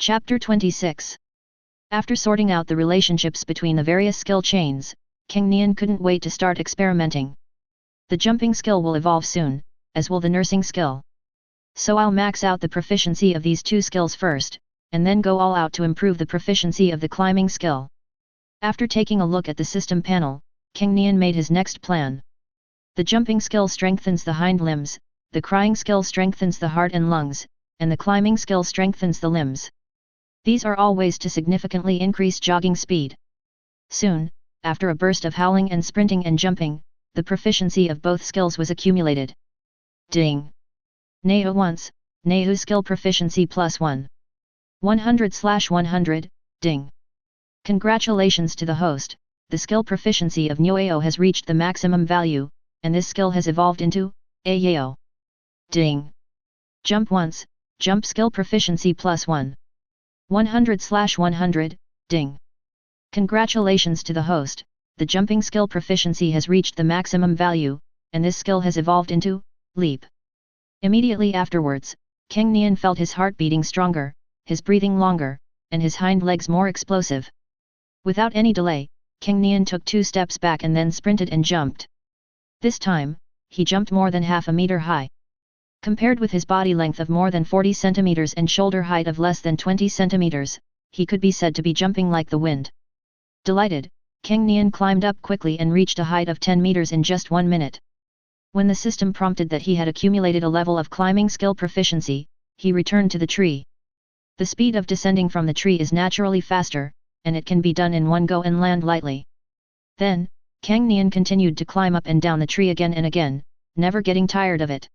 Chapter 26. After sorting out the relationships between the various skill chains, Cang Nian couldn't wait to start experimenting. The jumping skill will evolve soon, as will the nursing skill. So I'll max out the proficiency of these two skills first, and then go all out to improve the proficiency of the climbing skill. After taking a look at the system panel, Cang Nian made his next plan. The jumping skill strengthens the hind limbs, the crying skill strengthens the heart and lungs, and the climbing skill strengthens the limbs. These are all ways to significantly increase jogging speed. Soon, after a burst of howling and sprinting and jumping, the proficiency of both skills was accumulated. Ding! Neo once, Nehu skill proficiency +1. 100/100, ding! Congratulations to the host, the skill proficiency of Nyoeo has reached the maximum value, and this skill has evolved into Ayeo. Ding! Jump once, jump skill proficiency +1. 100/100, ding! Congratulations to the host, the jumping skill proficiency has reached the maximum value, and this skill has evolved into leap. Immediately afterwards, Cang Nian felt his heart beating stronger, his breathing longer, and his hind legs more explosive. Without any delay, Cang Nian took 2 steps back and then sprinted and jumped. This time, he jumped more than half a meter high. Compared with his body length of more than 40 centimeters and shoulder height of less than 20 centimeters, he could be said to be jumping like the wind. Delighted, Cang Nian climbed up quickly and reached a height of 10 meters in just 1 minute. When the system prompted that he had accumulated a level of climbing skill proficiency, he returned to the tree. The speed of descending from the tree is naturally faster, and it can be done in one go and land lightly. Then, Cang Nian continued to climb up and down the tree again and again, never getting tired of it.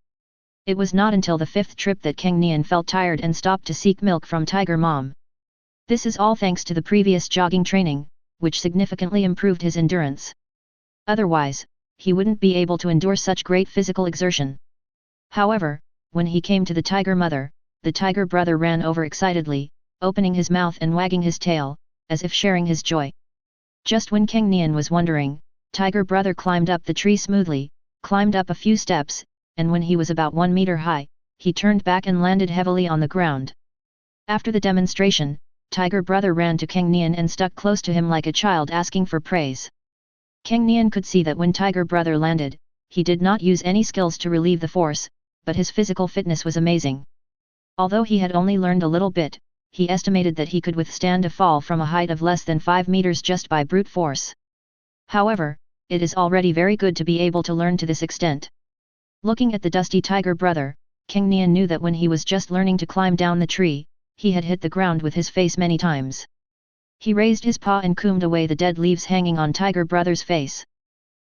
It was not until the 5th trip that Cang Nian felt tired and stopped to seek milk from Tiger Mom. This is all thanks to the previous jogging training, which significantly improved his endurance. Otherwise, he wouldn't be able to endure such great physical exertion. However, when he came to the tiger mother, the tiger brother ran over excitedly, opening his mouth and wagging his tail, as if sharing his joy. Just when Cang Nian was wondering, tiger brother climbed up the tree smoothly, climbed up a few steps, and when he was about 1 meter high, he turned back and landed heavily on the ground. After the demonstration, tiger brother ran to Cang Nian and stuck close to him like a child asking for praise. Cang Nian could see that when tiger brother landed, he did not use any skills to relieve the force, but his physical fitness was amazing. Although he had only learned a little bit, he estimated that he could withstand a fall from a height of less than 5 meters just by brute force. However, it is already very good to be able to learn to this extent. Looking at the dusty tiger brother, Cang Nian knew that when he was just learning to climb down the tree, he had hit the ground with his face many times. He raised his paw and combed away the dead leaves hanging on tiger brother's face.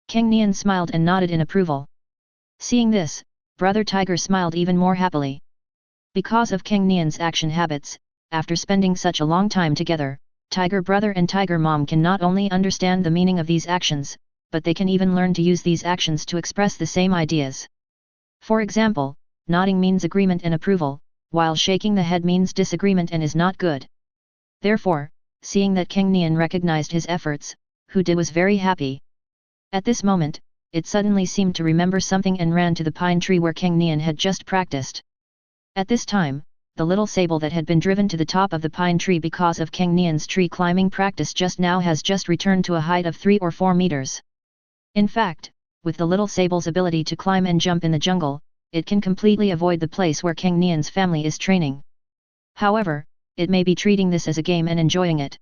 Cang Nian smiled and nodded in approval. Seeing this, brother tiger smiled even more happily. Because of Cang Nian's action habits, after spending such a long time together, tiger brother and tiger mom can not only understand the meaning of these actions, but they can even learn to use these actions to express the same ideas. For example, nodding means agreement and approval, while shaking the head means disagreement and is not good. Therefore, seeing that Cang Nian recognized his efforts, Hu De was very happy. At this moment, it suddenly seemed to remember something and ran to the pine tree where Cang Nian had just practiced. At this time, the little sable that had been driven to the top of the pine tree because of Cang Nian's tree climbing practice just now has just returned to a height of 3 or 4 meters. In fact, with the little sable's ability to climb and jump in the jungle, it can completely avoid the place where Cang Nian's family is training. However, it may be treating this as a game and enjoying it.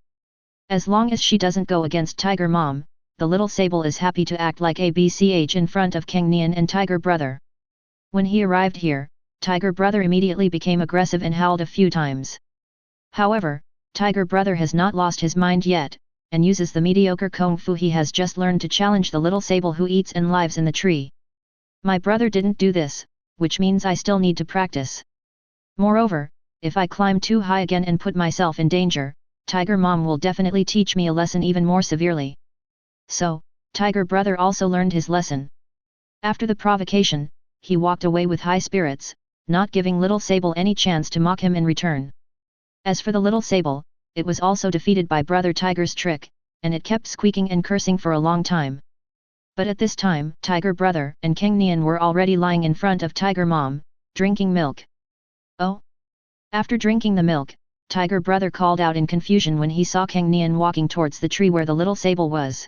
As long as she doesn't go against Tiger Mom, the little sable is happy to act like a BCH in front of Cang Nian and Tiger Brother. When he arrived here, Tiger Brother immediately became aggressive and howled a few times. However, Tiger Brother has not lost his mind yet, and uses the mediocre kung fu he has just learned to challenge the little sable who eats and lives in the tree. My brother didn't do this, which means I still need to practice. Moreover, if I climb too high again and put myself in danger, Tiger Mom will definitely teach me a lesson even more severely. So, Tiger Brother also learned his lesson. After the provocation, he walked away with high spirits, not giving little sable any chance to mock him in return. As for the little sable, it was also defeated by Brother Tiger's trick, and it kept squeaking and cursing for a long time. But at this time, Tiger Brother and Cang Nian were already lying in front of Tiger Mom, drinking milk. Oh! After drinking the milk, Tiger Brother called out in confusion when he saw Cang Nian walking towards the tree where the little sable was.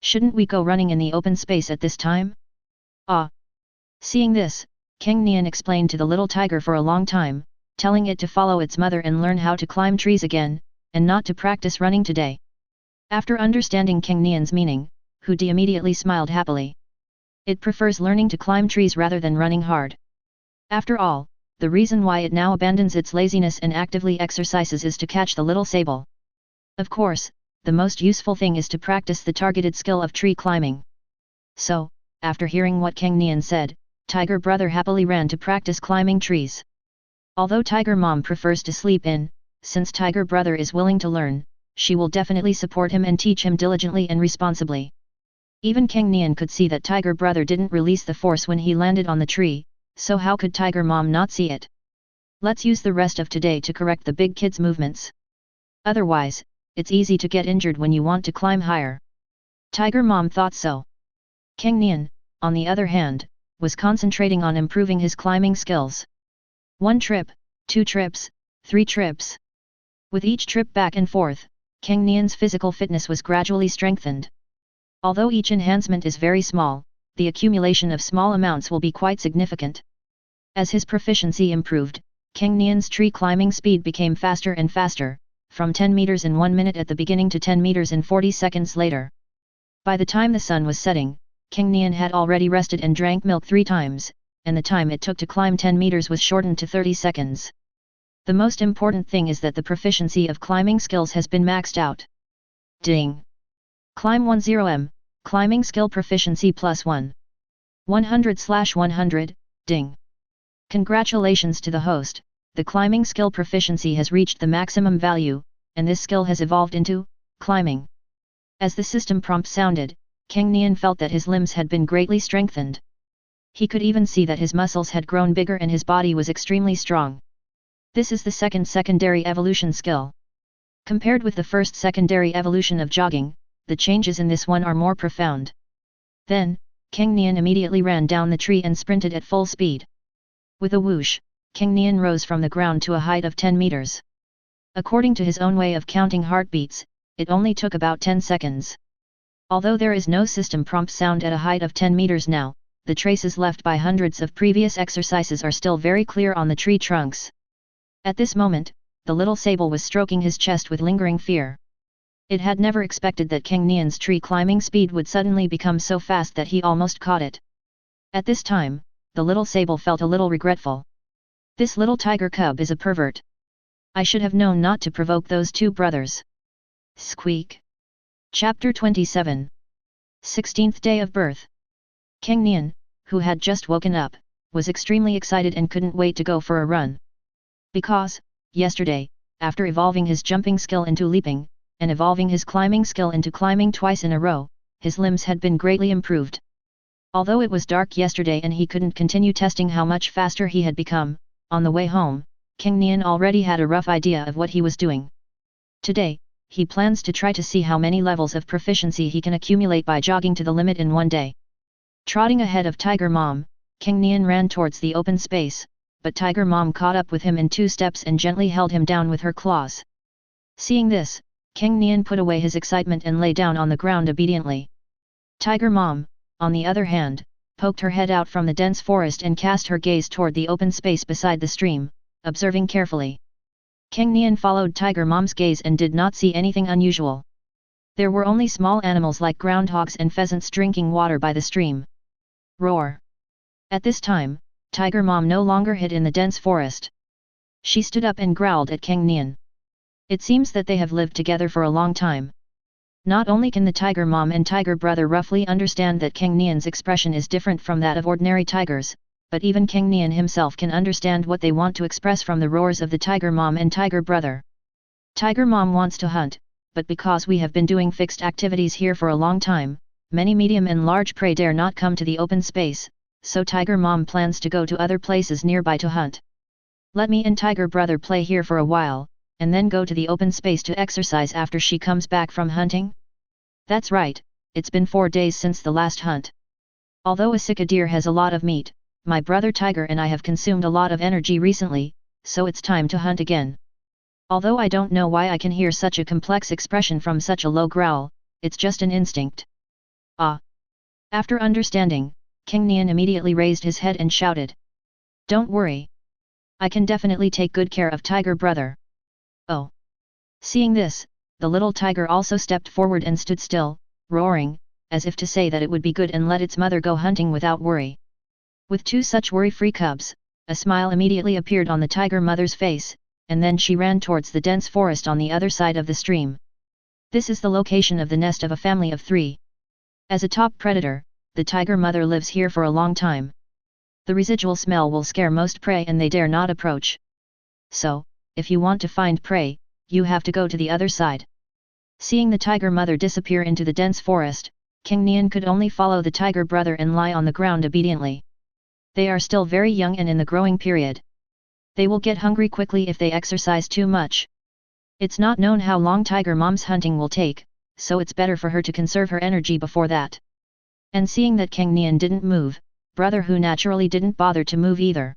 Shouldn't we go running in the open space at this time? Ah! Seeing this, Cang Nian explained to the little tiger for a long time, telling it to follow its mother and learn how to climb trees again, and not to practice running today. After understanding Cang Nian's meaning, Hu Di immediately smiled happily. It prefers learning to climb trees rather than running hard. After all, the reason why it now abandons its laziness and actively exercises is to catch the little sable. Of course, the most useful thing is to practice the targeted skill of tree climbing. So, after hearing what Cang Nian said, Tiger Brother happily ran to practice climbing trees. Although Tiger Mom prefers to sleep in, since Tiger Brother is willing to learn, she will definitely support him and teach him diligently and responsibly. Even Cang Nian could see that Tiger Brother didn't release the force when he landed on the tree, so how could Tiger Mom not see it? Let's use the rest of today to correct the big kid's movements. Otherwise, it's easy to get injured when you want to climb higher. Tiger Mom thought so. Cang Nian, on the other hand, was concentrating on improving his climbing skills. 1 trip, 2 trips, 3 trips. With each trip back and forth, Cang Nian's physical fitness was gradually strengthened. Although each enhancement is very small, the accumulation of small amounts will be quite significant. As his proficiency improved, Cang Nian's tree climbing speed became faster and faster, from 10 meters in 1 minute at the beginning to 10 meters in 40 seconds later. By the time the sun was setting, Cang Nian had already rested and drank milk 3 times, and the time it took to climb 10 meters was shortened to 30 seconds. The most important thing is that the proficiency of climbing skills has been maxed out. Ding! Climb 10m, climbing skill proficiency +1. 100/100, ding! Congratulations to the host, the climbing skill proficiency has reached the maximum value, and this skill has evolved into climbing. As the system prompt sounded, Cang Nian felt that his limbs had been greatly strengthened. He could even see that his muscles had grown bigger and his body was extremely strong. This is the second secondary evolution skill. Compared with the first secondary evolution of jogging, the changes in this one are more profound. Then, Cang Nian immediately ran down the tree and sprinted at full speed. With a whoosh, Cang Nian rose from the ground to a height of 10 meters. According to his own way of counting heartbeats, it only took about 10 seconds. Although there is no system prompt sound at a height of 10 meters now, the traces left by hundreds of previous exercises are still very clear on the tree trunks. At this moment, the little sable was stroking his chest with lingering fear. It had never expected that Cang Nian's tree climbing speed would suddenly become so fast that he almost caught it. At this time, the little sable felt a little regretful. This little tiger cub is a pervert. I should have known not to provoke those 2 brothers. Squeak. Chapter 27. 16th Day of Birth. Cang Nian, who had just woken up, was extremely excited and couldn't wait to go for a run. Because, yesterday, after evolving his jumping skill into leaping, and evolving his climbing skill into climbing twice in a row, his limbs had been greatly improved. Although it was dark yesterday and he couldn't continue testing how much faster he had become, on the way home, Cang Nian already had a rough idea of what he was doing. Today, he plans to try to see how many levels of proficiency he can accumulate by jogging to the limit in one day. Trotting ahead of Tiger Mom, Cang Nian ran towards the open space, but Tiger Mom caught up with him in 2 steps and gently held him down with her claws. Seeing this, Cang Nian put away his excitement and lay down on the ground obediently. Tiger Mom, on the other hand, poked her head out from the dense forest and cast her gaze toward the open space beside the stream, observing carefully. Cang Nian followed Tiger Mom's gaze and did not see anything unusual. There were only small animals like groundhogs and pheasants drinking water by the stream. Roar! At this time, Tiger Mom no longer hid in the dense forest. She stood up and growled at Cang Nian. It seems that they have lived together for a long time. Not only can the Tiger Mom and Tiger Brother roughly understand that Cang Nian's expression is different from that of ordinary tigers, but even Cang Nian himself can understand what they want to express from the roars of the Tiger Mom and Tiger Brother. Tiger Mom wants to hunt, but because we have been doing fixed activities here for a long time, many medium and large prey dare not come to the open space, so Tiger Mom plans to go to other places nearby to hunt. Let me and Tiger Brother play here for a while, and then go to the open space to exercise after she comes back from hunting? That's right, it's been 4 days since the last hunt. Although a sika deer has a lot of meat, my brother Tiger and I have consumed a lot of energy recently, so it's time to hunt again. Although I don't know why I can hear such a complex expression from such a low growl, it's just an instinct. Ah! After understanding, Cang Nian immediately raised his head and shouted. Don't worry. I can definitely take good care of tiger brother. Oh! Seeing this, the little tiger also stepped forward and stood still, roaring, as if to say that it would be good and let its mother go hunting without worry. With two such worry-free cubs, a smile immediately appeared on the tiger mother's face, and then she ran towards the dense forest on the other side of the stream. This is the location of the nest of a family of 3. As a top predator, the tiger mother lives here for a long time. The residual smell will scare most prey and they dare not approach. So, if you want to find prey, you have to go to the other side. Seeing the tiger mother disappear into the dense forest, Cang Nian could only follow the tiger brother and lie on the ground obediently. They are still very young and in the growing period. They will get hungry quickly if they exercise too much. It's not known how long tiger mom's hunting will take, so it's better for her to conserve her energy before that. And seeing that Cang Nian didn't move, brother who naturally didn't bother to move either.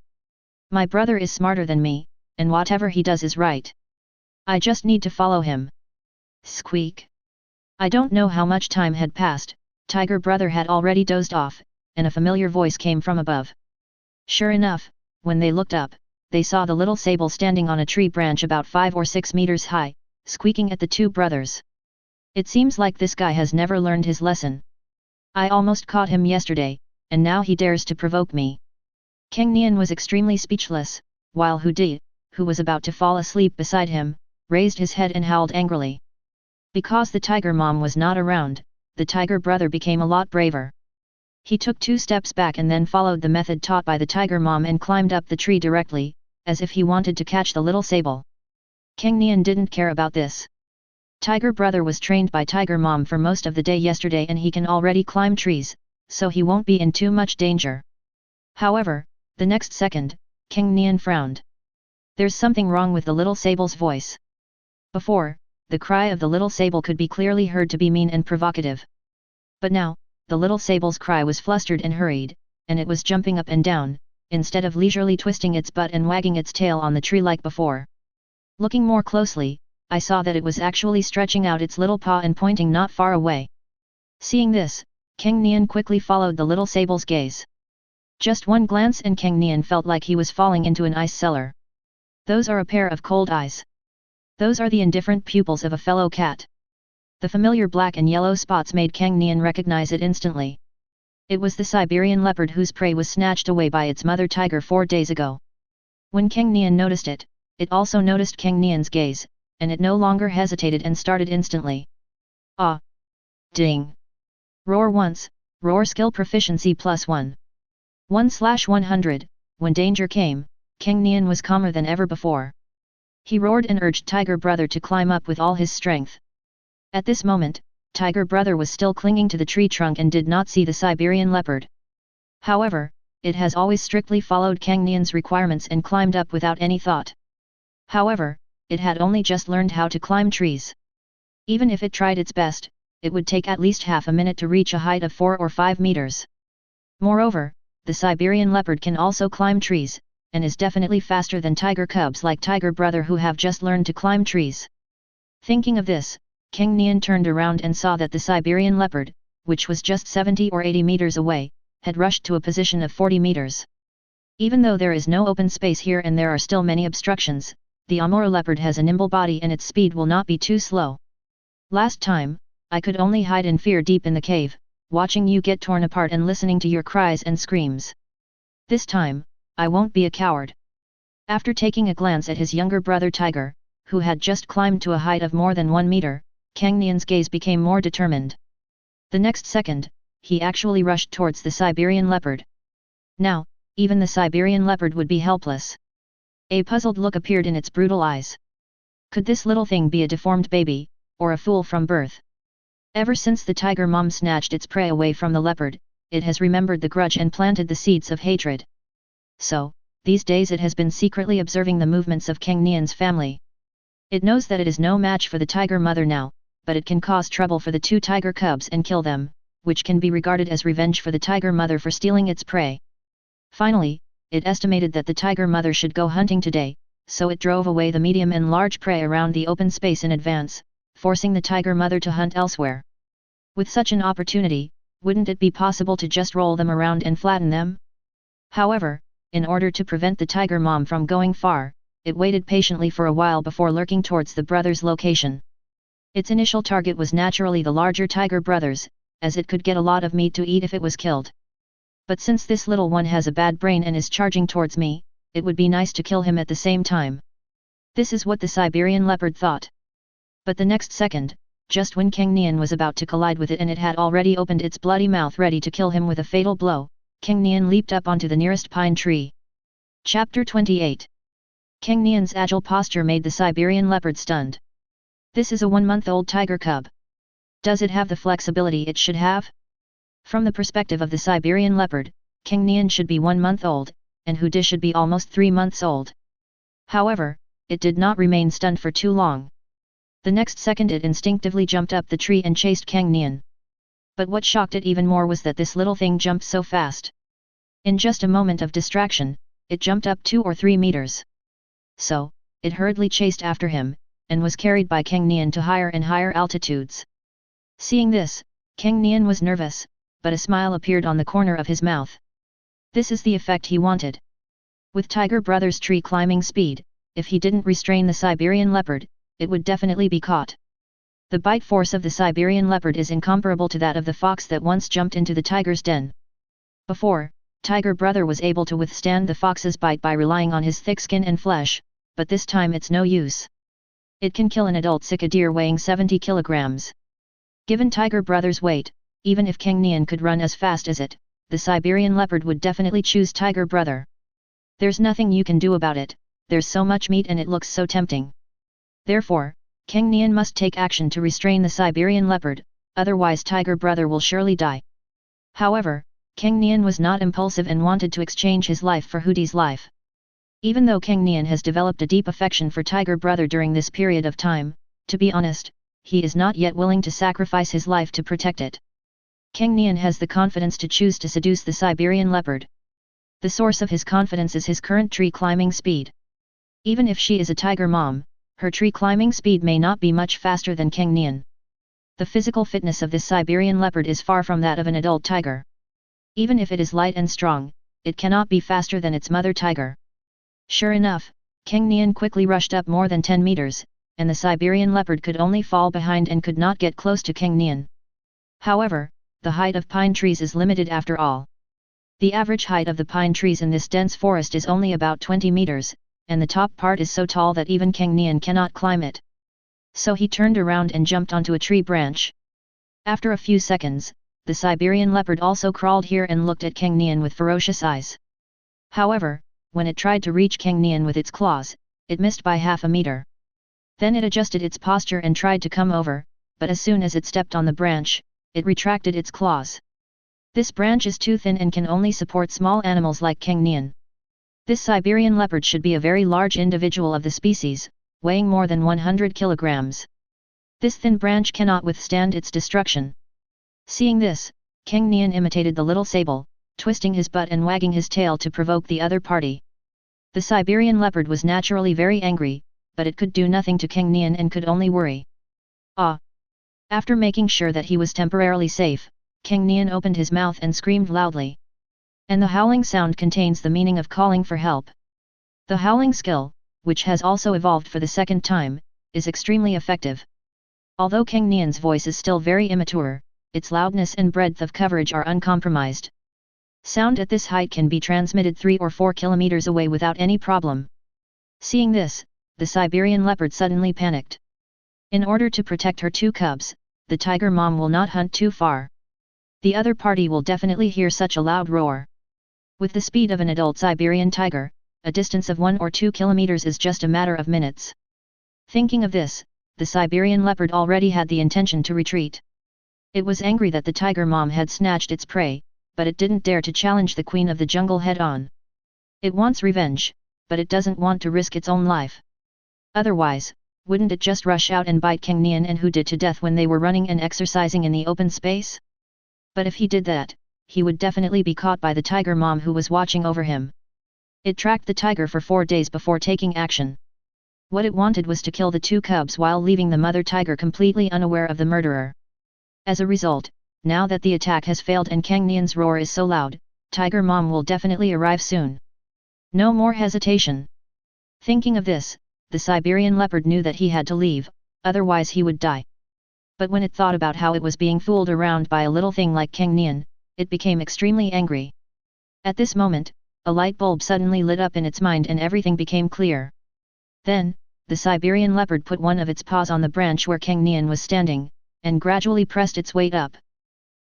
My brother is smarter than me, and whatever he does is right. I just need to follow him. Squeak. I don't know how much time had passed, tiger brother had already dozed off, and a familiar voice came from above. Sure enough, when they looked up, they saw the little sable standing on a tree branch about 5 or 6 meters high, squeaking at the two brothers. It seems like this guy has never learned his lesson. I almost caught him yesterday, and now he dares to provoke me. Cang Nian was extremely speechless, while Hu Di, who was about to fall asleep beside him, raised his head and howled angrily. Because the tiger mom was not around, the tiger brother became a lot braver. He took 2 steps back and then followed the method taught by the tiger mom and climbed up the tree directly, as if he wanted to catch the little sable. Cang Nian didn't care about this. Tiger brother was trained by tiger mom for most of the day yesterday and he can already climb trees, so he won't be in too much danger. However, the next second, Cang Nian frowned. There's something wrong with the little sable's voice. Before, the cry of the little sable could be clearly heard to be mean and provocative. But now, the little sable's cry was flustered and hurried, and it was jumping up and down, instead of leisurely twisting its butt and wagging its tail on the tree like before. Looking more closely, I saw that it was actually stretching out its little paw and pointing not far away. Seeing this, Cang Nian quickly followed the little sable's gaze. Just one glance and Cang Nian felt like he was falling into an ice cellar. Those are a pair of cold eyes. Those are the indifferent pupils of a fellow cat. The familiar black and yellow spots made Cang Nian recognize it instantly. It was the Siberian leopard whose prey was snatched away by its mother tiger 4 days ago. When Cang Nian noticed it, it also noticed Cang Nian's gaze, and it no longer hesitated and started instantly. Ah! Ding! Roar once, roar skill proficiency +1. 1/100, when danger came, Cang Nian was calmer than ever before. He roared and urged tiger brother to climb up with all his strength. At this moment, tiger brother was still clinging to the tree trunk and did not see the Siberian leopard. However, it has always strictly followed Cang Nian's requirements and climbed up without any thought. However, it had only just learned how to climb trees. Even if it tried its best, it would take at least half a minute to reach a height of 4 or 5 meters. Moreover, the Siberian leopard can also climb trees, and is definitely faster than tiger cubs like tiger brother who have just learned to climb trees. Thinking of this, Cang Nian turned around and saw that the Siberian leopard, which was just 70 or 80 meters away, had rushed to a position of 40 meters. Even though there is no open space here and there are still many obstructions, the Amur leopard has a nimble body and its speed will not be too slow. Last time, I could only hide in fear deep in the cave, watching you get torn apart and listening to your cries and screams. This time, I won't be a coward. After taking a glance at his younger brother Tiger, who had just climbed to a height of more than 1 meter, Cang Nian's gaze became more determined. The next second, he actually rushed towards the Siberian leopard. Now, even the Siberian leopard would be helpless. A puzzled look appeared in its brutal eyes. Could this little thing be a deformed baby, or a fool from birth? Ever since the tiger mom snatched its prey away from the leopard, it has remembered the grudge and planted the seeds of hatred. So, these days it has been secretly observing the movements of Cang Nian's family. It knows that it is no match for the tiger mother now, but it can cause trouble for the 2 tiger cubs and kill them, which can be regarded as revenge for the tiger mother for stealing its prey. Finally, it estimated that the tiger mother should go hunting today, so it drove away the medium and large prey around the open space in advance, forcing the tiger mother to hunt elsewhere. With such an opportunity, wouldn't it be possible to just roll them around and flatten them? However, in order to prevent the tiger mom from going far, it waited patiently for a while before lurking towards the brothers' location. Its initial target was naturally the larger tiger brothers, as it could get a lot of meat to eat if it was killed. But since this little one has a bad brain and is charging towards me, it would be nice to kill him at the same time. This is what the Siberian leopard thought. But the next second, just when Cang Nian was about to collide with it and it had already opened its bloody mouth ready to kill him with a fatal blow, Cang Nian leaped up onto the nearest pine tree. Chapter 28. Cang Nian's agile posture made the Siberian leopard stunned. This is a 1-month-old tiger cub. Does it have the flexibility it should have? From the perspective of the Siberian leopard, Cang Nian should be 1 month old, and Huda should be almost 3 months old. However, it did not remain stunned for too long. The next second it instinctively jumped up the tree and chased Cang Nian. But what shocked it even more was that this little thing jumped so fast. In just a moment of distraction, it jumped up 2 or 3 meters. So, it hurriedly chased after him, and was carried by Cang Nian to higher and higher altitudes. Seeing this, Cang Nian was nervous, but a smile appeared on the corner of his mouth. This is the effect he wanted. With Tiger Brothers' tree climbing speed, if he didn't restrain the Siberian leopard, it would definitely be caught. The bite force of the Siberian leopard is incomparable to that of the fox that once jumped into the tiger's den. Before, Tiger Brother was able to withstand the fox's bite by relying on his thick skin and flesh, but this time it's no use. It can kill an adult sika deer weighing 70 kilograms. Given Tiger Brother's weight, even if Cang Nian could run as fast as it, the Siberian leopard would definitely choose Tiger Brother. There's nothing you can do about it, there's so much meat and it looks so tempting. Therefore, Cang Nian must take action to restrain the Siberian leopard, otherwise Tiger Brother will surely die. However, Cang Nian was not impulsive and wanted to exchange his life for Hudi's life. Even though Cang Nian has developed a deep affection for Tiger Brother during this period of time, to be honest, he is not yet willing to sacrifice his life to protect it. Cang Nian has the confidence to choose to seduce the Siberian leopard. The source of his confidence is his current tree climbing speed. Even if she is a tiger mom, her tree climbing speed may not be much faster than Cang Nian. The physical fitness of this Siberian leopard is far from that of an adult tiger. Even if it is light and strong, it cannot be faster than its mother tiger. Sure enough, Cang Nian quickly rushed up more than 10 meters, and the Siberian leopard could only fall behind and could not get close to Cang Nian. However, the height of pine trees is limited after all. The average height of the pine trees in this dense forest is only about 20 meters, and the top part is so tall that even Cang Nian cannot climb it. So he turned around and jumped onto a tree branch. After a few seconds, the Siberian leopard also crawled here and looked at Cang Nian with ferocious eyes. However, when it tried to reach Cang Nian with its claws, it missed by half a meter. Then it adjusted its posture and tried to come over, but as soon as it stepped on the branch, it retracted its claws. This branch is too thin and can only support small animals like Cang Nian. This Siberian leopard should be a very large individual of the species, weighing more than 100 kilograms. This thin branch cannot withstand its destruction. Seeing this, Cang Nian imitated the little sable, twisting his butt and wagging his tail to provoke the other party. The Siberian leopard was naturally very angry, but it could do nothing to Cang Nian and could only worry. Ah! After making sure that he was temporarily safe, Cang Nian opened his mouth and screamed loudly. And the howling sound contains the meaning of calling for help. The howling skill, which has also evolved for the second time, is extremely effective. Although Cang Nian's voice is still very immature, its loudness and breadth of coverage are uncompromised. Sound at this height can be transmitted 3 or 4 kilometers away without any problem. Seeing this, the Siberian leopard suddenly panicked. In order to protect her 2 cubs, the tiger mom will not hunt too far. The other party will definitely hear such a loud roar. With the speed of an adult Siberian tiger, a distance of 1 or 2 kilometers is just a matter of minutes. Thinking of this, the Siberian leopard already had the intention to retreat. It was angry that the tiger mom had snatched its prey, but it didn't dare to challenge the queen of the jungle head-on. It wants revenge, but it doesn't want to risk its own life. Otherwise, wouldn't it just rush out and bite Cang Nian and Huda to death when they were running and exercising in the open space? But if he did that, he would definitely be caught by the tiger mom who was watching over him. It tracked the tiger for 4 days before taking action. What it wanted was to kill the 2 cubs while leaving the mother tiger completely unaware of the murderer. As a result, now that the attack has failed and Cang Nian's roar is so loud, Tiger Mom will definitely arrive soon. No more hesitation. Thinking of this, the Siberian leopard knew that he had to leave, otherwise he would die. But when it thought about how it was being fooled around by a little thing like Cang Nian, it became extremely angry. At this moment, a light bulb suddenly lit up in its mind and everything became clear. Then, the Siberian leopard put one of its paws on the branch where Cang Nian was standing, and gradually pressed its weight up.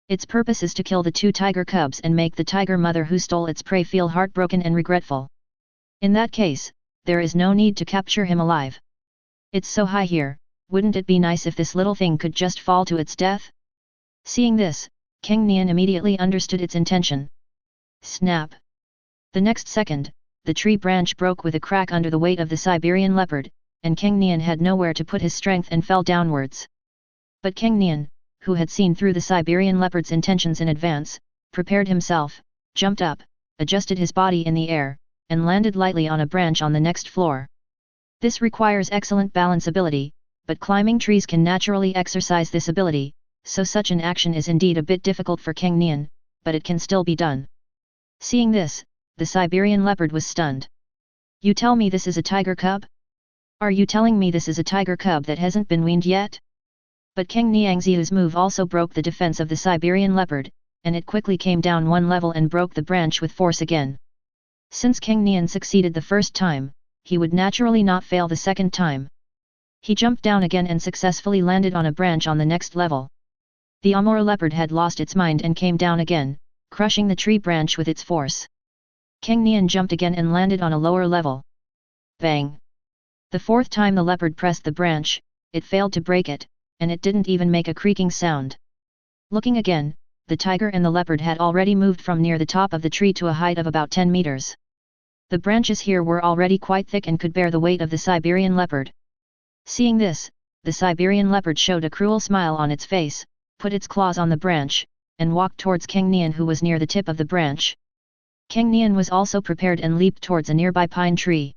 Its purpose is to kill the 2 tiger cubs and make the tiger mother who stole its prey feel heartbroken and regretful. In that case, there is no need to capture him alive. It's so high here, wouldn't it be nice if this little thing could just fall to its death? Seeing this, Cang Nian immediately understood its intention. Snap! The next second, the tree branch broke with a crack under the weight of the Siberian leopard, and Cang Nian had nowhere to put his strength and fell downwards. But Cang Nian, who had seen through the Siberian leopard's intentions in advance, prepared himself, jumped up, adjusted his body in the air, and landed lightly on a branch on the next floor. This requires excellent balance ability, but climbing trees can naturally exercise this ability, so such an action is indeed a bit difficult for Cang Nian, but it can still be done. Seeing this, the Siberian leopard was stunned. You tell me this is a tiger cub? Are you telling me this is a tiger cub that hasn't been weaned yet? But Cang Nian's move also broke the defense of the Siberian leopard, and it quickly came down 1 level and broke the branch with force again. Since Cang Nian succeeded the first time, he would naturally not fail the second time. He jumped down again and successfully landed on a branch on the next level. The Amur leopard had lost its mind and came down again, crushing the tree branch with its force. Cang Nian jumped again and landed on a lower level. Bang! The 4th time the leopard pressed the branch, it failed to break it, and it didn't even make a creaking sound. Looking again, the tiger and the leopard had already moved from near the top of the tree to a height of about 10 meters. The branches here were already quite thick and could bear the weight of the Siberian leopard. Seeing this, the Siberian leopard showed a cruel smile on its face, put its claws on the branch, and walked towards Cang Nian who was near the tip of the branch. Cang Nian was also prepared and leaped towards a nearby pine tree.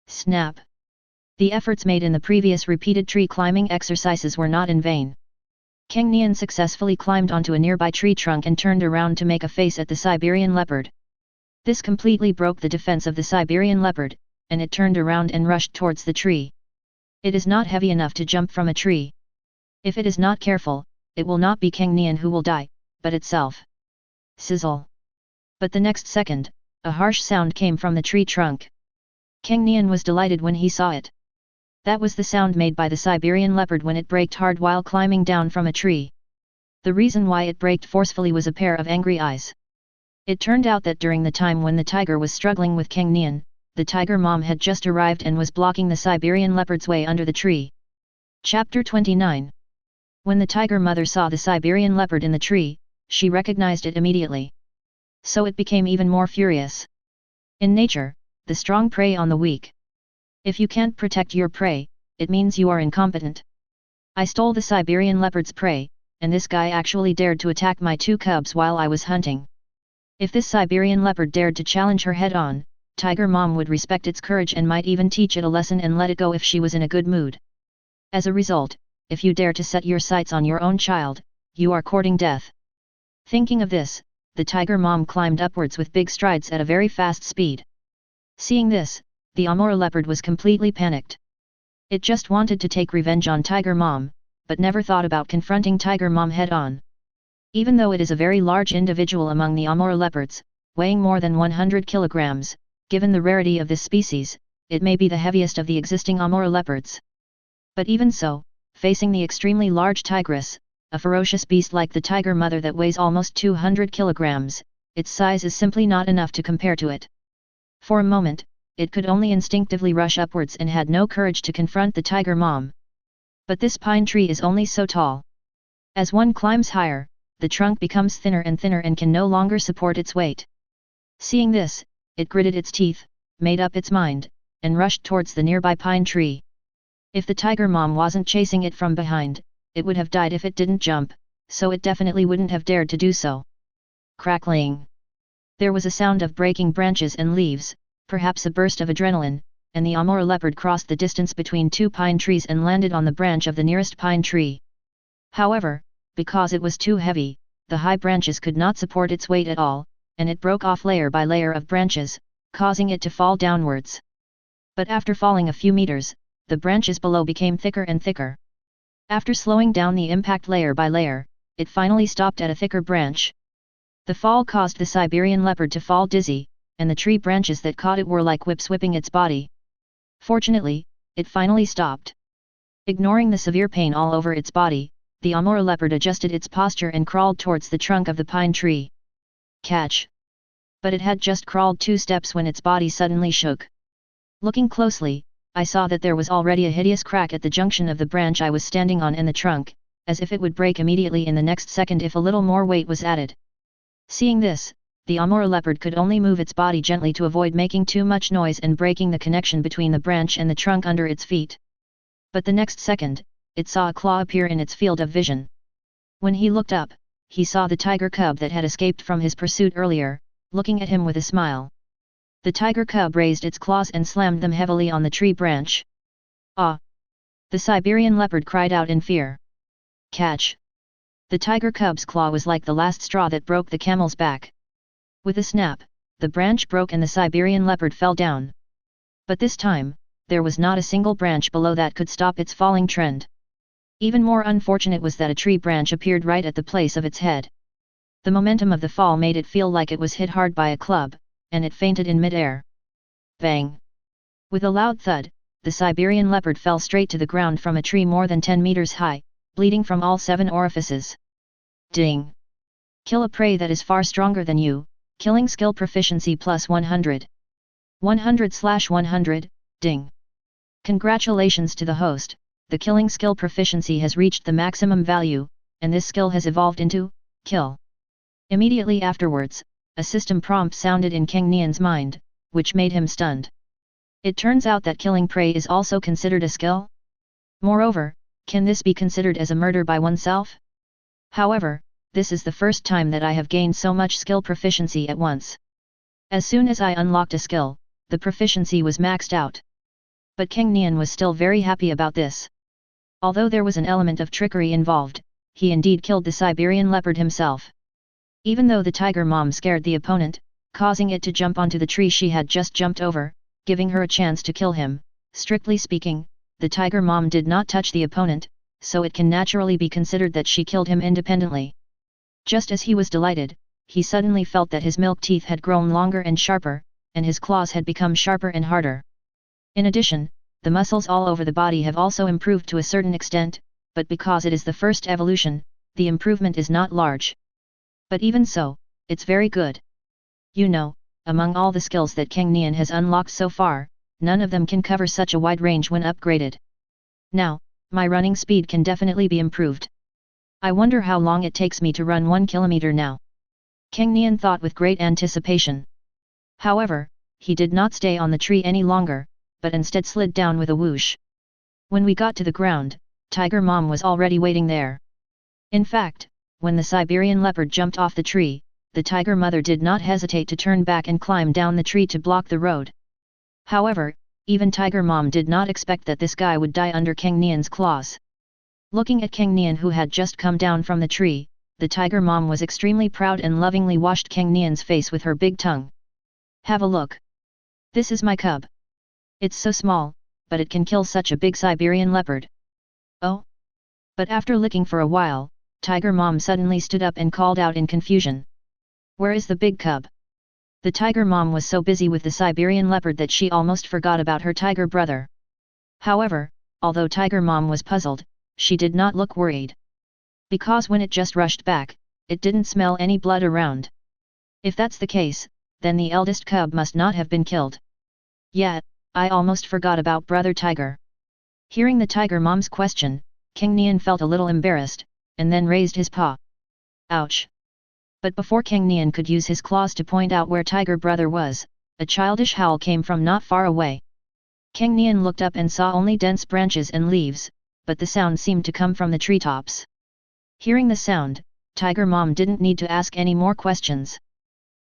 Snap! The efforts made in the previous repeated tree climbing exercises were not in vain. Cang Nian successfully climbed onto a nearby tree trunk and turned around to make a face at the Siberian leopard. This completely broke the defense of the Siberian leopard, and it turned around and rushed towards the tree. It is not heavy enough to jump from a tree. If it is not careful, it will not be Cang Nian who will die, but itself. Sizzle! But the next second, a harsh sound came from the tree trunk. Cang Nian was delighted when he saw it. That was the sound made by the Siberian leopard when it braked hard while climbing down from a tree. The reason why it braked forcefully was a pair of angry eyes. It turned out that during the time when the tiger was struggling with Cang Nian, the tiger mom had just arrived and was blocking the Siberian leopard's way under the tree. Chapter 29. When the tiger mother saw the Siberian leopard in the tree, she recognized it immediately. So it became even more furious. In nature, the strong prey on the weak. If you can't protect your prey, it means you are incompetent. I stole the Siberian leopard's prey, and this guy actually dared to attack my 2 cubs while I was hunting. If this Siberian leopard dared to challenge her head-on, Tiger Mom would respect its courage and might even teach it a lesson and let it go if she was in a good mood. As a result, if you dare to set your sights on your own child, you are courting death. Thinking of this, the Tiger Mom climbed upwards with big strides at a very fast speed. Seeing this, the Amur leopard was completely panicked. It just wanted to take revenge on Tiger Mom, but never thought about confronting Tiger Mom head-on. Even though it is a very large individual among the Amur leopards, weighing more than 100 kilograms, given the rarity of this species, it may be the heaviest of the existing Amur leopards. But even so, facing the extremely large tigress, a ferocious beast like the tiger mother that weighs almost 200 kilograms, its size is simply not enough to compare to it. For a moment, it could only instinctively rush upwards and had no courage to confront the tiger mom. But this pine tree is only so tall. As one climbs higher, the trunk becomes thinner and can no longer support its weight. Seeing this, it gritted its teeth, made up its mind, and rushed towards the nearby pine tree. If the tiger mom wasn't chasing it from behind, it would have died if it didn't jump, so it definitely wouldn't have dared to do so. Crackling! There was a sound of breaking branches and leaves, perhaps a burst of adrenaline, and the Amur leopard crossed the distance between two pine trees and landed on the branch of the nearest pine tree. However, because it was too heavy, the high branches could not support its weight at all, and it broke off layer by layer of branches, causing it to fall downwards. But after falling a few meters, the branches below became thicker and thicker. After slowing down the impact layer by layer, it finally stopped at a thicker branch. The fall caused the Siberian leopard to fall dizzy, and the tree branches that caught it were like whips whipping its body. Fortunately, it finally stopped. Ignoring the severe pain all over its body, the Amur leopard adjusted its posture and crawled towards the trunk of the pine tree. Catch! But it had just crawled 2 steps when its body suddenly shook. Looking closely, I saw that there was already a hideous crack at the junction of the branch I was standing on and the trunk, as if it would break immediately in the next second if a little more weight was added. Seeing this, the Amur leopard could only move its body gently to avoid making too much noise and breaking the connection between the branch and the trunk under its feet. But the next second, it saw a claw appear in its field of vision. When he looked up, he saw the tiger cub that had escaped from his pursuit earlier, looking at him with a smile. The tiger cub raised its claws and slammed them heavily on the tree branch. Ah! The Siberian leopard cried out in fear. Catch! The tiger cub's claw was like the last straw that broke the camel's back. With a snap, the branch broke and the Siberian leopard fell down. But this time, there was not a single branch below that could stop its falling trend. Even more unfortunate was that a tree branch appeared right at the place of its head. The momentum of the fall made it feel like it was hit hard by a club, and it fainted in mid-air. Bang! With a loud thud, the Siberian leopard fell straight to the ground from a tree more than 10 meters high, bleeding from all 7 orifices. Ding! Kill a prey that is far stronger than you, killing skill proficiency plus 100. 100/100, ding! Congratulations to the host, the killing skill proficiency has reached the maximum value, and this skill has evolved into, kill. Immediately afterwards, a system prompt sounded in Cang Nian's mind, which made him stunned. It turns out that killing prey is also considered a skill? Moreover, can this be considered as a murder by oneself? However, this is the first time that I have gained so much skill proficiency at once. As soon as I unlocked a skill, the proficiency was maxed out. But Cang Nian was still very happy about this. Although there was an element of trickery involved, he indeed killed the Siberian leopard himself. Even though the tiger mom scared the opponent, causing it to jump onto the tree she had just jumped over, giving her a chance to kill him, strictly speaking, the tiger mom did not touch the opponent, so it can naturally be considered that she killed him independently. Just as he was delighted, he suddenly felt that his milk teeth had grown longer and sharper, and his claws had become sharper and harder. In addition, the muscles all over the body have also improved to a certain extent, but because it is the first evolution, the improvement is not large. But even so, it's very good. You know, among all the skills that Cang Nian has unlocked so far, none of them can cover such a wide range when upgraded. Now, my running speed can definitely be improved. I wonder how long it takes me to run 1 kilometer now. Cang Nian thought with great anticipation. However, he did not stay on the tree any longer, but instead slid down with a whoosh. When we got to the ground, Tiger Mom was already waiting there. In fact, when the Siberian leopard jumped off the tree, the tiger mother did not hesitate to turn back and climb down the tree to block the road. However, even Tiger Mom did not expect that this guy would die under Cang Nian's claws. Looking at Cang Nian who had just come down from the tree, the tiger mom was extremely proud and lovingly washed Cang Nian's face with her big tongue. Have a look. This is my cub. It's so small, but it can kill such a big Siberian leopard. Oh? But after licking for a while, Tiger Mom suddenly stood up and called out in confusion. Where is the big cub? The Tiger Mom was so busy with the Siberian leopard that she almost forgot about her tiger brother. However, although Tiger Mom was puzzled, she did not look worried. Because when it just rushed back, it didn't smell any blood around. If that's the case, then the eldest cub must not have been killed. Yeah, I almost forgot about brother tiger. Hearing the tiger mom's question, Cang Nian felt a little embarrassed, and then raised his paw. Ouch! But before Cang Nian could use his claws to point out where tiger brother was, a childish howl came from not far away. Cang Nian looked up and saw only dense branches and leaves, but the sound seemed to come from the treetops. Hearing the sound, Tiger Mom didn't need to ask any more questions.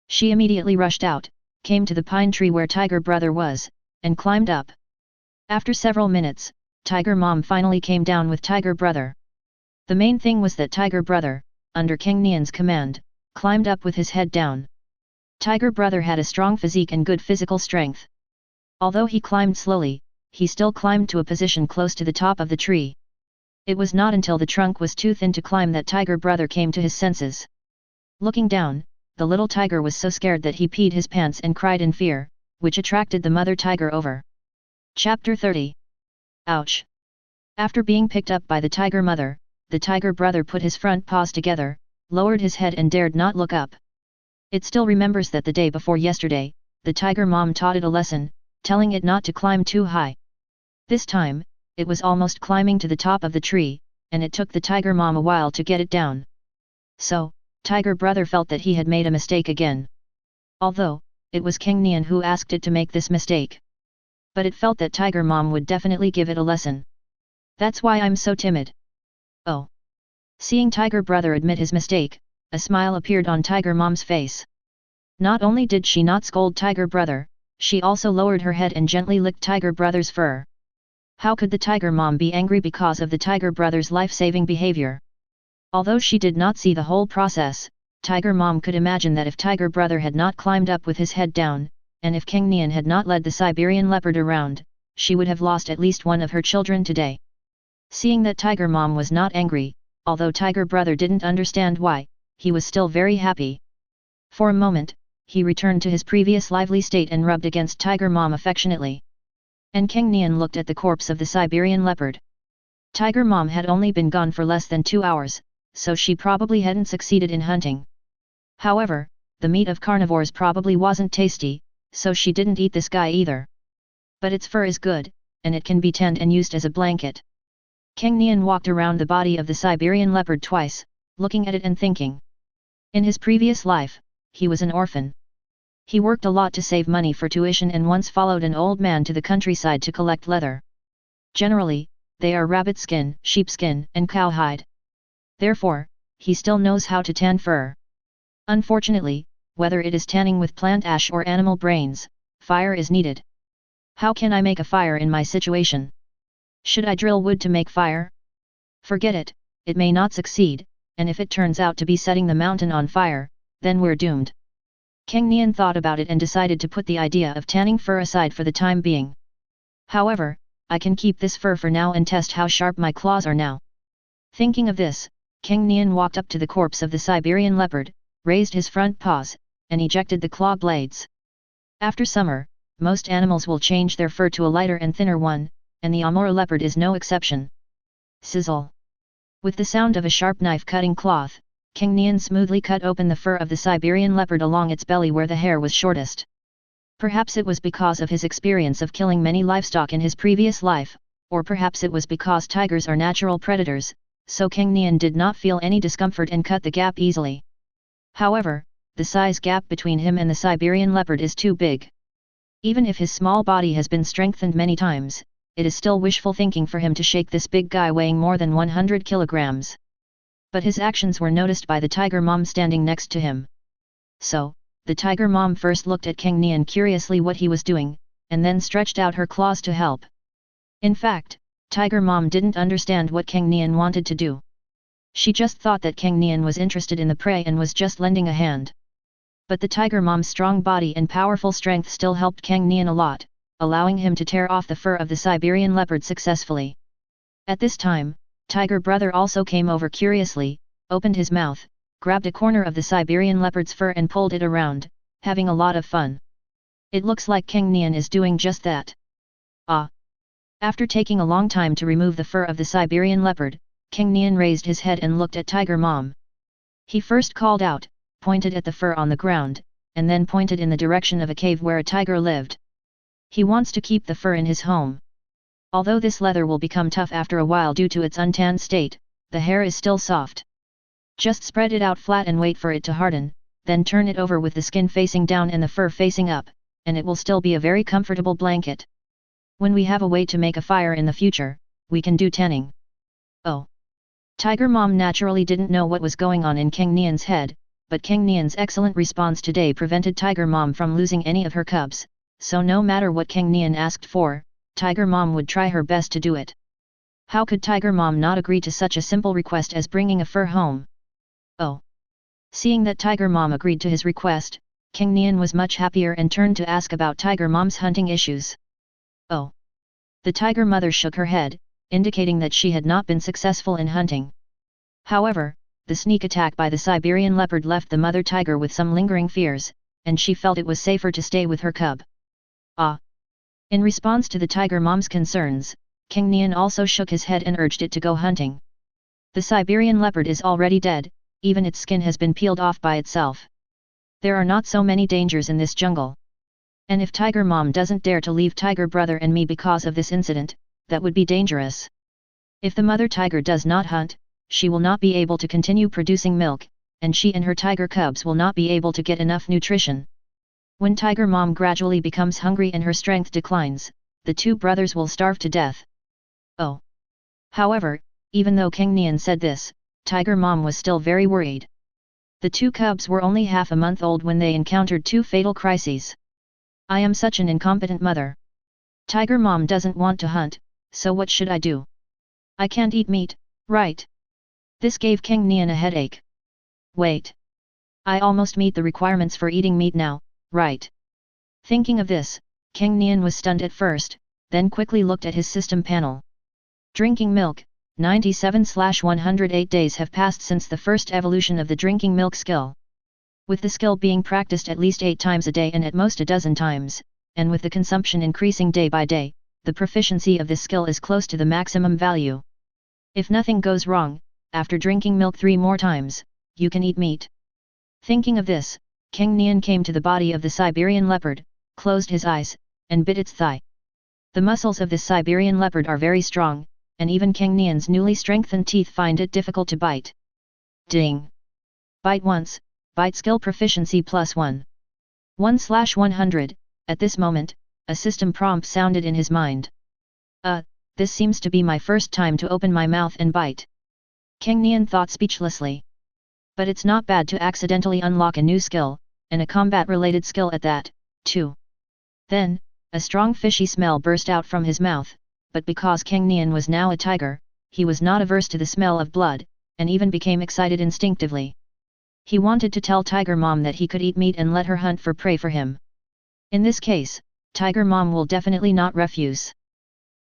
She immediately rushed out, came to the pine tree where Tiger Brother was, and climbed up. After several minutes, Tiger Mom finally came down with Tiger Brother. The main thing was that Tiger Brother, under Cang Nian's command, climbed up with his head down. Tiger Brother had a strong physique and good physical strength. Although he climbed slowly, he still climbed to a position close to the top of the tree. It was not until the trunk was too thin to climb that Tiger Brother came to his senses. Looking down, the little tiger was so scared that he peed his pants and cried in fear, which attracted the mother tiger over. Chapter 30. Ouch! After being picked up by the tiger mother, the Tiger Brother put his front paws together, lowered his head and dared not look up. It still remembers that the day before yesterday, the Tiger Mom taught it a lesson, telling it not to climb too high. This time, it was almost climbing to the top of the tree, and it took the Tiger Mom a while to get it down. So, Tiger Brother felt that he had made a mistake again. Although, it was Cang Nian who asked it to make this mistake. But it felt that Tiger Mom would definitely give it a lesson. That's why I'm so timid. Oh. Seeing Tiger Brother admit his mistake, a smile appeared on Tiger Mom's face. Not only did she not scold Tiger Brother, she also lowered her head and gently licked Tiger Brother's fur. How could the Tiger Mom be angry because of the Tiger Brother's life-saving behavior? Although she did not see the whole process, Tiger Mom could imagine that if Tiger Brother had not climbed up with his head down, and if Cang Nian had not led the Siberian leopard around, she would have lost at least one of her children today. Seeing that Tiger Mom was not angry, although Tiger Brother didn't understand why, he was still very happy. For a moment, he returned to his previous lively state and rubbed against Tiger Mom affectionately. And Cang Nian looked at the corpse of the Siberian leopard. Tiger Mom had only been gone for less than 2 hours, so she probably hadn't succeeded in hunting. However, the meat of carnivores probably wasn't tasty, so she didn't eat this guy either. But its fur is good, and it can be tanned and used as a blanket. Cang Nian walked around the body of the Siberian leopard twice, looking at it and thinking. In his previous life, he was an orphan. He worked a lot to save money for tuition and once followed an old man to the countryside to collect leather. Generally, they are rabbit skin, sheepskin, and cowhide. Therefore, he still knows how to tan fur. Unfortunately, whether it is tanning with plant ash or animal brains, fire is needed. How can I make a fire in my situation? Should I drill wood to make fire? Forget it, it may not succeed, and if it turns out to be setting the mountain on fire, then we're doomed. Cang Nian thought about it and decided to put the idea of tanning fur aside for the time being. However, I can keep this fur for now and test how sharp my claws are now. Thinking of this, Cang Nian walked up to the corpse of the Siberian leopard, raised his front paws, and ejected the claw blades. After summer, most animals will change their fur to a lighter and thinner one, and the Amur leopard is no exception. Sizzle! With the sound of a sharp knife cutting cloth, Cang Nian smoothly cut open the fur of the Siberian leopard along its belly where the hair was shortest. Perhaps it was because of his experience of killing many livestock in his previous life, or perhaps it was because tigers are natural predators, so Cang Nian did not feel any discomfort and cut the gap easily. However, the size gap between him and the Siberian leopard is too big. Even if his small body has been strengthened many times, it is still wishful thinking for him to shake this big guy weighing more than 100 kilograms. But his actions were noticed by the Tiger Mom standing next to him. So, the Tiger Mom first looked at Cang Nian curiously what he was doing, and then stretched out her claws to help. In fact, Tiger Mom didn't understand what Cang Nian wanted to do. She just thought that Cang Nian was interested in the prey and was just lending a hand. But the Tiger Mom's strong body and powerful strength still helped Cang Nian a lot, allowing him to tear off the fur of the Siberian leopard successfully. At this time, Tiger Brother also came over curiously, opened his mouth, grabbed a corner of the Siberian leopard's fur and pulled it around, having a lot of fun. It looks like Cang Nian is doing just that. Ah! After taking a long time to remove the fur of the Siberian leopard, Cang Nian raised his head and looked at Tiger Mom. He first called out, pointed at the fur on the ground, and then pointed in the direction of a cave where a tiger lived. He wants to keep the fur in his home. Although this leather will become tough after a while due to its untanned state, the hair is still soft. Just spread it out flat and wait for it to harden, then turn it over with the skin facing down and the fur facing up, and it will still be a very comfortable blanket. When we have a way to make a fire in the future, we can do tanning. Oh! Tiger Mom naturally didn't know what was going on in Cang Nian's head, but Cang Nian's excellent response today prevented Tiger Mom from losing any of her cubs, so no matter what Cang Nian asked for, Tiger Mom would try her best to do it. How could Tiger Mom not agree to such a simple request as bringing a fur home? Oh! Seeing that Tiger Mom agreed to his request, Cang Nian was much happier and turned to ask about Tiger Mom's hunting issues. Oh! The tiger mother shook her head, indicating that she had not been successful in hunting. However, the sneak attack by the Siberian leopard left the mother tiger with some lingering fears, and she felt it was safer to stay with her cub. Ah! In response to the tiger mom's concerns, Cang Nian also shook his head and urged it to go hunting. The Siberian leopard is already dead, even its skin has been peeled off by itself. There are not so many dangers in this jungle. And if Tiger Mom doesn't dare to leave Tiger Brother and me because of this incident, that would be dangerous. If the mother tiger does not hunt, she will not be able to continue producing milk, and she and her tiger cubs will not be able to get enough nutrition. When Tiger Mom gradually becomes hungry and her strength declines, the two brothers will starve to death. Oh! However, even though Cang Nian said this, Tiger Mom was still very worried. The two cubs were only half a month old when they encountered two fatal crises. I am such an incompetent mother. Tiger Mom doesn't want to hunt, so what should I do? I can't eat meat, right? This gave Cang Nian a headache. Wait. I almost meet the requirements for eating meat now, right? Thinking of this, Cang Nian was stunned at first, then quickly looked at his system panel. Drinking milk, 97/108 days have passed since the first evolution of the drinking milk skill. With the skill being practiced at least 8 times a day and at most a dozen times, and with the consumption increasing day by day, the proficiency of this skill is close to the maximum value. If nothing goes wrong, after drinking milk 3 more times, you can eat meat. Thinking of this, Cang Nian came to the body of the Siberian leopard, closed his eyes, and bit its thigh. The muscles of this Siberian leopard are very strong, and even Cang Nian's newly strengthened teeth find it difficult to bite. Ding! Bite once, bite skill proficiency +1. 1/100, at this moment, a system prompt sounded in his mind. This seems to be my first time to open my mouth and bite. Cang Nian thought speechlessly. But it's not bad to accidentally unlock a new skill, and a combat-related skill at that, too. Then, a strong fishy smell burst out from his mouth, but because Cang Nian was now a tiger, he was not averse to the smell of blood, and even became excited instinctively. He wanted to tell Tiger Mom that he could eat meat and let her hunt for prey for him. In this case, Tiger Mom will definitely not refuse.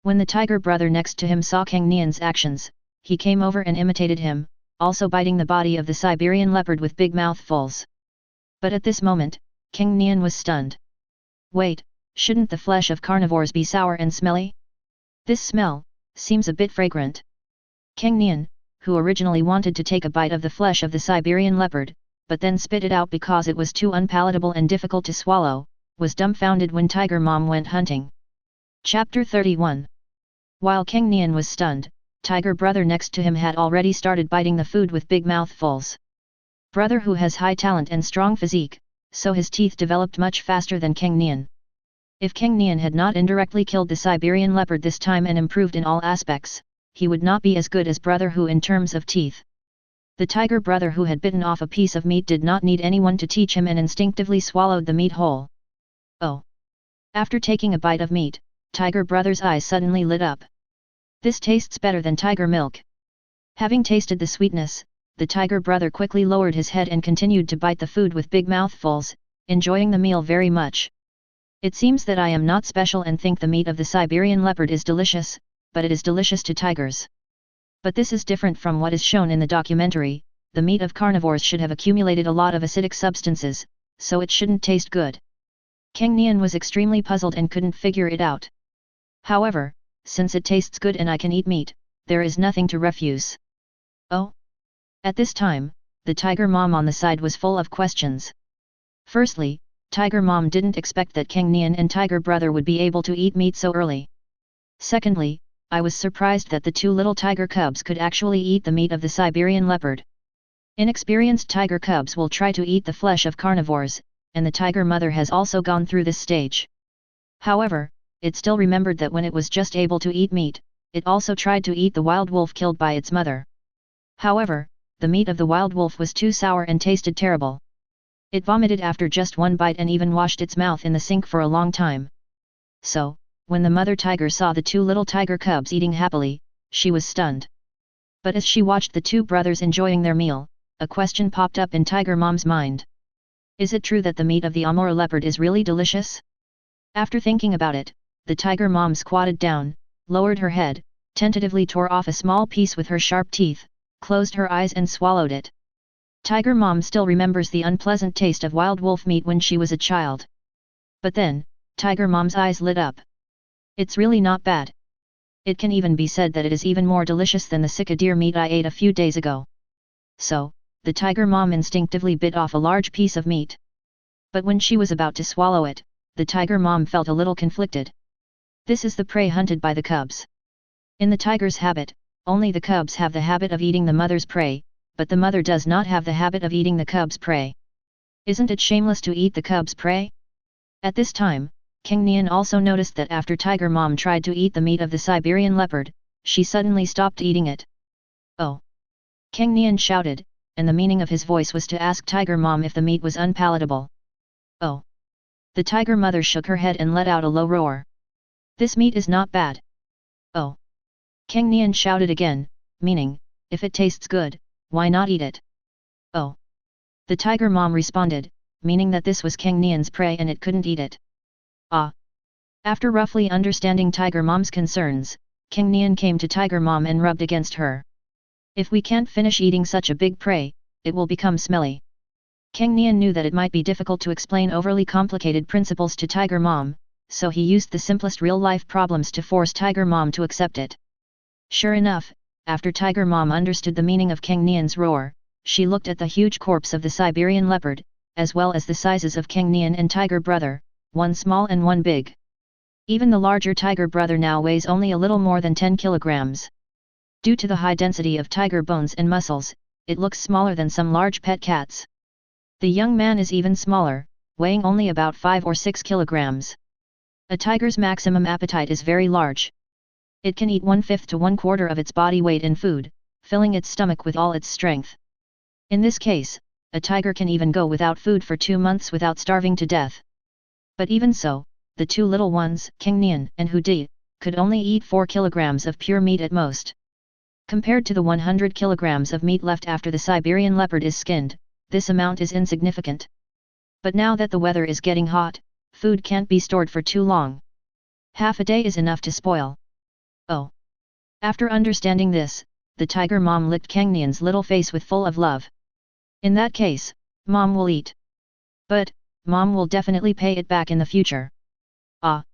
When the tiger brother next to him saw Cang Nian's actions, he came over and imitated him, also biting the body of the Siberian leopard with big mouthfuls. But at this moment, Cang Nian was stunned. Wait, shouldn't the flesh of carnivores be sour and smelly? This smell seems a bit fragrant. Cang Nian, who originally wanted to take a bite of the flesh of the Siberian leopard, but then spit it out because it was too unpalatable and difficult to swallow, was dumbfounded when Tiger Mom went hunting. Chapter 31. While Cang Nian was stunned, Tiger Brother next to him had already started biting the food with big mouthfuls. Brother who has high talent and strong physique, so his teeth developed much faster than Cang Nian. If Cang Nian had not indirectly killed the Siberian leopard this time and improved in all aspects, he would not be as good as Brother who in terms of teeth. The tiger brother who had bitten off a piece of meat did not need anyone to teach him and instinctively swallowed the meat whole. Oh! After taking a bite of meat, Tiger Brother's eyes suddenly lit up. This tastes better than tiger milk. Having tasted the sweetness, the Tiger Brother quickly lowered his head and continued to bite the food with big mouthfuls, enjoying the meal very much. It seems that I am not special and think the meat of the Siberian leopard is delicious, but it is delicious to tigers. But this is different from what is shown in the documentary. The meat of carnivores should have accumulated a lot of acidic substances, so it shouldn't taste good. Cang Nian was extremely puzzled and couldn't figure it out. However, since it tastes good and I can eat meat, there is nothing to refuse. Oh? At this time, the Tiger Mom on the side was full of questions. Firstly, Tiger Mom didn't expect that Cang Nian and Tiger Brother would be able to eat meat so early. Secondly, I was surprised that the two little tiger cubs could actually eat the meat of the Siberian leopard. Inexperienced tiger cubs will try to eat the flesh of carnivores, and the tiger mother has also gone through this stage. However, it still remembered that when it was just able to eat meat, it also tried to eat the wild wolf killed by its mother. However, the meat of the wild wolf was too sour and tasted terrible. It vomited after just one bite and even washed its mouth in the sink for a long time. So, when the mother tiger saw the two little tiger cubs eating happily, she was stunned. But as she watched the two brothers enjoying their meal, a question popped up in Tiger Mom's mind. Is it true that the meat of the Amur leopard is really delicious? After thinking about it, the Tiger Mom squatted down, lowered her head, tentatively tore off a small piece with her sharp teeth, closed her eyes and swallowed it. Tiger Mom still remembers the unpleasant taste of wild wolf meat when she was a child. But then, Tiger Mom's eyes lit up. It's really not bad. It can even be said that it is even more delicious than the sika deer meat I ate a few days ago. So, the Tiger Mom instinctively bit off a large piece of meat. But when she was about to swallow it, the Tiger Mom felt a little conflicted. This is the prey hunted by the cubs. In the tiger's habit, only the cubs have the habit of eating the mother's prey, but the mother does not have the habit of eating the cub's prey. Isn't it shameless to eat the cub's prey? At this time, Cang Nian also noticed that after Tiger Mom tried to eat the meat of the Siberian leopard, she suddenly stopped eating it. Oh! Cang Nian shouted, and the meaning of his voice was to ask Tiger Mom if the meat was unpalatable. Oh! The tiger mother shook her head and let out a low roar. This meat is not bad. Oh! Cang Nian shouted again, meaning, if it tastes good, why not eat it? Oh! The Tiger Mom responded, meaning that this was Cang Nian's prey and it couldn't eat it. Ah! After roughly understanding Tiger Mom's concerns, Cang Nian came to Tiger Mom and rubbed against her. If we can't finish eating such a big prey, it will become smelly. Cang Nian knew that it might be difficult to explain overly complicated principles to Tiger Mom, so he used the simplest real-life problems to force Tiger Mom to accept it. Sure enough, after Tiger Mom understood the meaning of Cang Nian's roar, she looked at the huge corpse of the Siberian leopard, as well as the sizes of Cang Nian and Tiger Brother, one small and one big. Even the larger Tiger Brother now weighs only a little more than 10 kilograms. Due to the high density of tiger bones and muscles, it looks smaller than some large pet cats. The young man is even smaller, weighing only about 5 or 6 kilograms. A tiger's maximum appetite is very large. It can eat 1/5 to 1/4 of its body weight in food, filling its stomach with all its strength. In this case, a tiger can even go without food for 2 months without starving to death. But even so, the two little ones, Cang Nian and Hu Di, could only eat 4 kilograms of pure meat at most. Compared to the 100 kilograms of meat left after the Siberian leopard is skinned, this amount is insignificant. But now that the weather is getting hot, food can't be stored for too long. Half a day is enough to spoil. Oh! After understanding this, the Tiger Mom licked Cang Nian's little face with full of love. In that case, Mom will eat. But, Mom will definitely pay it back in the future. Ah!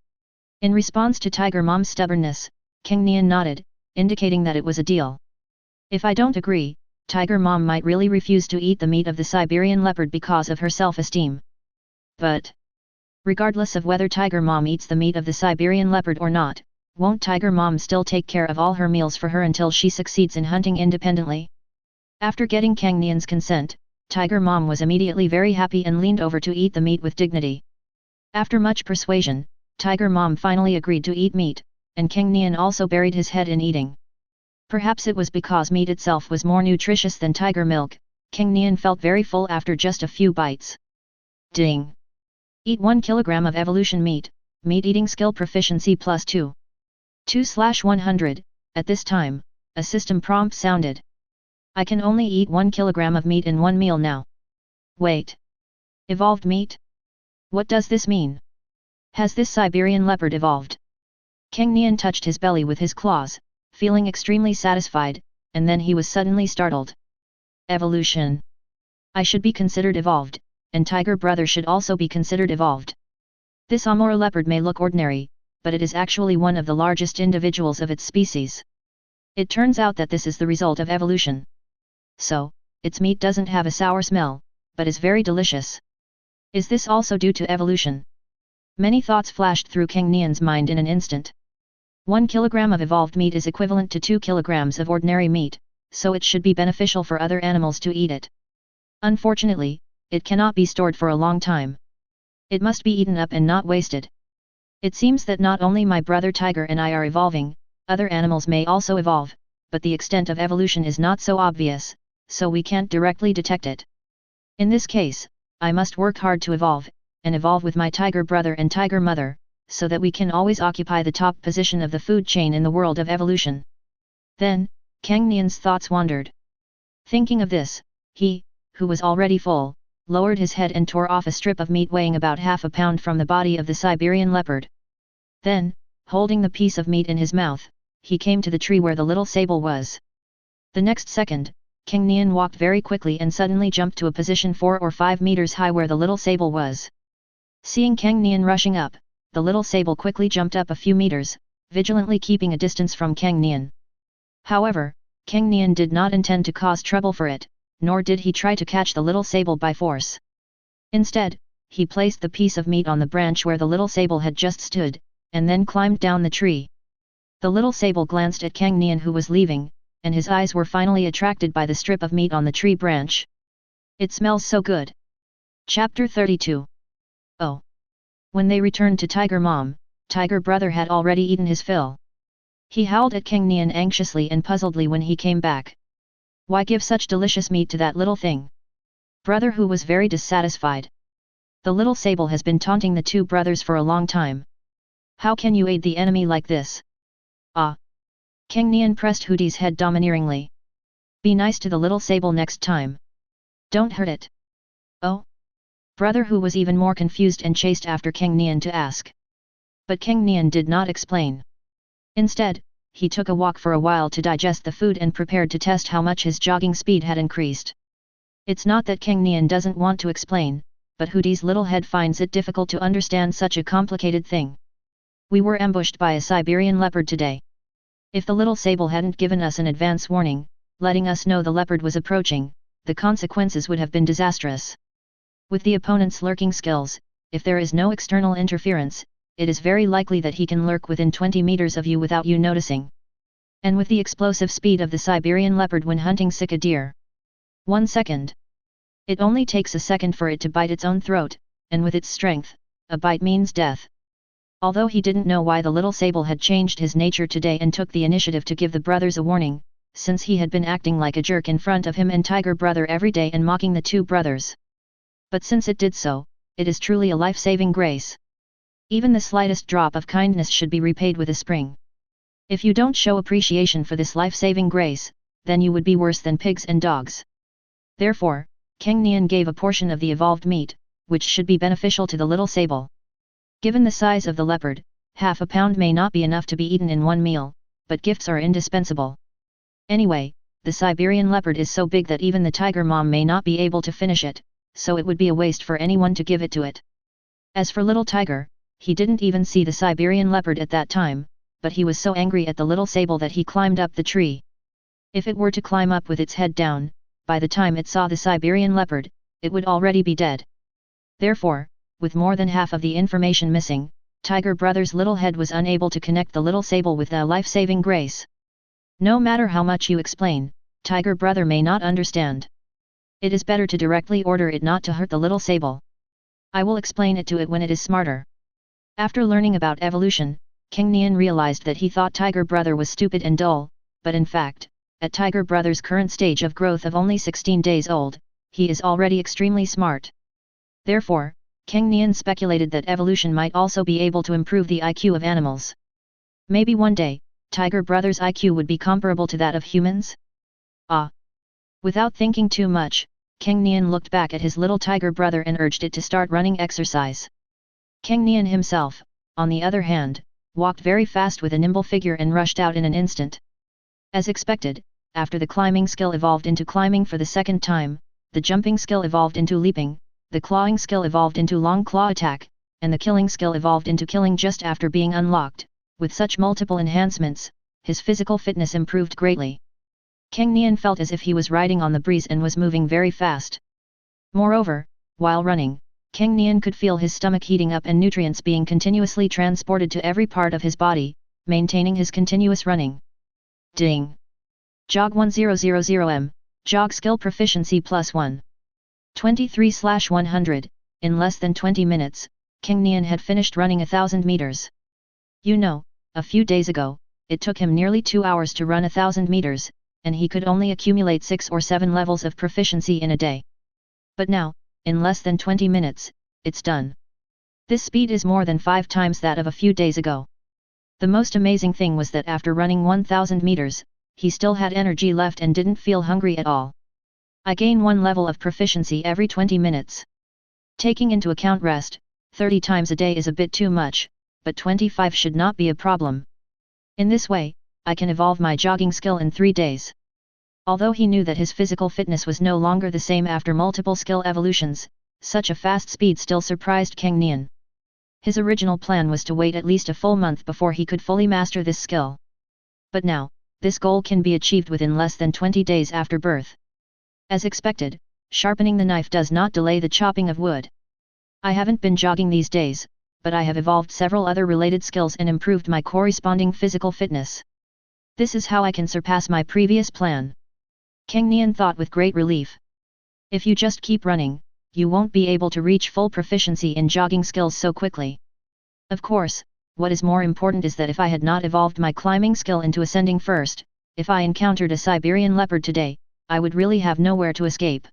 In response to Tiger Mom's stubbornness, Cang Nian nodded, indicating that it was a deal. If I don't agree, Tiger Mom might really refuse to eat the meat of the Siberian leopard because of her self-esteem. But, regardless of whether Tiger Mom eats the meat of the Siberian leopard or not, won't Tiger Mom still take care of all her meals for her until she succeeds in hunting independently? After getting Cang Nian's consent, Tiger Mom was immediately very happy and leaned over to eat the meat with dignity. After much persuasion, Tiger Mom finally agreed to eat meat, and Cang Nian also buried his head in eating. Perhaps it was because meat itself was more nutritious than tiger milk, Cang Nian felt very full after just a few bites. Ding! Eat 1 kilogram of evolution meat, meat eating skill proficiency plus 2. 2/100, at this time, a system prompt sounded. I can only eat 1 kilogram of meat in one meal now. Wait. Evolved meat? What does this mean? Has this Siberian leopard evolved? Cang Nian touched his belly with his claws, feeling extremely satisfied, and then he was suddenly startled. Evolution. I should be considered evolved, and Tiger Brother should also be considered evolved. This Amur leopard may look ordinary, but it is actually one of the largest individuals of its species. It turns out that this is the result of evolution. So, its meat doesn't have a sour smell, but is very delicious. Is this also due to evolution? Many thoughts flashed through Cang Nian's mind in an instant. 1 kilogram of evolved meat is equivalent to 2 kilograms of ordinary meat, so it should be beneficial for other animals to eat it. Unfortunately, it cannot be stored for a long time. It must be eaten up and not wasted. It seems that not only my brother Tiger and I are evolving, other animals may also evolve, but the extent of evolution is not so obvious, so we can't directly detect it. In this case, I must work hard to evolve, and evolve with my tiger brother and tiger mother, so that we can always occupy the top position of the food chain in the world of evolution. Then, Cang Nian's thoughts wandered. Thinking of this, he, who was already full, lowered his head and tore off a strip of meat weighing about half a pound from the body of the Siberian leopard. Then, holding the piece of meat in his mouth, he came to the tree where the little sable was. The next second, Cang Nian walked very quickly and suddenly jumped to a position 4 or 5 meters high where the little sable was. Seeing Cang Nian rushing up, the little sable quickly jumped up a few meters, vigilantly keeping a distance from Cang Nian. However, Cang Nian did not intend to cause trouble for it, nor did he try to catch the little sable by force. Instead, he placed the piece of meat on the branch where the little sable had just stood, and then climbed down the tree. The little sable glanced at Cang Nian who was leaving, and his eyes were finally attracted by the strip of meat on the tree branch. It smells so good. Chapter 32. Oh. When they returned to Tiger Mom, Tiger Brother had already eaten his fill. He howled at Cang Nian anxiously and puzzledly when he came back. Why give such delicious meat to that little thing? Brother who was very dissatisfied. The little sable has been taunting the two brothers for a long time. How can you aid the enemy like this? Ah! Cang Nian pressed Hooty's head domineeringly. Be nice to the little sable next time. Don't hurt it. Oh? Brother who was even more confused and chased after Cang Nian to ask. But Cang Nian did not explain. Instead, he took a walk for a while to digest the food and prepared to test how much his jogging speed had increased. It's not that Cang Nian doesn't want to explain, but Hooty's little head finds it difficult to understand such a complicated thing. We were ambushed by a Siberian leopard today. If the little sable hadn't given us an advance warning, letting us know the leopard was approaching, the consequences would have been disastrous. With the opponent's lurking skills, if there is no external interference, it is very likely that he can lurk within 20 meters of you without you noticing. And with the explosive speed of the Siberian leopard when hunting sika deer. 1 second. It only takes a second for it to bite its own throat, and with its strength, a bite means death. Although he didn't know why the little sable had changed his nature today and took the initiative to give the brothers a warning, since he had been acting like a jerk in front of him and Tiger Brother every day and mocking the two brothers. But since it did so, it is truly a life-saving grace. Even the slightest drop of kindness should be repaid with a spring. If you don't show appreciation for this life-saving grace, then you would be worse than pigs and dogs. Therefore, Cang Nian gave a portion of the evolved meat, which should be beneficial to the little sable. Given the size of the leopard, half a pound may not be enough to be eaten in one meal, but gifts are indispensable. Anyway, the Siberian leopard is so big that even the tiger mom may not be able to finish it, so it would be a waste for anyone to give it to it. As for little tiger, he didn't even see the Siberian leopard at that time, but he was so angry at the little sable that he climbed up the tree. If it were to climb up with its head down, by the time it saw the Siberian leopard, it would already be dead. Therefore, with more than half of the information missing, Tiger Brother's little head was unable to connect the little sable with the life-saving grace. No matter how much you explain, Tiger Brother may not understand. It is better to directly order it not to hurt the little sable. I will explain it to it when it is smarter. After learning about evolution, Cang Nian realized that he thought Tiger Brother was stupid and dull, but in fact, at Tiger Brother's current stage of growth of only 16 days old, he is already extremely smart. Therefore, Cang Nian speculated that evolution might also be able to improve the IQ of animals. Maybe one day, Tiger Brother's IQ would be comparable to that of humans? Ah! Without thinking too much, Cang Nian looked back at his little tiger brother and urged it to start running exercise. Cang Nian himself, on the other hand, walked very fast with a nimble figure and rushed out in an instant. As expected, after the climbing skill evolved into climbing for the second time, the jumping skill evolved into leaping, the clawing skill evolved into long claw attack, and the killing skill evolved into killing just after being unlocked. With such multiple enhancements, his physical fitness improved greatly. Cang Nian felt as if he was riding on the breeze and was moving very fast. Moreover, while running, Cang Nian could feel his stomach heating up and nutrients being continuously transported to every part of his body, maintaining his continuous running. Ding! Jog 1000M, Jog Skill Proficiency +1. 23/100, in less than 20 minutes, Cang Nian had finished running 1,000 meters. You know, a few days ago, it took him nearly 2 hours to run 1,000 meters, and he could only accumulate 6 or 7 levels of proficiency in a day. But now, in less than 20 minutes, it's done. This speed is more than 5 times that of a few days ago. The most amazing thing was that after running 1000 meters, he still had energy left and didn't feel hungry at all. I gain 1 level of proficiency every 20 minutes. Taking into account rest, 30 times a day is a bit too much, but 25 should not be a problem. In this way, I can evolve my jogging skill in 3 days. Although he knew that his physical fitness was no longer the same after multiple skill evolutions, such a fast speed still surprised Cang Nian. His original plan was to wait at least a full month before he could fully master this skill. But now, this goal can be achieved within less than 20 days after birth. As expected, sharpening the knife does not delay the chopping of wood. I haven't been jogging these days, but I have evolved several other related skills and improved my corresponding physical fitness. This is how I can surpass my previous plan. Cang Nian thought with great relief. If you just keep running, you won't be able to reach full proficiency in jogging skills so quickly. Of course, what is more important is that if I had not evolved my climbing skill into ascending first, if I encountered a Siberian leopard today, I would really have nowhere to escape.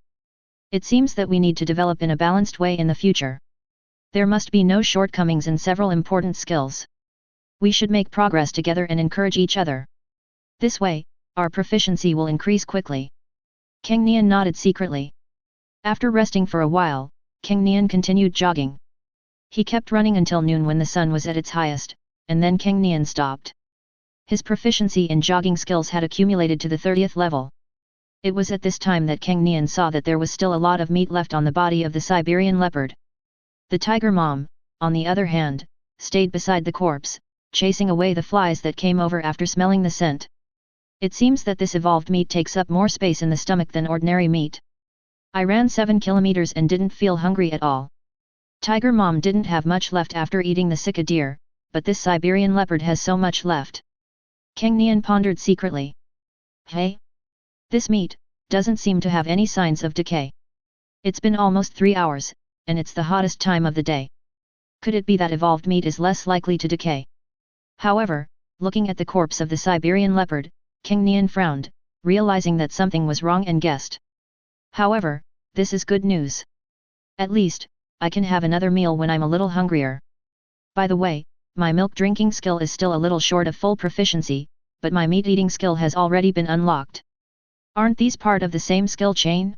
It seems that we need to develop in a balanced way in the future. There must be no shortcomings in several important skills. We should make progress together and encourage each other. This way, our proficiency will increase quickly. Cang Nian nodded secretly. After resting for a while, Cang Nian continued jogging. He kept running until noon when the sun was at its highest, and then Cang Nian stopped. His proficiency in jogging skills had accumulated to the 30th level. It was at this time that Cang Nian saw that there was still a lot of meat left on the body of the Siberian leopard. The tiger mom, on the other hand, stayed beside the corpse, chasing away the flies that came over after smelling the scent. It seems that this evolved meat takes up more space in the stomach than ordinary meat. I ran 7 kilometers and didn't feel hungry at all. Tiger mom didn't have much left after eating the sika deer, but this Siberian leopard has so much left. Cang Nian pondered secretly. Hey? This meat doesn't seem to have any signs of decay. It's been almost 3 hours, and it's the hottest time of the day. Could it be that evolved meat is less likely to decay? However, looking at the corpse of the Siberian leopard, Cang Nian frowned, realizing that something was wrong and guessed. However, this is good news. At least, I can have another meal when I'm a little hungrier. By the way, my milk drinking skill is still a little short of full proficiency, but my meat eating skill has already been unlocked. Aren't these part of the same skill chain?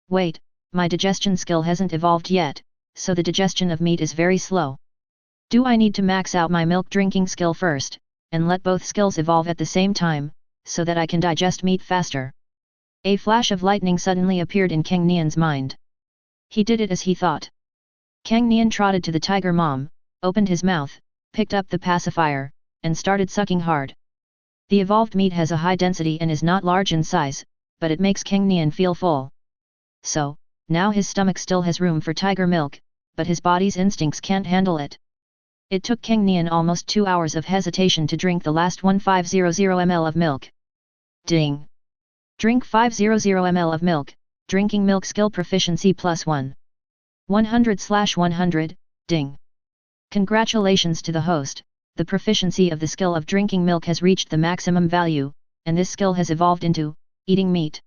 Wait, my digestion skill hasn't evolved yet, so the digestion of meat is very slow. Do I need to max out my milk drinking skill first, and let both skills evolve at the same time, so that I can digest meat faster? A flash of lightning suddenly appeared in Cang Nian's mind. He did it as he thought. Cang Nian trotted to the tiger mom, opened his mouth, picked up the pacifier, and started sucking hard. The evolved meat has a high density and is not large in size, but it makes Cang Nian feel full. So, now his stomach still has room for tiger milk, but his body's instincts can't handle it. It took Cang Nian almost 2 hours of hesitation to drink the last 1500 ml of milk. Ding! Drink 500 ml of milk, drinking milk skill proficiency +1. 100/100, ding. Congratulations to the host, the proficiency of the skill of drinking milk has reached the maximum value, and this skill has evolved into eating meat.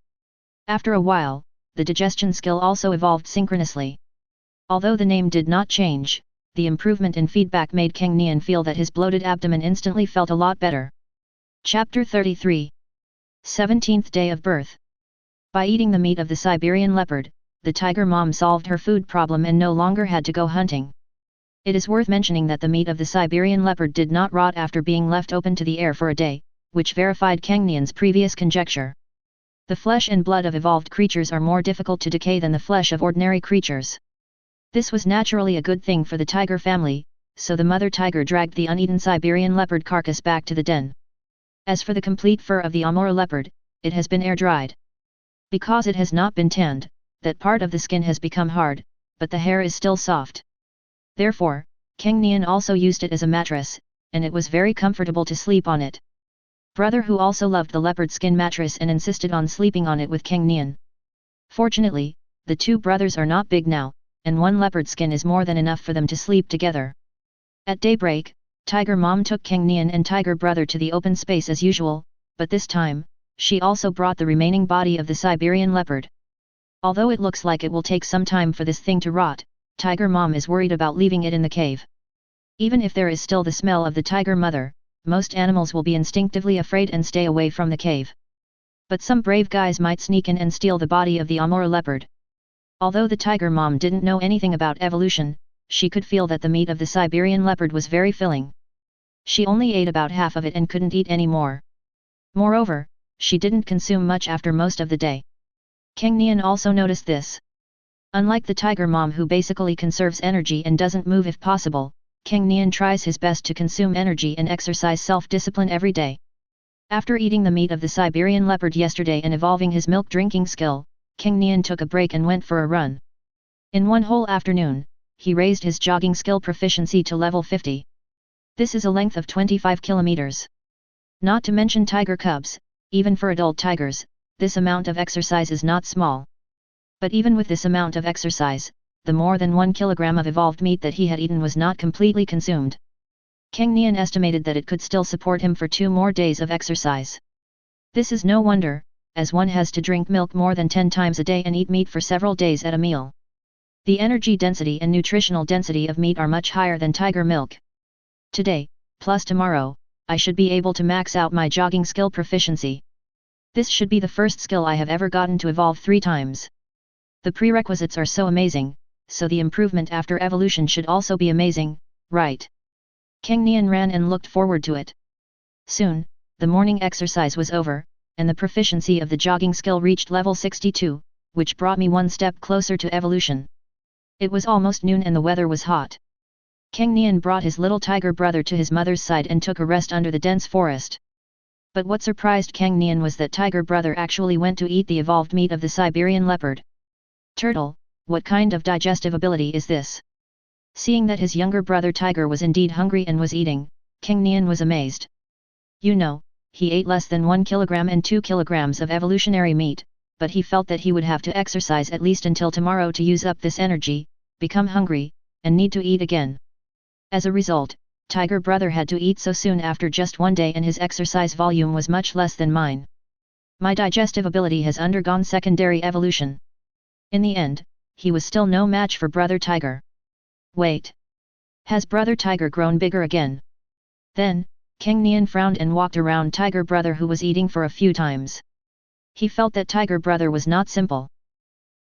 After a while, the digestion skill also evolved synchronously. Although the name did not change, the improvement in feedback made Cang Nian feel that his bloated abdomen instantly felt a lot better. Chapter 33. 17th Day of Birth. By eating the meat of the Siberian leopard, the tiger mom solved her food problem and no longer had to go hunting. It is worth mentioning that the meat of the Siberian leopard did not rot after being left open to the air for a day, which verified Cang Nian's previous conjecture. The flesh and blood of evolved creatures are more difficult to decay than the flesh of ordinary creatures. This was naturally a good thing for the tiger family, so the mother tiger dragged the uneaten Siberian leopard carcass back to the den. As for the complete fur of the Amur leopard, it has been air-dried. Because it has not been tanned, that part of the skin has become hard, but the hair is still soft. Therefore, Cang Nian also used it as a mattress, and it was very comfortable to sleep on it. Brother who also loved the leopard skin mattress and insisted on sleeping on it with Cang Nian. Fortunately, the two brothers are not big now, and one leopard skin is more than enough for them to sleep together. At daybreak, Tiger Mom took Cang Nian and Tiger Brother to the open space as usual, but this time, she also brought the remaining body of the Siberian leopard. Although it looks like it will take some time for this thing to rot, Tiger Mom is worried about leaving it in the cave. Even if there is still the smell of the tiger mother, most animals will be instinctively afraid and stay away from the cave. But some brave guys might sneak in and steal the body of the Amur leopard. Although the Tiger Mom didn't know anything about evolution, she could feel that the meat of the Siberian leopard was very filling. She only ate about half of it and couldn't eat any more. Moreover, she didn't consume much after most of the day. Cang Nian also noticed this. Unlike the Tiger Mom who basically conserves energy and doesn't move if possible, Cang Nian tries his best to consume energy and exercise self-discipline every day. After eating the meat of the Siberian leopard yesterday and evolving his milk drinking skill, Cang Nian took a break and went for a run. In one whole afternoon, he raised his jogging skill proficiency to level 50. This is a length of 25 kilometers. Not to mention tiger cubs, even for adult tigers, this amount of exercise is not small. But even with this amount of exercise, the more than 1 kilogram of evolved meat that he had eaten was not completely consumed. Cang Nian estimated that it could still support him for 2 more days of exercise. This is no wonder, as one has to drink milk more than 10 times a day and eat meat for several days at a meal. The energy density and nutritional density of meat are much higher than tiger milk. Today, plus tomorrow, I should be able to max out my jogging skill proficiency. This should be the first skill I have ever gotten to evolve 3 times. The prerequisites are so amazing, so the improvement after evolution should also be amazing, right? Cang Nian ran and looked forward to it. Soon, the morning exercise was over, and the proficiency of the jogging skill reached level 62, which brought me one step closer to evolution. It was almost noon and the weather was hot. Cang Nian brought his little tiger brother to his mother's side and took a rest under the dense forest. But what surprised Cang Nian was that tiger brother actually went to eat the evolved meat of the Siberian leopard. Turtle, what kind of digestive ability is this? Seeing that his younger brother Tiger was indeed hungry and was eating, Cang Nian was amazed. You know, he ate less than 1 kilogram and 2 kilograms of evolutionary meat, but he felt that he would have to exercise at least until tomorrow to use up this energy, become hungry, and need to eat again. As a result, Tiger brother had to eat so soon after just 1 day and his exercise volume was much less than mine. My digestive ability has undergone secondary evolution. In the end, he was still no match for brother Tiger. Wait. Has brother Tiger grown bigger again? Then, Cang Nian frowned and walked around Tiger brother who was eating for a few times. He felt that Tiger brother was not simple.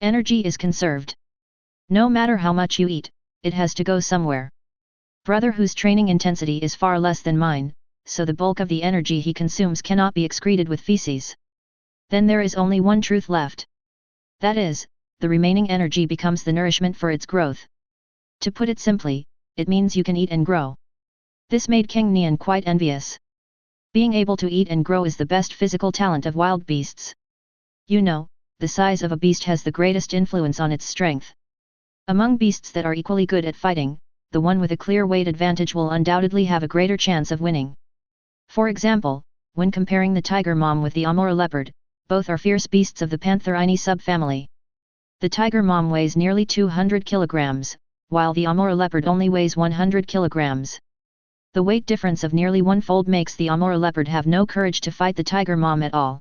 Energy is conserved. No matter how much you eat, it has to go somewhere. Brother whose training intensity is far less than mine, so the bulk of the energy he consumes cannot be excreted with feces. Then there is only one truth left. That is, the remaining energy becomes the nourishment for its growth. To put it simply, it means you can eat and grow. This made Cang Nian quite envious. Being able to eat and grow is the best physical talent of wild beasts. You know, the size of a beast has the greatest influence on its strength. Among beasts that are equally good at fighting, the one with a clear weight advantage will undoubtedly have a greater chance of winning. For example, when comparing the tiger mom with the Amur leopard, both are fierce beasts of the Pantherini subfamily. The tiger mom weighs nearly 200 kilograms, while the Amur leopard only weighs 100 kilograms. The weight difference of nearly 1-fold makes the Amur leopard have no courage to fight the tiger mom at all.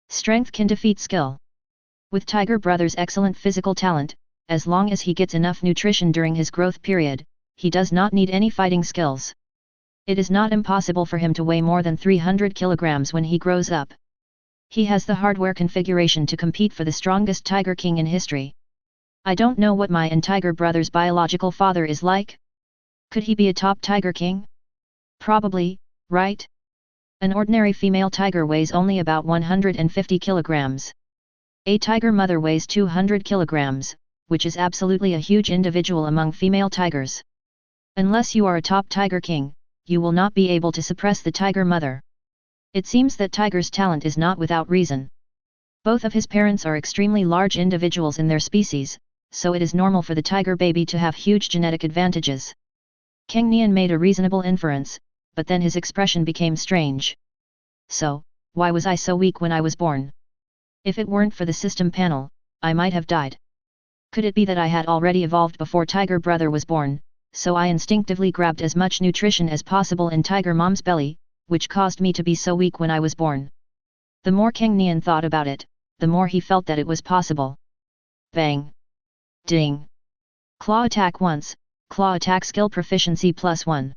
Strength can defeat skill. With Tiger brother's excellent physical talent, as long as he gets enough nutrition during his growth period, he does not need any fighting skills. It is not impossible for him to weigh more than 300 kilograms when he grows up. He has the hardware configuration to compete for the strongest Tiger King in history. I don't know what my and Tiger brother's biological father is like. Could he be a top Tiger King? Probably, right? An ordinary female tiger weighs only about 150 kilograms. A tiger mother weighs 200 kilograms, which is absolutely a huge individual among female tigers. Unless you are a top Tiger King, you will not be able to suppress the tiger mother. It seems that Tiger's talent is not without reason. Both of his parents are extremely large individuals in their species, so it is normal for the tiger baby to have huge genetic advantages. Cang Nian made a reasonable inference, but then his expression became strange. So, why was I so weak when I was born? If it weren't for the system panel, I might have died. Could it be that I had already evolved before Tiger brother was born, so I instinctively grabbed as much nutrition as possible in Tiger mom's belly, which caused me to be so weak when I was born? The more Cang Nian thought about it, the more he felt that it was possible. Bang! Ding! Claw attack once, claw attack skill proficiency +1.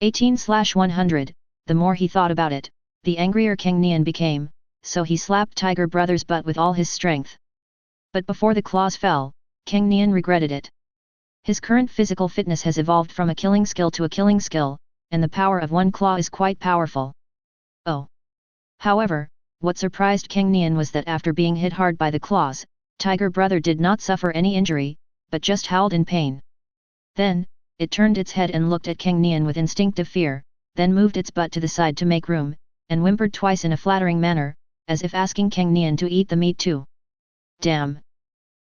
18/100, the more he thought about it, the angrier Cang Nian became, so he slapped Tiger Brother's butt with all his strength. But before the claws fell, Cang Nian regretted it. His current physical fitness has evolved from a killing skill to a killing skill, and the power of one claw is quite powerful. Oh! However, what surprised Cang Nian was that after being hit hard by the claws, Tiger Brother did not suffer any injury, but just howled in pain. Then, it turned its head and looked at Cang Nian with instinctive fear, then moved its butt to the side to make room, and whimpered twice in a flattering manner, as if asking Cang Nian to eat the meat too. Damn!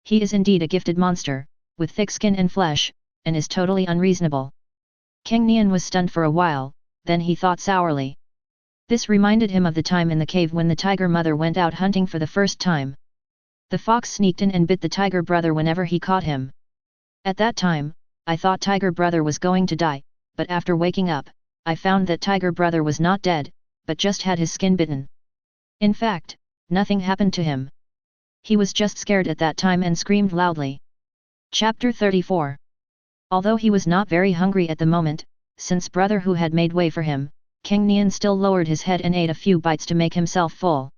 He is indeed a gifted monster, with thick skin and flesh, and is totally unreasonable. Cang Nian was stunned for a while, then he thought sourly. This reminded him of the time in the cave when the tiger mother went out hunting for the first time. The fox sneaked in and bit the tiger brother whenever he caught him. At that time, I thought tiger brother was going to die, but after waking up, I found that tiger brother was not dead, but just had his skin bitten. In fact, nothing happened to him. He was just scared at that time and screamed loudly. Chapter 34. Although he was not very hungry at the moment, since brother who had made way for him, Cang Nian still lowered his head and ate a few bites to make himself full.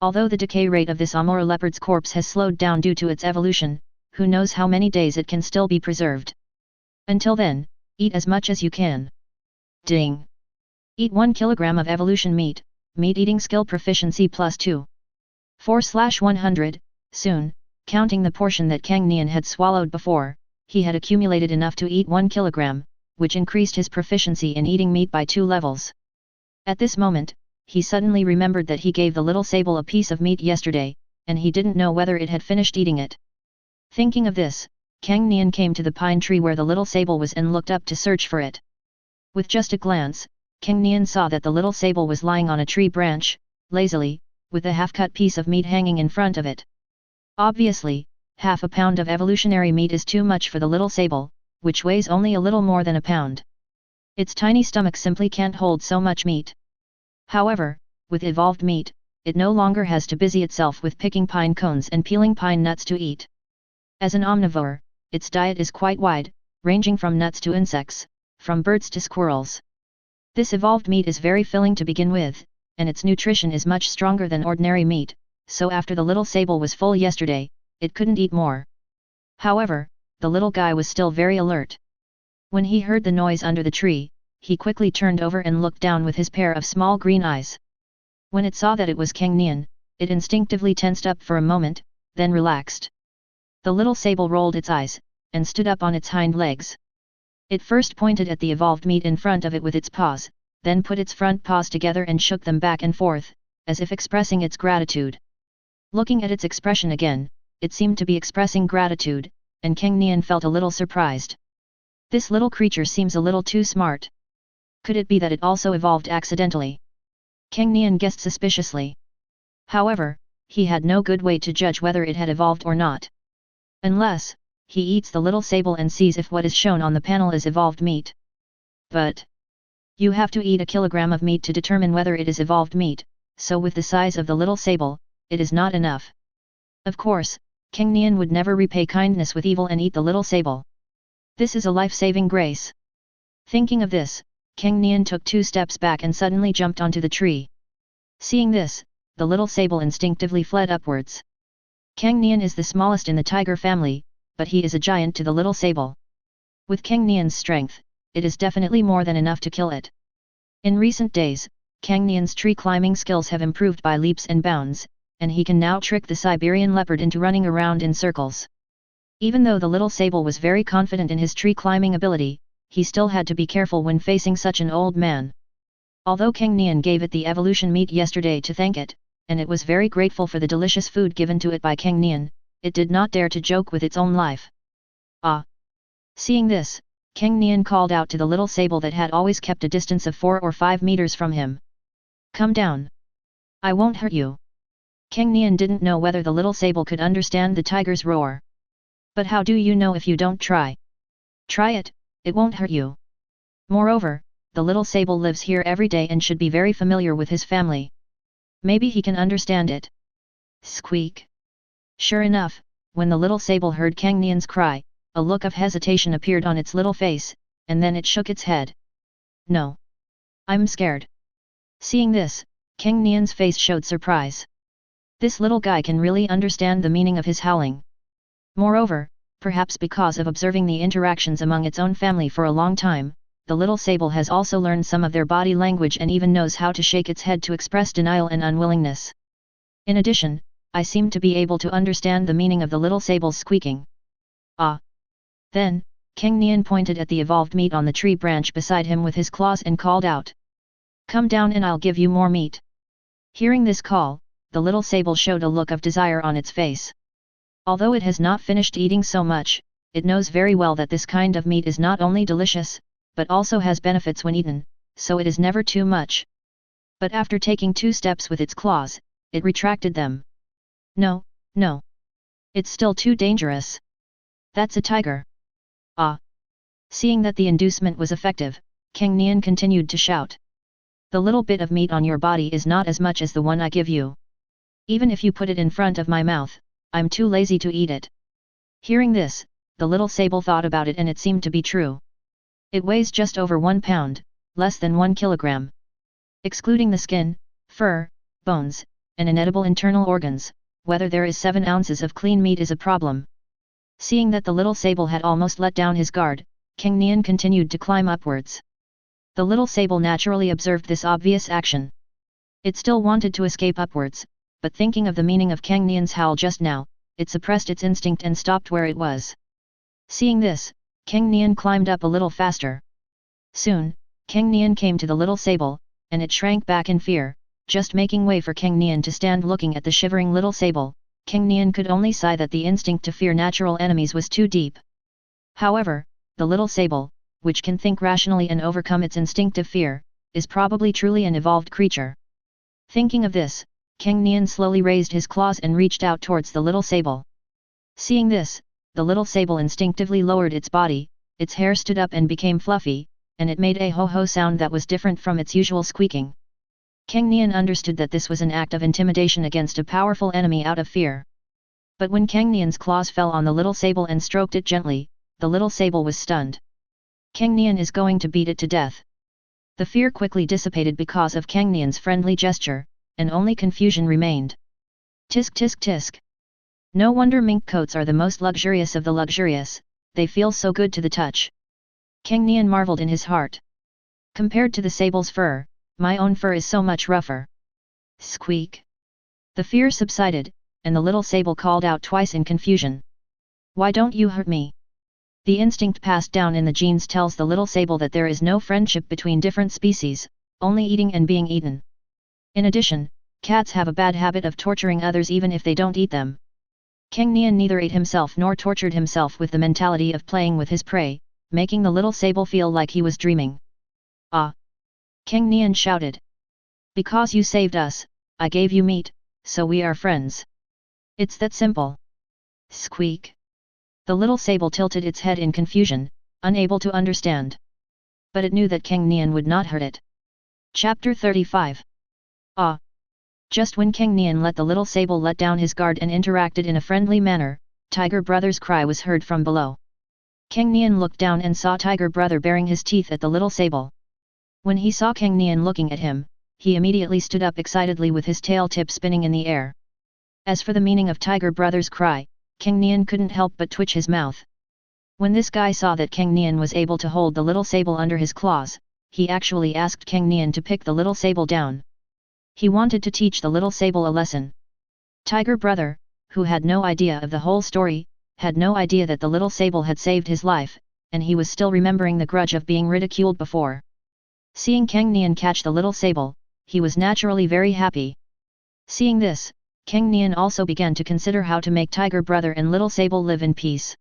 Although the decay rate of this Amur leopard's corpse has slowed down due to its evolution, who knows how many days it can still be preserved. Until then, eat as much as you can. Ding! Eat 1 kilogram of evolution meat, meat eating skill proficiency +2. 4/100, soon, counting the portion that Cang Nian had swallowed before, he had accumulated enough to eat 1 kilogram, which increased his proficiency in eating meat by 2 levels. At this moment, he suddenly remembered that he gave the little sable a piece of meat yesterday, and he didn't know whether it had finished eating it. Thinking of this, Cang Nian came to the pine tree where the little sable was and looked up to search for it. With just a glance, Cang Nian saw that the little sable was lying on a tree branch, lazily, with a half-cut piece of meat hanging in front of it. Obviously, half a pound of evolutionary meat is too much for the little sable, which weighs only a little more than a pound. Its tiny stomach simply can't hold so much meat. However, with evolved meat, it no longer has to busy itself with picking pine cones and peeling pine nuts to eat. As an omnivore, its diet is quite wide, ranging from nuts to insects, from birds to squirrels. This evolved meat is very filling to begin with, and its nutrition is much stronger than ordinary meat, so after the little sable was full yesterday, it couldn't eat more. However, the little guy was still very alert. When he heard the noise under the tree, he quickly turned over and looked down with his pair of small green eyes. When it saw that it was Cang Nian, it instinctively tensed up for a moment, then relaxed. The little sable rolled its eyes, and stood up on its hind legs. It first pointed at the evolved meat in front of it with its paws, then put its front paws together and shook them back and forth, as if expressing its gratitude. Looking at its expression again, it seemed to be expressing gratitude, and Cang Nian felt a little surprised. This little creature seems a little too smart. Could it be that it also evolved accidentally? Cang Nian guessed suspiciously. However, he had no good way to judge whether it had evolved or not. Unless, he eats the little sable and sees if what is shown on the panel is evolved meat. But you have to eat a kilogram of meat to determine whether it is evolved meat, so with the size of the little sable, it is not enough. Of course, Cang Nian would never repay kindness with evil and eat the little sable. This is a life-saving grace. Thinking of this, Cang Nian took 2 steps back and suddenly jumped onto the tree. Seeing this, the little sable instinctively fled upwards. Cang Nian is the smallest in the tiger family, but he is a giant to the little sable. With Cang Nian's strength, it is definitely more than enough to kill it. In recent days, Cang Nian's tree climbing skills have improved by leaps and bounds, and he can now trick the Siberian leopard into running around in circles. Even though the little sable was very confident in his tree climbing ability, he still had to be careful when facing such an old man. Although Cang Nian gave it the evolution meat yesterday to thank it, and it was very grateful for the delicious food given to it by Cang Nian, it did not dare to joke with its own life. Ah! Seeing this, Cang Nian called out to the little sable that had always kept a distance of 4 or 5 meters from him. Come down. I won't hurt you. Cang Nian didn't know whether the little sable could understand the tiger's roar. But how do you know if you don't try? Try it, it won't hurt you. Moreover, the little sable lives here every day and should be very familiar with his family. Maybe he can understand it. Squeak. Sure enough, when the little sable heard Cang Nian's cry, a look of hesitation appeared on its little face, and then it shook its head. No. I'm scared. Seeing this, Cang Nian's face showed surprise. This little guy can really understand the meaning of his howling. Moreover, perhaps because of observing the interactions among its own family for a long time, the little sable has also learned some of their body language and even knows how to shake its head to express denial and unwillingness. In addition, I seem to be able to understand the meaning of the little sable's squeaking. Ah! Then, Cang Nian pointed at the evolved meat on the tree branch beside him with his claws and called out. Come down and I'll give you more meat. Hearing this call, the little sable showed a look of desire on its face. Although it has not finished eating so much, it knows very well that this kind of meat is not only delicious, but also has benefits when eaten, so it is never too much. But after taking 2 steps with its claws, it retracted them. No, no. It's still too dangerous. That's a tiger. Ah! Seeing that the inducement was effective, Cang Nian continued to shout. The little bit of meat on your body is not as much as the one I give you. Even if you put it in front of my mouth, I'm too lazy to eat it. Hearing this, the little sable thought about it and it seemed to be true. It weighs just over 1 pound, less than 1 kilogram. Excluding the skin, fur, bones, and inedible internal organs, whether there is 7 ounces of clean meat is a problem. Seeing that the little sable had almost let down his guard, Cang Nian continued to climb upwards. The little sable naturally observed this obvious action. It still wanted to escape upwards, but thinking of the meaning of Cang Nian's howl just now, it suppressed its instinct and stopped where it was. Seeing this, Cang Nian climbed up a little faster. Soon, Cang Nian came to the little sable, and it shrank back in fear, just making way for Cang Nian to stand looking at the shivering little sable. Cang Nian could only sigh that the instinct to fear natural enemies was too deep. However, the little sable, which can think rationally and overcome its instinctive fear, is probably truly an evolved creature. Thinking of this, Cang Nian slowly raised his claws and reached out towards the little sable. Seeing this, the little sable instinctively lowered its body, its hair stood up and became fluffy, and it made a ho-ho sound that was different from its usual squeaking. Cang Nian understood that this was an act of intimidation against a powerful enemy out of fear. But when Cang Nian's claws fell on the little sable and stroked it gently, the little sable was stunned. Cang Nian is going to beat it to death. The fear quickly dissipated because of Cang Nian's friendly gesture, and only confusion remained. Tisk tisk tisk. No wonder mink coats are the most luxurious of the luxurious, they feel so good to the touch. Cang Nian marveled in his heart. Compared to the sable's fur, my own fur is so much rougher. Squeak. The fear subsided, and the little sable called out twice in confusion. Why don't you hurt me? The instinct passed down in the genes tells the little sable that there is no friendship between different species, only eating and being eaten. In addition, cats have a bad habit of torturing others even if they don't eat them. Cang Nian neither ate himself nor tortured himself with the mentality of playing with his prey, making the little sable feel like he was dreaming. Ah! Cang Nian shouted. Because you saved us, I gave you meat, so we are friends. It's that simple. Squeak. The little sable tilted its head in confusion, unable to understand. But it knew that Cang Nian would not hurt it. Chapter 35. Ah! Just when Cang Nian let the little sable let down his guard and interacted in a friendly manner, Tiger Brother's cry was heard from below. Cang Nian looked down and saw Tiger Brother baring his teeth at the little sable. When he saw Cang Nian looking at him, he immediately stood up excitedly with his tail tip spinning in the air. As for the meaning of Tiger Brother's cry, Cang Nian couldn't help but twitch his mouth. When this guy saw that Cang Nian was able to hold the little sable under his claws, he actually asked Cang Nian to pick the little sable down. He wanted to teach the little sable a lesson. Tiger Brother, who had no idea of the whole story, had no idea that the little sable had saved his life, and he was still remembering the grudge of being ridiculed before. Seeing Cang Nian catch the little sable, he was naturally very happy. Seeing this, Cang Nian also began to consider how to make Tiger Brother and little sable live in peace.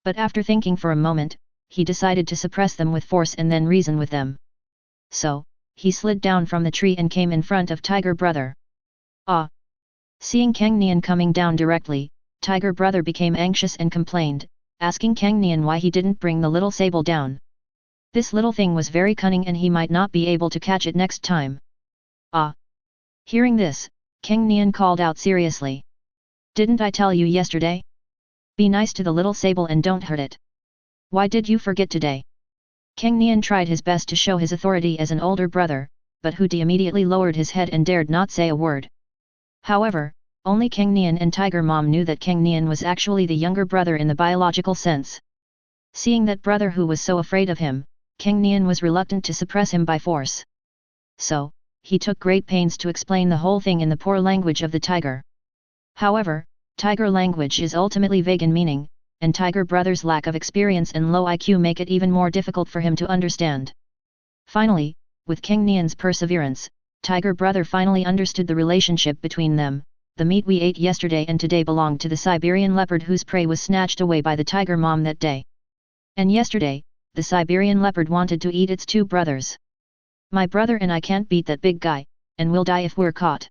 But after thinking for a moment, he decided to suppress them with force and then reason with them. So, he slid down from the tree and came in front of Tiger Brother. Ah! Seeing Cang Nian coming down directly, Tiger Brother became anxious and complained, asking Cang Nian why he didn't bring the little sable down. This little thing was very cunning and he might not be able to catch it next time. Ah! Hearing this, Cang Nian called out seriously. Didn't I tell you yesterday? Be nice to the little sable and don't hurt it. Why did you forget today? Cang Nian tried his best to show his authority as an older brother, but Hu Di immediately lowered his head and dared not say a word. However, only Cang Nian and Tiger Mom knew that Cang Nian was actually the younger brother in the biological sense. Seeing that brother Hu was so afraid of him, Cang Nian was reluctant to suppress him by force. So, he took great pains to explain the whole thing in the poor language of the tiger. However, tiger language is ultimately vague in meaning, and Tiger Brother's lack of experience and low IQ make it even more difficult for him to understand. Finally, with Cang Nian's perseverance, Tiger Brother finally understood the relationship between them. The meat we ate yesterday and today belonged to the Siberian leopard whose prey was snatched away by the tiger mom that day. And yesterday, the Siberian leopard wanted to eat its two brothers. My brother and I can't beat that big guy, and we'll die if we're caught.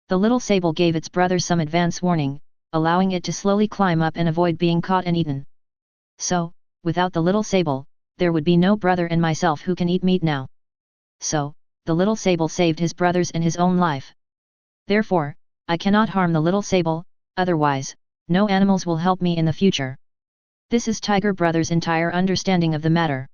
The little sable gave its brother some advance warning, allowing it to slowly climb up and avoid being caught and eaten. So, without the little sable, there would be no brother and myself who can eat meat now. So, the little sable saved his brothers and his own life. Therefore, I cannot harm the little sable, otherwise, no animals will help me in the future. This is Tiger Brother's entire understanding of the matter.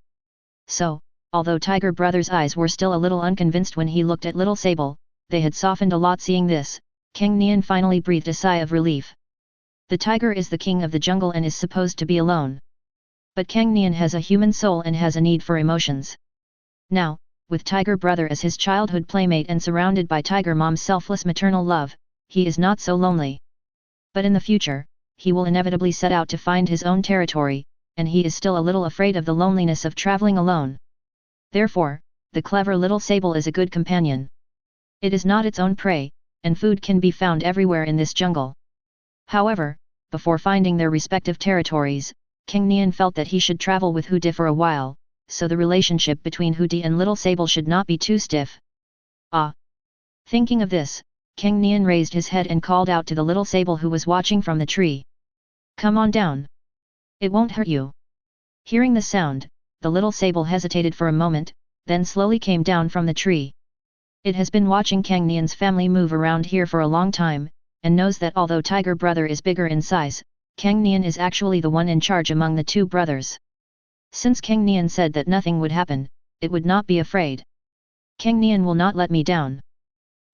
So, although Tiger Brother's eyes were still a little unconvinced when he looked at little sable, they had softened a lot seeing this. Cang Nian finally breathed a sigh of relief. The tiger is the king of the jungle and is supposed to be alone. But Cang Nian has a human soul and has a need for emotions. Now, with Tiger Brother as his childhood playmate and surrounded by Tiger Mom's selfless maternal love, he is not so lonely. But in the future, he will inevitably set out to find his own territory, and he is still a little afraid of the loneliness of traveling alone. Therefore, the clever little sable is a good companion. It is not its own prey, and food can be found everywhere in this jungle. However, before finding their respective territories, Cang Nian felt that he should travel with Hu Di for a while, so the relationship between Hu Di and little sable should not be too stiff. Ah! Thinking of this, Cang Nian raised his head and called out to the little sable who was watching from the tree. Come on down. It won't hurt you. Hearing the sound, the little sable hesitated for a moment, then slowly came down from the tree. It has been watching Cang Nian's family move around here for a long time, and knows that although Tiger Brother is bigger in size, Cang Nian is actually the one in charge among the two brothers. Since Cang Nian said that nothing would happen, it would not be afraid. Cang Nian will not let me down.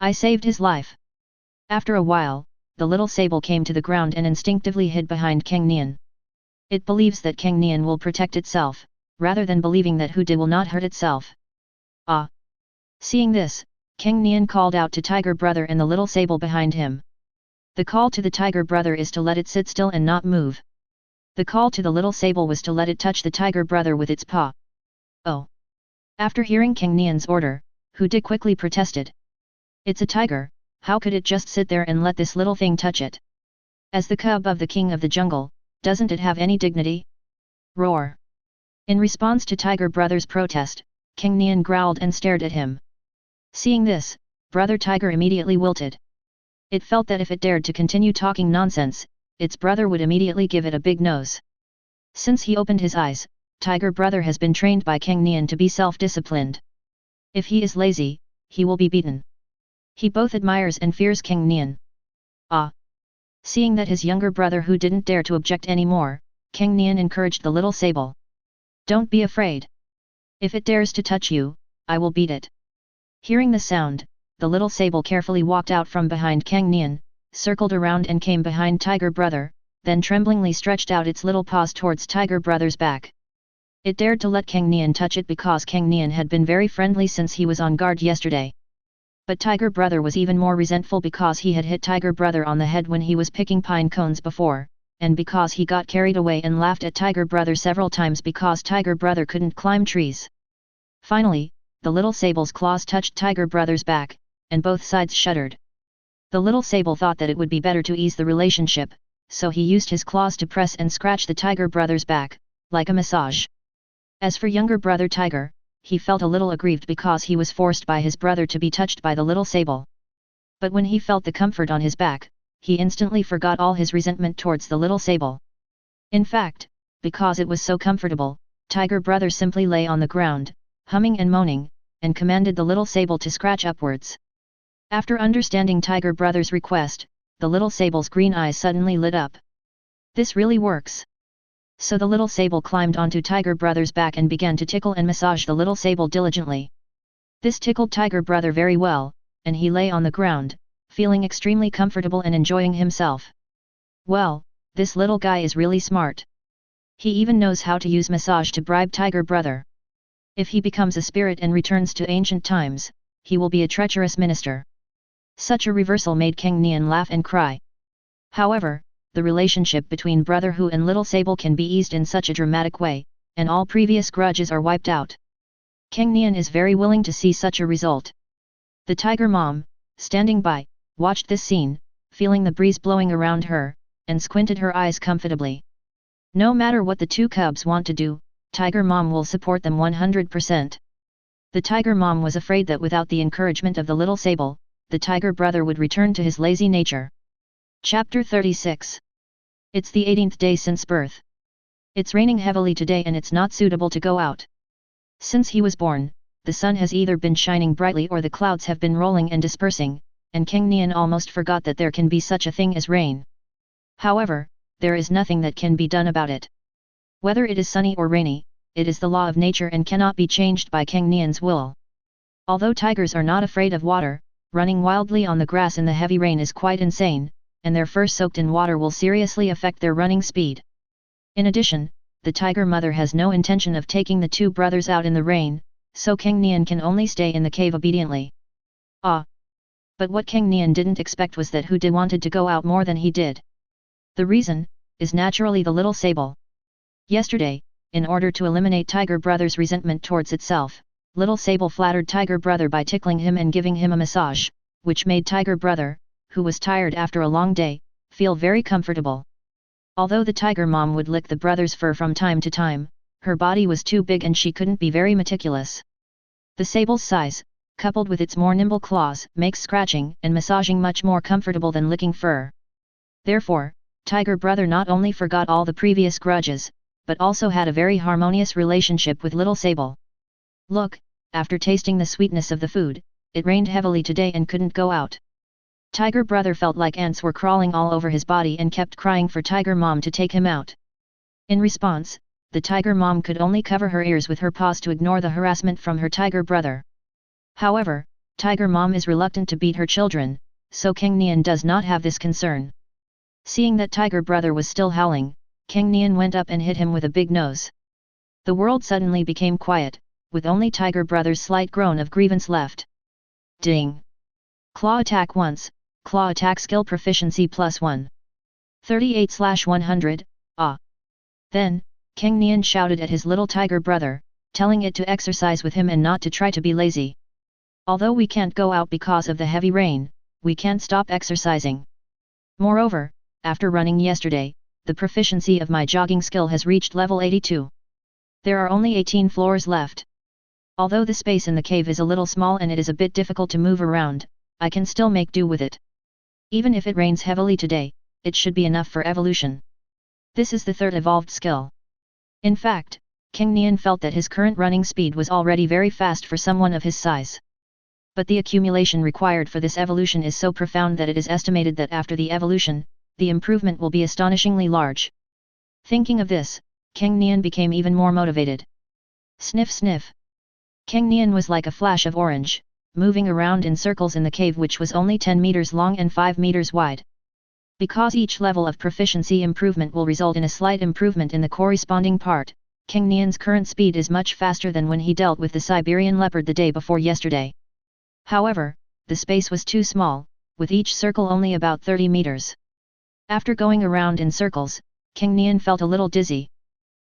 I saved his life. After a while, the little sable came to the ground and instinctively hid behind Cang Nian. It believes that Cang Nian will protect itself, rather than believing that Hu Di will not hurt itself. Ah! Seeing this, Cang Nian called out to Tiger Brother and the little sable behind him. The call to the Tiger Brother is to let it sit still and not move. The call to the little sable was to let it touch the Tiger Brother with its paw. Oh! After hearing Cang Nian's order, Hu Di quickly protested. It's a tiger, how could it just sit there and let this little thing touch it? As the cub of the king of the jungle, doesn't it have any dignity? Roar! In response to Tiger Brother's protest, Cang Nian growled and stared at him. Seeing this, Brother Tiger immediately wilted. It felt that if it dared to continue talking nonsense, its brother would immediately give it a big nose. Since he opened his eyes, Tiger Brother has been trained by Cang Nian to be self-disciplined. If he is lazy, he will be beaten. He both admires and fears Cang Nian. Ah! Seeing that his younger brother who didn't dare to object anymore, Cang Nian encouraged the little sable. Don't be afraid. If it dares to touch you, I will beat it. Hearing the sound, the little sable carefully walked out from behind Cang Nian, circled around and came behind Tiger Brother, then tremblingly stretched out its little paws towards Tiger Brother's back. It dared to let Cang Nian touch it because Cang Nian had been very friendly since he was on guard yesterday. But Tiger Brother was even more resentful because he had hit Tiger Brother on the head when he was picking pine cones before, and because he got carried away and laughed at Tiger Brother several times because Tiger Brother couldn't climb trees. Finally, the little sable's claws touched Tiger Brother's back, and both sides shuddered. The little sable thought that it would be better to ease the relationship, so he used his claws to press and scratch the Tiger Brother's back, like a massage. As for younger brother Tiger, he felt a little aggrieved because he was forced by his brother to be touched by the little sable. But when he felt the comfort on his back, he instantly forgot all his resentment towards the little sable. In fact, because it was so comfortable, Tiger Brother simply lay on the ground, humming and moaning, and commanded the little sable to scratch upwards. After understanding Tiger Brother's request, the little sable's green eyes suddenly lit up. This really works. So the little sable climbed onto Tiger Brother's back and began to tickle and massage the little sable diligently. This tickled Tiger Brother very well, and he lay on the ground, feeling extremely comfortable and enjoying himself. Well, this little guy is really smart. He even knows how to use massage to bribe Tiger Brother. If he becomes a spirit and returns to ancient times, he will be a treacherous minister. Such a reversal made Cang Nian laugh and cry. However, the relationship between Brother Hu and Little Sable can be eased in such a dramatic way, and all previous grudges are wiped out. Cang Nian is very willing to see such a result. The tiger mom, standing by, watched this scene, feeling the breeze blowing around her, and squinted her eyes comfortably. No matter what the two cubs want to do, Tiger Mom will support them 100%. The Tiger Mom was afraid that without the encouragement of the little sable, the Tiger Brother would return to his lazy nature. Chapter 36. It's the 18th day since birth. It's raining heavily today and it's not suitable to go out. Since he was born, the sun has either been shining brightly or the clouds have been rolling and dispersing, and Cang Nian almost forgot that there can be such a thing as rain. However, there is nothing that can be done about it. Whether it is sunny or rainy, it is the law of nature and cannot be changed by Cang Nian's will. Although tigers are not afraid of water, running wildly on the grass in the heavy rain is quite insane, and their fur soaked in water will seriously affect their running speed. In addition, the tiger mother has no intention of taking the two brothers out in the rain, so Cang Nian can only stay in the cave obediently. But what Cang Nian didn't expect was that Hu Di wanted to go out more than he did. The reason is naturally the little sable. Yesterday, in order to eliminate Tiger Brother's resentment towards itself, Little Sable flattered Tiger Brother by tickling him and giving him a massage, which made Tiger Brother, who was tired after a long day, feel very comfortable. Although the Tiger Mom would lick the brother's fur from time to time, her body was too big and she couldn't be very meticulous. The sable's size, coupled with its more nimble claws, makes scratching and massaging much more comfortable than licking fur. Therefore, Tiger Brother not only forgot all the previous grudges, but also had a very harmonious relationship with Little Sable. Look, after tasting the sweetness of the food, it rained heavily today and couldn't go out. Tiger Brother felt like ants were crawling all over his body and kept crying for Tiger Mom to take him out. In response, the Tiger Mom could only cover her ears with her paws to ignore the harassment from her Tiger Brother. However, Tiger Mom is reluctant to beat her children, so Cang Nian does not have this concern. Seeing that Tiger Brother was still howling, Cang Nian went up and hit him with a big nose. The world suddenly became quiet, with only Tiger Brother's slight groan of grievance left. Ding! Claw attack once, claw attack skill proficiency +1. 38/100, Then, Cang Nian shouted at his little Tiger Brother, telling it to exercise with him and not to try to be lazy. Although we can't go out because of the heavy rain, we can't stop exercising. Moreover, after running yesterday, the proficiency of my jogging skill has reached level 82. There are only 18 floors left. Although the space in the cave is a little small and it is a bit difficult to move around, I can still make do with it. Even if it rains heavily today, it should be enough for evolution. This is the third evolved skill. In fact, Cang Nian felt that his current running speed was already very fast for someone of his size. But the accumulation required for this evolution is so profound that it is estimated that after the evolution, the improvement will be astonishingly large. Thinking of this, Cang Nian became even more motivated. Sniff sniff. Cang Nian was like a flash of orange, moving around in circles in the cave which was only 10 meters long and 5 meters wide. Because each level of proficiency improvement will result in a slight improvement in the corresponding part, Cang Nian's current speed is much faster than when he dealt with the Siberian leopard the day before yesterday. However, the space was too small, with each circle only about 30 meters. After going around in circles, Cang Nian felt a little dizzy.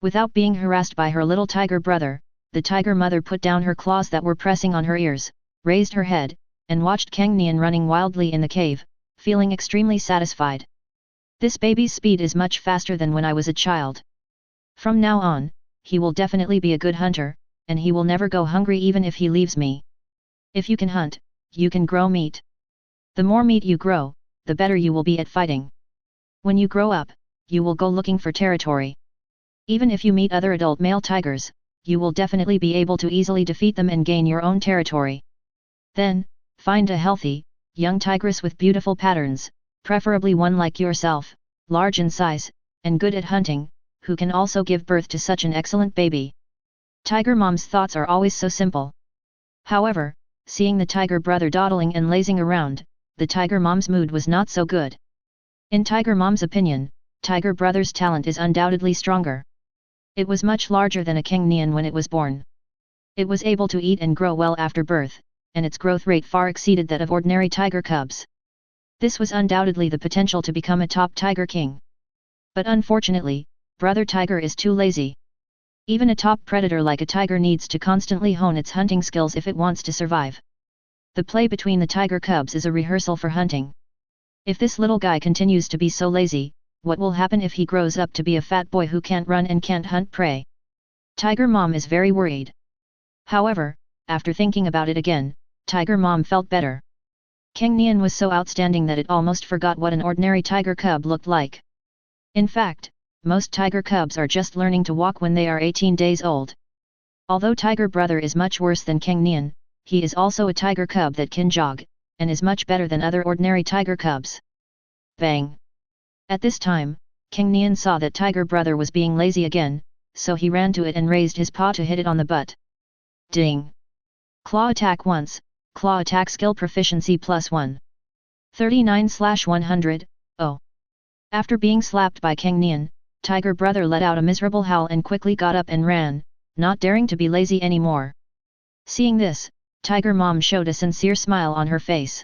Without being harassed by her little tiger brother, the tiger mother put down her claws that were pressing on her ears, raised her head, and watched Cang Nian running wildly in the cave, feeling extremely satisfied. This baby's speed is much faster than when I was a child. From now on, he will definitely be a good hunter, and he will never go hungry even if he leaves me. If you can hunt, you can grow meat. The more meat you grow, the better you will be at fighting. When you grow up, you will go looking for territory. Even if you meet other adult male tigers, you will definitely be able to easily defeat them and gain your own territory. Then, find a healthy, young tigress with beautiful patterns, preferably one like yourself, large in size, and good at hunting, who can also give birth to such an excellent baby. Tiger mom's thoughts are always so simple. However, seeing the tiger brother dawdling and lazing around, the tiger mom's mood was not so good. In tiger mom's opinion, tiger brother's talent is undoubtedly stronger. It was much larger than a Cang Nian when it was born. It was able to eat and grow well after birth, and its growth rate far exceeded that of ordinary tiger cubs. This was undoubtedly the potential to become a top tiger king. But unfortunately, brother tiger is too lazy. Even a top predator like a tiger needs to constantly hone its hunting skills if it wants to survive. The play between the tiger cubs is a rehearsal for hunting. If this little guy continues to be so lazy, what will happen if he grows up to be a fat boy who can't run and can't hunt prey? Tiger mom is very worried. However, after thinking about it again, tiger mom felt better. Cang Nian was so outstanding that it almost forgot what an ordinary tiger cub looked like. In fact, most tiger cubs are just learning to walk when they are 18 days old. Although tiger brother is much worse than Cang Nian, he is also a tiger cub that can jog, and is much better than other ordinary tiger cubs. Bang! At this time, Cang Nian saw that tiger brother was being lazy again, so he ran to it and raised his paw to hit it on the butt. Ding! Claw attack once, claw attack skill proficiency +1. 39/100, oh. After being slapped by Cang Nian, tiger brother let out a miserable howl and quickly got up and ran, not daring to be lazy anymore. Seeing this, tiger mom showed a sincere smile on her face.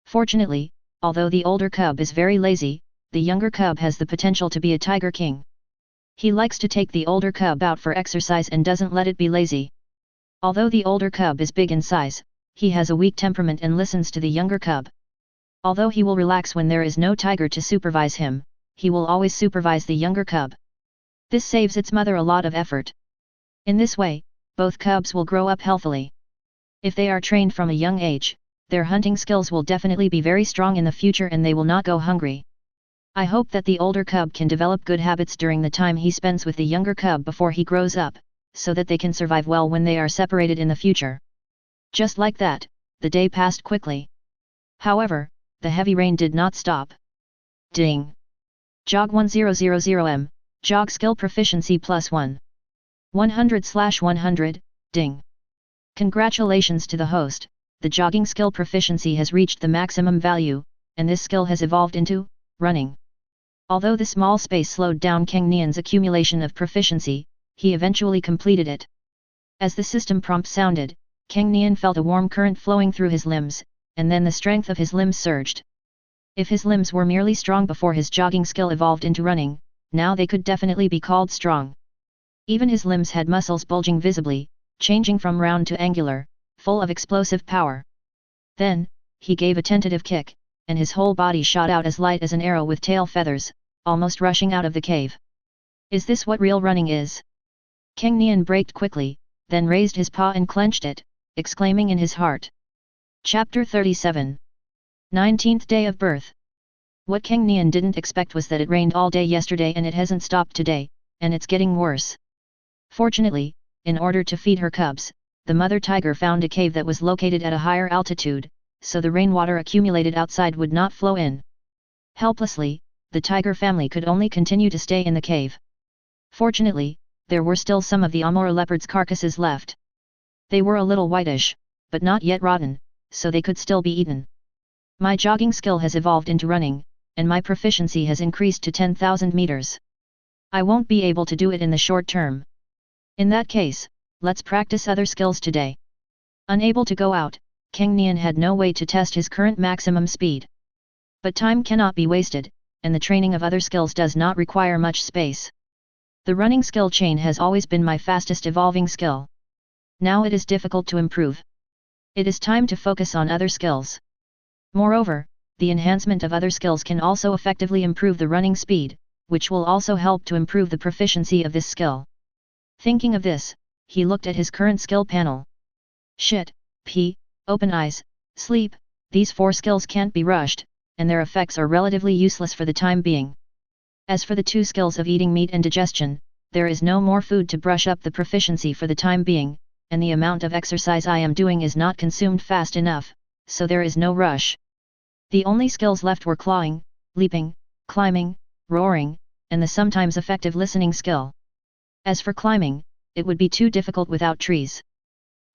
Fortunately, although the older cub is very lazy, the younger cub has the potential to be a tiger king. He likes to take the older cub out for exercise and doesn't let it be lazy. Although the older cub is big in size, he has a weak temperament and listens to the younger cub. Although he will relax when there is no tiger to supervise him, he will always supervise the younger cub. This saves its mother a lot of effort. In this way, both cubs will grow up healthily. If they are trained from a young age, their hunting skills will definitely be very strong in the future and they will not go hungry. I hope that the older cub can develop good habits during the time he spends with the younger cub before he grows up, so that they can survive well when they are separated in the future. Just like that, the day passed quickly. However, the heavy rain did not stop. Ding! Jog 1000m, jog skill proficiency +1. 100/100, ding! Congratulations to the host, the jogging skill proficiency has reached the maximum value, and this skill has evolved into running. Although the small space slowed down Cang Nian's accumulation of proficiency, he eventually completed it. As the system prompt sounded, Cang Nian felt a warm current flowing through his limbs, and then the strength of his limbs surged. If his limbs were merely strong before his jogging skill evolved into running, now they could definitely be called strong. Even his limbs had muscles bulging visibly, changing from round to angular, full of explosive power. Then, he gave a tentative kick, and his whole body shot out as light as an arrow with tail feathers, almost rushing out of the cave. Is this what real running is? Cang Nian braked quickly, then raised his paw and clenched it, exclaiming in his heart. Chapter 37. 19th Day of Birth. What Cang Nian didn't expect was that it rained all day yesterday and it hasn't stopped today, and it's getting worse. Fortunately, in order to feed her cubs, the mother tiger found a cave that was located at a higher altitude, so the rainwater accumulated outside would not flow in. Helplessly, the tiger family could only continue to stay in the cave. Fortunately, there were still some of the Amur leopard's carcasses left. They were a little whitish, but not yet rotten, so they could still be eaten. My jogging skill has evolved into running, and my proficiency has increased to 10,000 meters. I won't be able to do it in the short term. In that case, let's practice other skills today. Unable to go out, Cang Nian had no way to test his current maximum speed. But time cannot be wasted, and the training of other skills does not require much space. The running skill chain has always been my fastest evolving skill. Now it is difficult to improve. It is time to focus on other skills. Moreover, the enhancement of other skills can also effectively improve the running speed, which will also help to improve the proficiency of this skill. Thinking of this, he looked at his current skill panel. Shit, open eyes, sleep, these 4 skills can't be rushed, and their effects are relatively useless for the time being. As for the 2 skills of eating meat and digestion, there is no more food to brush up the proficiency for the time being, and the amount of exercise I am doing is not consumed fast enough, so there is no rush. The only skills left were clawing, leaping, climbing, roaring, and the sometimes effective listening skill. As for climbing, it would be too difficult without trees.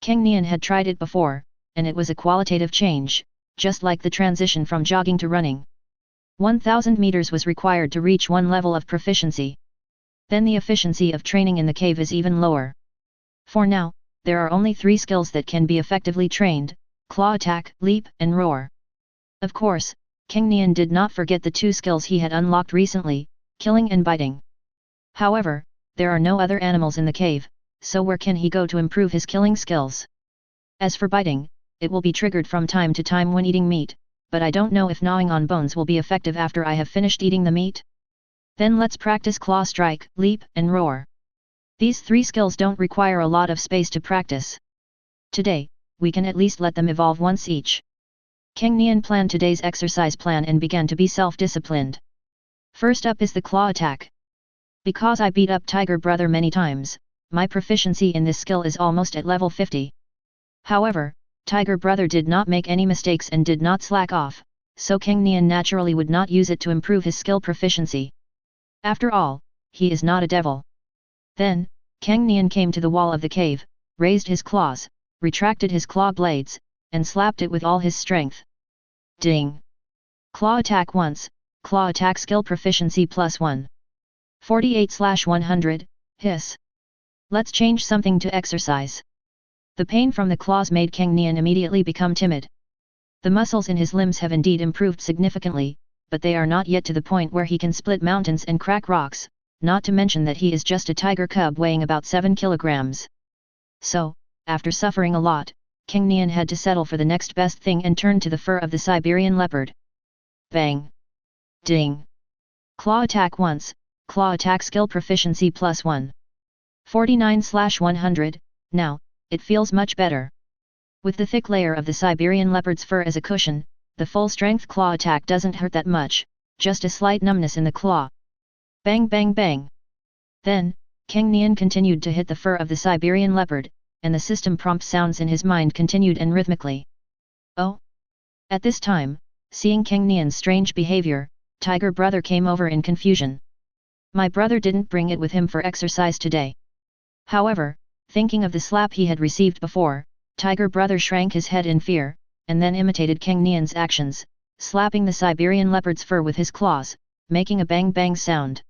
Cang Nian had tried it before, and it was a qualitative change, just like the transition from jogging to running. 1,000 meters was required to reach one level of proficiency. Then the efficiency of training in the cave is even lower. For now, there are only 3 skills that can be effectively trained: claw attack, leap, and roar. Of course, Cang Nian did not forget the 2 skills he had unlocked recently, killing and biting. However, there are no other animals in the cave, so where can he go to improve his killing skills? As for biting, it will be triggered from time to time when eating meat, but I don't know if gnawing on bones will be effective after I have finished eating the meat. Then let's practice claw strike, leap, and roar. These 3 skills don't require a lot of space to practice. Today, we can at least let them evolve once each. Cang Nian planned today's exercise plan and began to be self-disciplined. First up is the claw attack. Because I beat up Tiger Brother many times, my proficiency in this skill is almost at level 50. However, Tiger Brother did not make any mistakes and did not slack off, so Cang Nian naturally would not use it to improve his skill proficiency. After all, he is not a devil. Then, Cang Nian came to the wall of the cave, raised his claws, retracted his claw blades, and slapped it with all his strength. Ding! Claw attack once, claw attack skill proficiency +1. 48/100, hiss. Let's change something to exercise. The pain from the claws made Cang Nian immediately become timid. The muscles in his limbs have indeed improved significantly, but they are not yet to the point where he can split mountains and crack rocks, not to mention that he is just a tiger cub weighing about 7 kilograms. So, after suffering a lot, Cang Nian had to settle for the next best thing and turn to the fur of the Siberian leopard. Bang! Ding! Claw attack once, claw attack skill proficiency +1. 49/100, now, it feels much better. With the thick layer of the Siberian leopard's fur as a cushion, the full-strength claw attack doesn't hurt that much, just a slight numbness in the claw. Bang bang bang! Then, Cang Nian continued to hit the fur of the Siberian leopard, and the system prompt sounds in his mind continued and rhythmically. Oh! At this time, seeing Cang Nian's strange behavior, Tiger Brother came over in confusion. My brother didn't bring it with him for exercise today. However, thinking of the slap he had received before, Tiger Brother shrank his head in fear, and then imitated Cang Nian's actions, slapping the Siberian leopard's fur with his claws, making a bang-bang sound.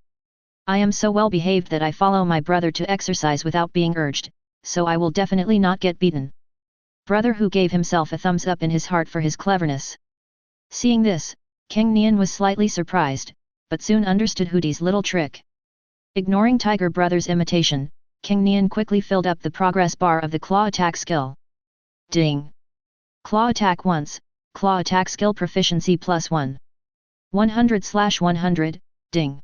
I am so well behaved that I follow my brother to exercise without being urged, so I will definitely not get beaten. Brother who gave himself a thumbs up in his heart for his cleverness. Seeing this, Cang Nian was slightly surprised, but soon understood Hooty's little trick. Ignoring Tiger Brother's imitation, Cang Nian quickly filled up the progress bar of the claw attack skill. Ding! Claw attack once, claw attack skill proficiency +1. 100/100, ding!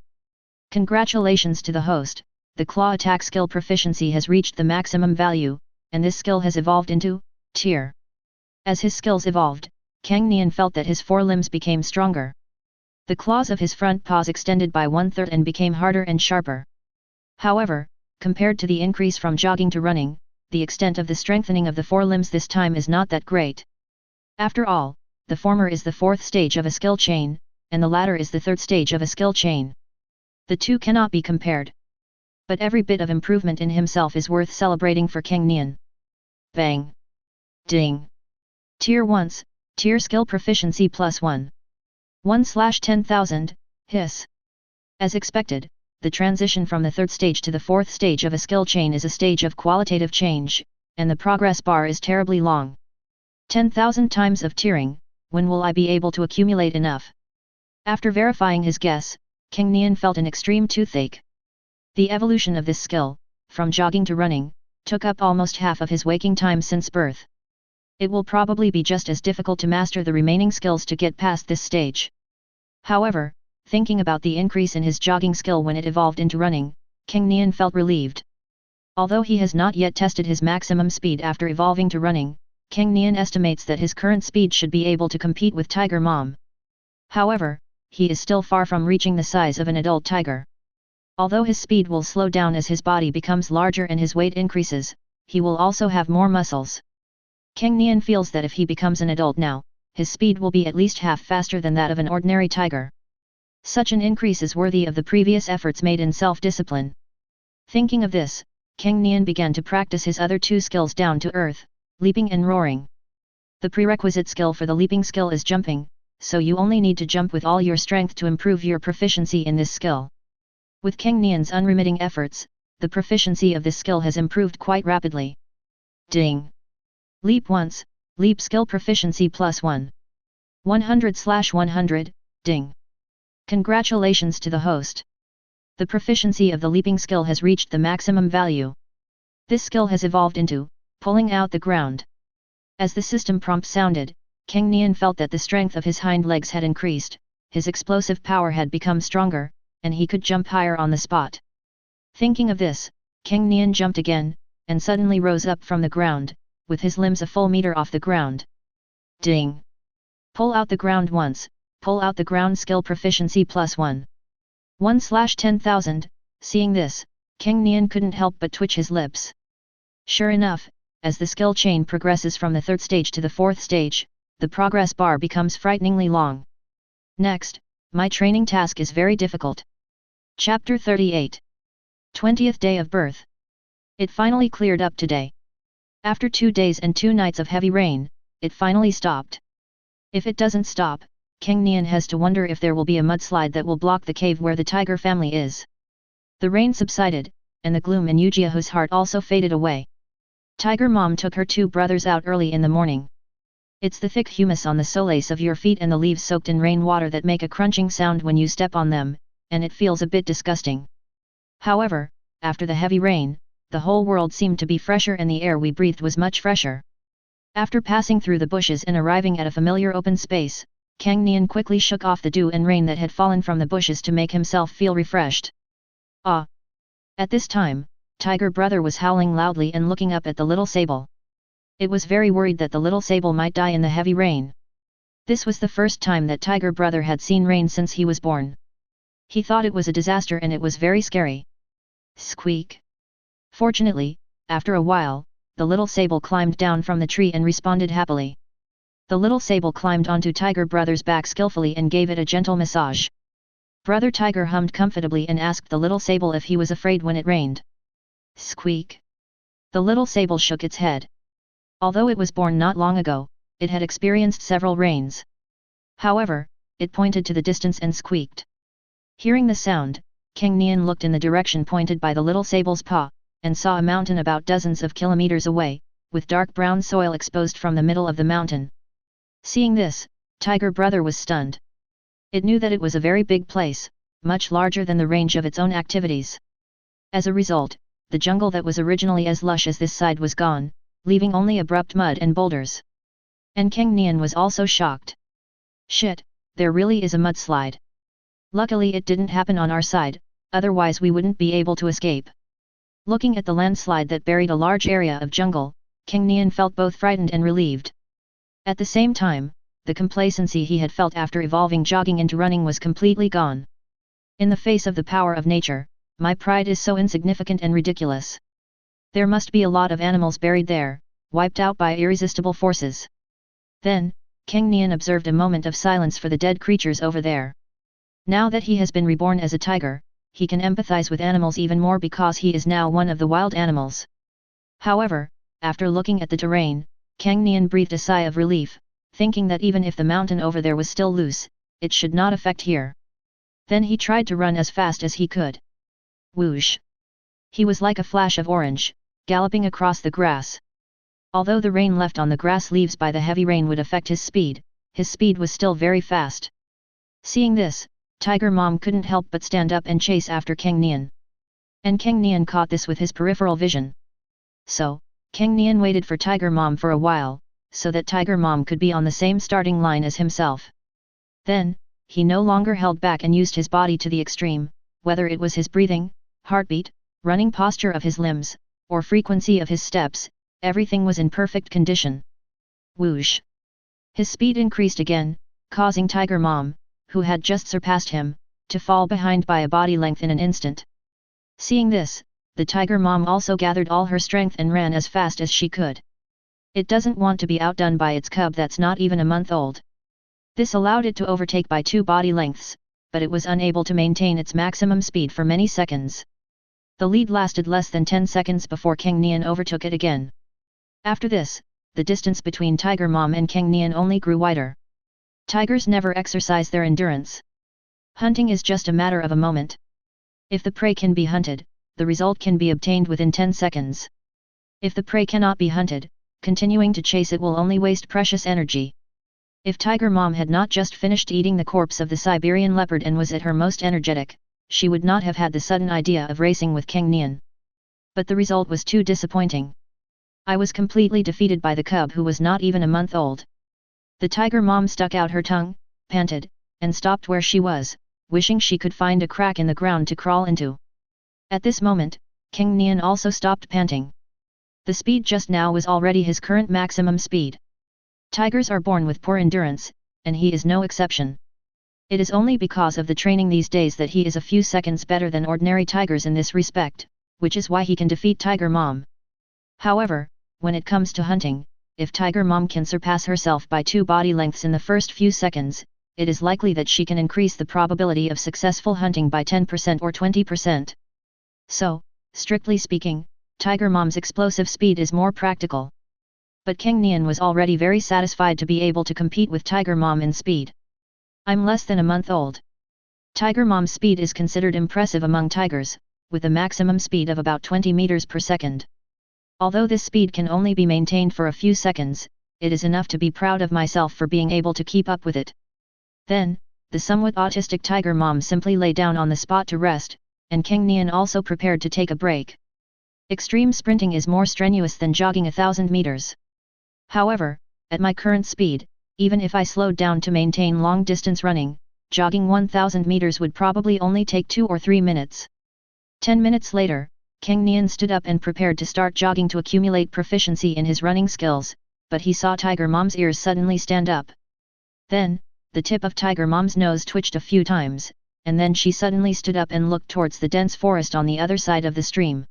Congratulations to the host, the claw attack skill proficiency has reached the maximum value, and this skill has evolved into tier. As his skills evolved, Cang Nian felt that his forelimbs became stronger. The claws of his front paws extended by 1/3 and became harder and sharper. However, compared to the increase from jogging to running, the extent of the strengthening of the forelimbs this time is not that great. After all, the former is the 4th stage of a skill chain, and the latter is the 3rd stage of a skill chain. The two cannot be compared. But every bit of improvement in himself is worth celebrating for Cang Nian. Bang! Ding! Tier once, tier skill proficiency +1. 1/10,000, hiss. As expected, the transition from the 3rd stage to the 4th stage of a skill chain is a stage of qualitative change, and the progress bar is terribly long. 10,000 times of tiering, when will I be able to accumulate enough? After verifying his guess, Cang Nian felt an extreme toothache. The evolution of this skill, from jogging to running, took up almost half of his waking time since birth. It will probably be just as difficult to master the remaining skills to get past this stage. However, thinking about the increase in his jogging skill when it evolved into running, Cang Nian felt relieved. Although he has not yet tested his maximum speed after evolving to running, Cang Nian estimates that his current speed should be able to compete with Tiger Mom. However, he is still far from reaching the size of an adult tiger. Although his speed will slow down as his body becomes larger and his weight increases, he will also have more muscles. Cang Nian feels that if he becomes an adult now, his speed will be at least half faster than that of an ordinary tiger. Such an increase is worthy of the previous efforts made in self-discipline. Thinking of this, Cang Nian began to practice his other two skills down to earth, leaping and roaring. The prerequisite skill for the leaping skill is jumping, so you only need to jump with all your strength to improve your proficiency in this skill. With Cang Nian's unremitting efforts, the proficiency of this skill has improved quite rapidly. Ding! Leap once, leap skill proficiency +1. 100/100, ding! Congratulations to the host. The proficiency of the leaping skill has reached the maximum value. This skill has evolved into pulling out the ground. As the system prompt sounded, Cang Nian felt that the strength of his hind legs had increased, his explosive power had become stronger, and he could jump higher on the spot. Thinking of this, Cang Nian jumped again, and suddenly rose up from the ground, with his limbs a full meter off the ground. Ding! Pull out the ground once, pull out the ground skill proficiency +1. 1/10,000, seeing this, Cang Nian couldn't help but twitch his lips. Sure enough, as the skill chain progresses from the third stage to the fourth stage, the progress bar becomes frighteningly long. Next, my training task is very difficult. Chapter 38. 20th Day of Birth. It finally cleared up today. After 2 days and 2 nights of heavy rain, it finally stopped. If it doesn't stop, Cang Nian has to wonder if there will be a mudslide that will block the cave where the tiger family is. The rain subsided, and the gloom in Yujiahu's heart also faded away. Tiger Mom took her 2 brothers out early in the morning. It's the thick humus on the soles of your feet and the leaves soaked in rainwater that make a crunching sound when you step on them, and it feels a bit disgusting. However, after the heavy rain, the whole world seemed to be fresher and the air we breathed was much fresher. After passing through the bushes and arriving at a familiar open space, Cang Nian quickly shook off the dew and rain that had fallen from the bushes to make himself feel refreshed. Ah! At this time, Tiger Brother was howling loudly and looking up at the little sable. It was very worried that the little sable might die in the heavy rain. This was the first time that Tiger Brother had seen rain since he was born. He thought it was a disaster and it was very scary. Squeak! Fortunately, after a while, the little sable climbed down from the tree and responded happily. The little sable climbed onto Tiger Brother's back skillfully and gave it a gentle massage. Brother Tiger hummed comfortably and asked the little sable if he was afraid when it rained. Squeak! The little sable shook its head. Although it was born not long ago, it had experienced several rains. However, it pointed to the distance and squeaked. Hearing the sound, Cang Nian looked in the direction pointed by the little sable's paw, and saw a mountain about dozens of kilometers away, with dark brown soil exposed from the middle of the mountain. Seeing this, Tiger Brother was stunned. It knew that it was a very big place, much larger than the range of its own activities. As a result, the jungle that was originally as lush as this side was gone, leaving only abrupt mud and boulders. And Cang Nian was also shocked. Shit, there really is a mudslide. Luckily it didn't happen on our side, otherwise we wouldn't be able to escape. Looking at the landslide that buried a large area of jungle, Cang Nian felt both frightened and relieved. At the same time, the complacency he had felt after evolving jogging into running was completely gone. In the face of the power of nature, my pride is so insignificant and ridiculous. There must be a lot of animals buried there, wiped out by irresistible forces. Then, Cang Nian observed a moment of silence for the dead creatures over there. Now that he has been reborn as a tiger, he can empathize with animals even more because he is now one of the wild animals. However, after looking at the terrain, Cang Nian breathed a sigh of relief, thinking that even if the mountain over there was still loose, it should not affect here. Then he tried to run as fast as he could. Whoosh! He was like a flash of orange, galloping across the grass. Although the rain left on the grass leaves by the heavy rain would affect his speed was still very fast. Seeing this, Tiger Mom couldn't help but stand up and chase after Cang Nian. And Cang Nian caught this with his peripheral vision. So, Cang Nian waited for Tiger Mom for a while, so that Tiger Mom could be on the same starting line as himself. Then, he no longer held back and used his body to the extreme, whether it was his breathing, heartbeat, running posture of his limbs, or frequency of his steps, everything was in perfect condition. Whoosh! His speed increased again, causing Tiger Mom, who had just surpassed him, to fall behind by a body length in an instant. Seeing this, the Tiger Mom also gathered all her strength and ran as fast as she could. It doesn't want to be outdone by its cub that's not even a month old. This allowed it to overtake by 2 body lengths, but it was unable to maintain its maximum speed for many seconds. The lead lasted less than 10 seconds before Cang Nian overtook it again. After this, the distance between Tiger Mom and Cang Nian only grew wider. Tigers never exercise their endurance. Hunting is just a matter of a moment. If the prey can be hunted, the result can be obtained within 10 seconds. If the prey cannot be hunted, continuing to chase it will only waste precious energy. If Tiger Mom had not just finished eating the corpse of the Siberian leopard and was at her most energetic, she would not have had the sudden idea of racing with Cang Nian. But the result was too disappointing. I was completely defeated by the cub who was not even a month old. The Tiger Mom stuck out her tongue, panted, and stopped where she was, wishing she could find a crack in the ground to crawl into. At this moment, Cang Nian also stopped panting. The speed just now was already his current maximum speed. Tigers are born with poor endurance, and he is no exception. It is only because of the training these days that he is a few seconds better than ordinary tigers in this respect, which is why he can defeat Tiger Mom. However, when it comes to hunting, if Tiger Mom can surpass herself by 2 body lengths in the first few seconds, it is likely that she can increase the probability of successful hunting by 10% or 20%. So, strictly speaking, Tiger Mom's explosive speed is more practical. But Cang Nian was already very satisfied to be able to compete with Tiger Mom in speed. I'm less than a month old. Tiger Mom's speed is considered impressive among tigers, with a maximum speed of about 20 meters per second. Although this speed can only be maintained for a few seconds, it is enough to be proud of myself for being able to keep up with it. Then, the somewhat autistic Tiger Mom simply lay down on the spot to rest, and Cang Nian also prepared to take a break. Extreme sprinting is more strenuous than jogging 1,000 meters. However, at my current speed, even if I slowed down to maintain long-distance running, jogging 1,000 meters would probably only take 2 or 3 minutes. 10 minutes later, Cang Nian stood up and prepared to start jogging to accumulate proficiency in his running skills, but he saw Tiger Mom's ears suddenly stand up. Then, the tip of Tiger Mom's nose twitched a few times, and then she suddenly stood up and looked towards the dense forest on the other side of the stream.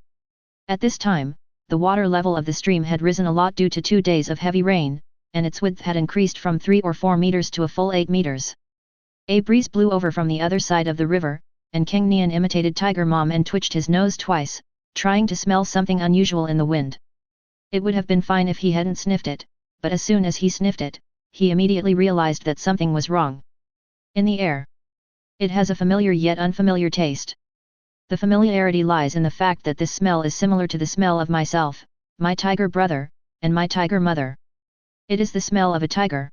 At this time, the water level of the stream had risen a lot due to 2 days of heavy rain, and its width had increased from 3 or 4 meters to a full 8 meters. A breeze blew over from the other side of the river, and Cang Nian imitated Tiger Mom and twitched his nose twice, trying to smell something unusual in the wind. It would have been fine if he hadn't sniffed it, but as soon as he sniffed it, he immediately realized that something was wrong. In the air. It has a familiar yet unfamiliar taste. The familiarity lies in the fact that this smell is similar to the smell of myself, my tiger brother, and my tiger mother. It is the smell of a tiger.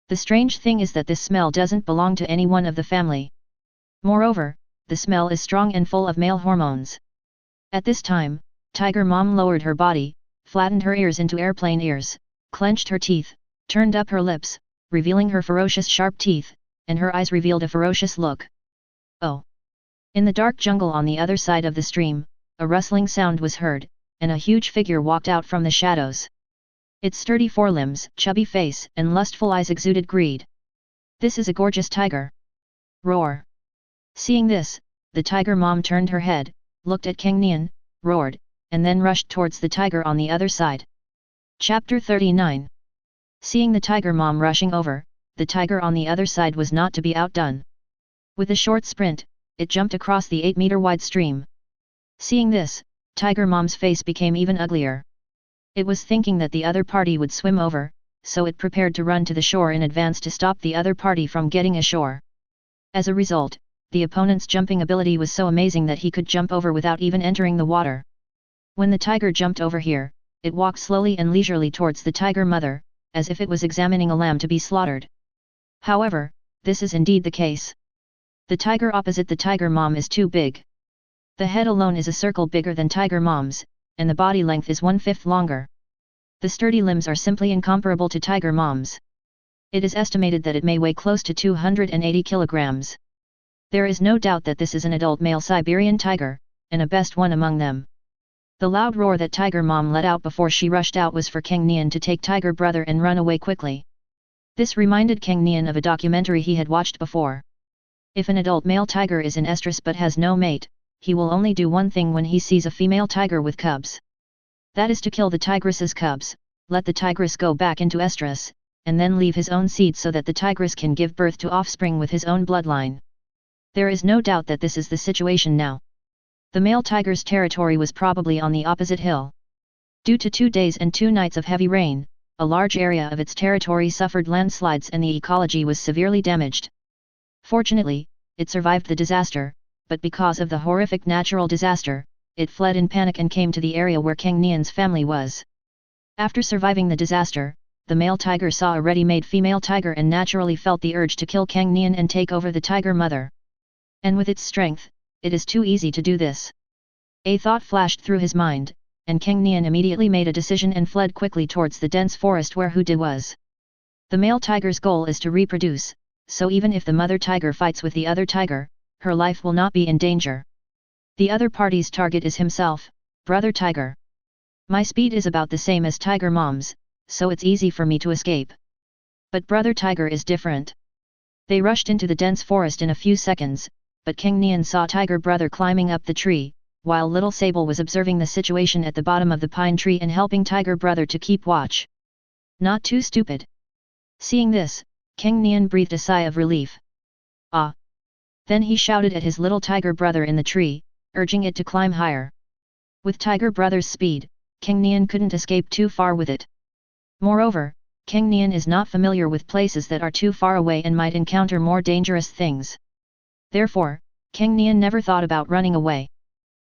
The strange thing is that this smell doesn't belong to any one of the family. Moreover, the smell is strong and full of male hormones. At this time, Tiger Mom lowered her body, flattened her ears into airplane ears, clenched her teeth, turned up her lips, revealing her ferocious sharp teeth, and her eyes revealed a ferocious look. Oh! In the dark jungle on the other side of the stream, a rustling sound was heard, and a huge figure walked out from the shadows. Its sturdy forelimbs, chubby face, and lustful eyes exuded greed. This is a gorgeous tiger. Roar! Seeing this, the Tiger Mom turned her head, looked at Cang Nian, roared, and then rushed towards the tiger on the other side. Chapter 39. Seeing the Tiger Mom rushing over, the tiger on the other side was not to be outdone. With a short sprint, it jumped across the 8-meter-wide stream. Seeing this, Tiger Mom's face became even uglier. It was thinking that the other party would swim over, so it prepared to run to the shore in advance to stop the other party from getting ashore. As a result, the opponent's jumping ability was so amazing that he could jump over without even entering the water. When the tiger jumped over here, it walked slowly and leisurely towards the tiger mother, as if it was examining a lamb to be slaughtered. However, this is indeed the case. The tiger opposite the Tiger Mom is too big. The head alone is a circle bigger than Tiger Mom's, and the body length is 1/5 longer. The sturdy limbs are simply incomparable to Tiger Mom's. It is estimated that it may weigh close to 280 kilograms. There is no doubt that this is an adult male Siberian tiger, and a best one among them. The loud roar that Tiger Mom let out before she rushed out was for Cang Nian to take Tiger Brother and run away quickly. This reminded Cang Nian of a documentary he had watched before. If an adult male tiger is in estrus but has no mate, he will only do one thing when he sees a female tiger with cubs. That is to kill the tigress's cubs, let the tigress go back into estrus, and then leave his own seed so that the tigress can give birth to offspring with his own bloodline. There is no doubt that this is the situation now. The male tiger's territory was probably on the opposite hill. Due to 2 days and 2 nights of heavy rain, a large area of its territory suffered landslides and the ecology was severely damaged. Fortunately, it survived the disaster, but because of the horrific natural disaster, it fled in panic and came to the area where Cang Nian's family was. After surviving the disaster, the male tiger saw a ready-made female tiger and naturally felt the urge to kill Cang Nian and take over the tiger mother. And with its strength, it is too easy to do this. A thought flashed through his mind, and Cang Nian immediately made a decision and fled quickly towards the dense forest where Hu De was. The male tiger's goal is to reproduce, so even if the mother tiger fights with the other tiger, her life will not be in danger. The other party's target is himself, brother tiger. My speed is about the same as tiger mom's, so it's easy for me to escape. But brother tiger is different. They rushed into the dense forest in a few seconds, but Cang Nian saw tiger brother climbing up the tree, while little Sable was observing the situation at the bottom of the pine tree and helping tiger brother to keep watch. Not too stupid. Seeing this, Cang Nian breathed a sigh of relief. Ah! Then he shouted at his little tiger brother in the tree, urging it to climb higher. With tiger brother's speed, Cang Nian couldn't escape too far with it. Moreover, Cang Nian is not familiar with places that are too far away and might encounter more dangerous things. Therefore, Cang Nian never thought about running away.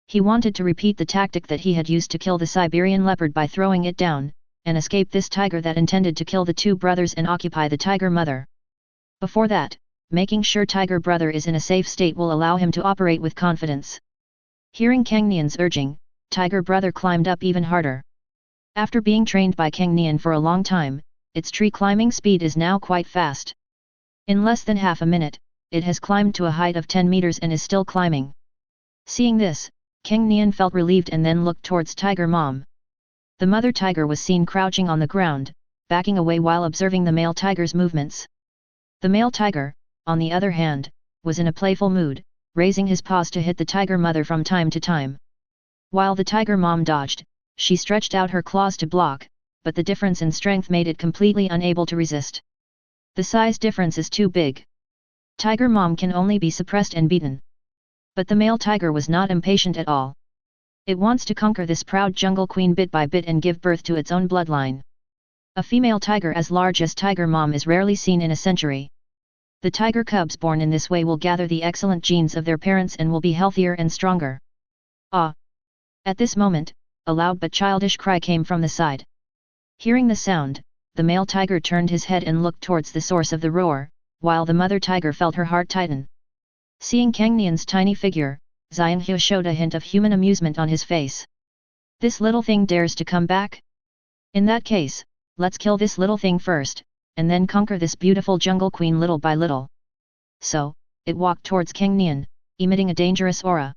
He wanted to repeat the tactic that he had used to kill the Siberian leopard by throwing it down, and escape this tiger that intended to kill the 2 brothers and occupy the tiger mother. Before that, making sure tiger brother is in a safe state will allow him to operate with confidence. Hearing Cang Nian's urging, tiger brother climbed up even harder. After being trained by Cang Nian for a long time, its tree climbing speed is now quite fast. In less than half a minute, it has climbed to a height of 10 meters and is still climbing. Seeing this, Cang Nian felt relieved and then looked towards tiger mom. The mother tiger was seen crouching on the ground, backing away while observing the male tiger's movements. The male tiger, on the other hand, was in a playful mood, raising his paws to hit the tiger mother from time to time. While the tiger mom dodged, she stretched out her claws to block, but the difference in strength made it completely unable to resist. The size difference is too big. Tiger mom can only be suppressed and beaten. But the male tiger was not impatient at all. It wants to conquer this proud jungle queen bit by bit and give birth to its own bloodline. A female tiger as large as tiger mom is rarely seen in a century. The tiger cubs born in this way will gather the excellent genes of their parents and will be healthier and stronger. Ah! At this moment, a loud but childish cry came from the side. Hearing the sound, the male tiger turned his head and looked towards the source of the roar, while the mother tiger felt her heart tighten. Seeing Cang Nian's tiny figure, Xianghua showed a hint of human amusement on his face. This little thing dares to come back? In that case, let's kill this little thing first, and then conquer this beautiful jungle queen little by little. So, it walked towards Cang Nian, emitting a dangerous aura.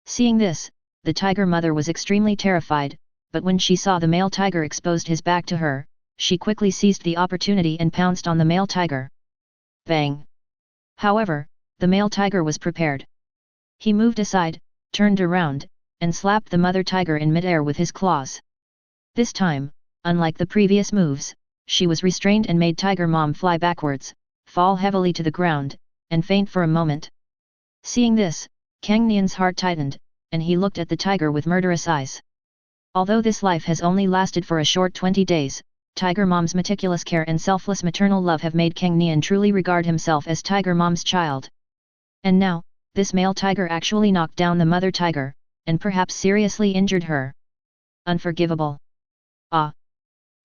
Seeing this, the tiger mother was extremely terrified, but when she saw the male tiger exposed his back to her, she quickly seized the opportunity and pounced on the male tiger. Bang! However, the male tiger was prepared. He moved aside, turned around, and slapped the mother tiger in midair with his claws. This time, unlike the previous moves, she was restrained and made tiger mom fly backwards, fall heavily to the ground, and faint for a moment. Seeing this, Cang Nian's heart tightened, and he looked at the tiger with murderous eyes. Although this life has only lasted for a short 20 days, tiger mom's meticulous care and selfless maternal love have made Cang Nian truly regard himself as tiger mom's child. And now, this male tiger actually knocked down the mother tiger, and perhaps seriously injured her. Unforgivable. Ah!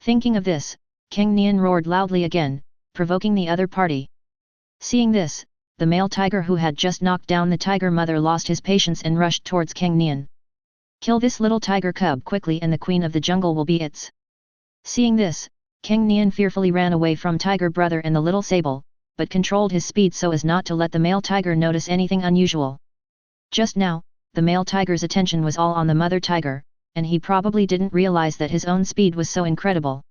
Thinking of this, Cang Nian roared loudly again, provoking the other party. Seeing this, the male tiger who had just knocked down the tiger mother lost his patience and rushed towards Cang Nian. Kill this little tiger cub quickly and the queen of the jungle will be its. Seeing this, Cang Nian fearfully ran away from tiger brother and the little Sable, but controlled his speed so as not to let the male tiger notice anything unusual. Just now, the male tiger's attention was all on the mother tiger, and he probably didn't realize that his own speed was so incredible.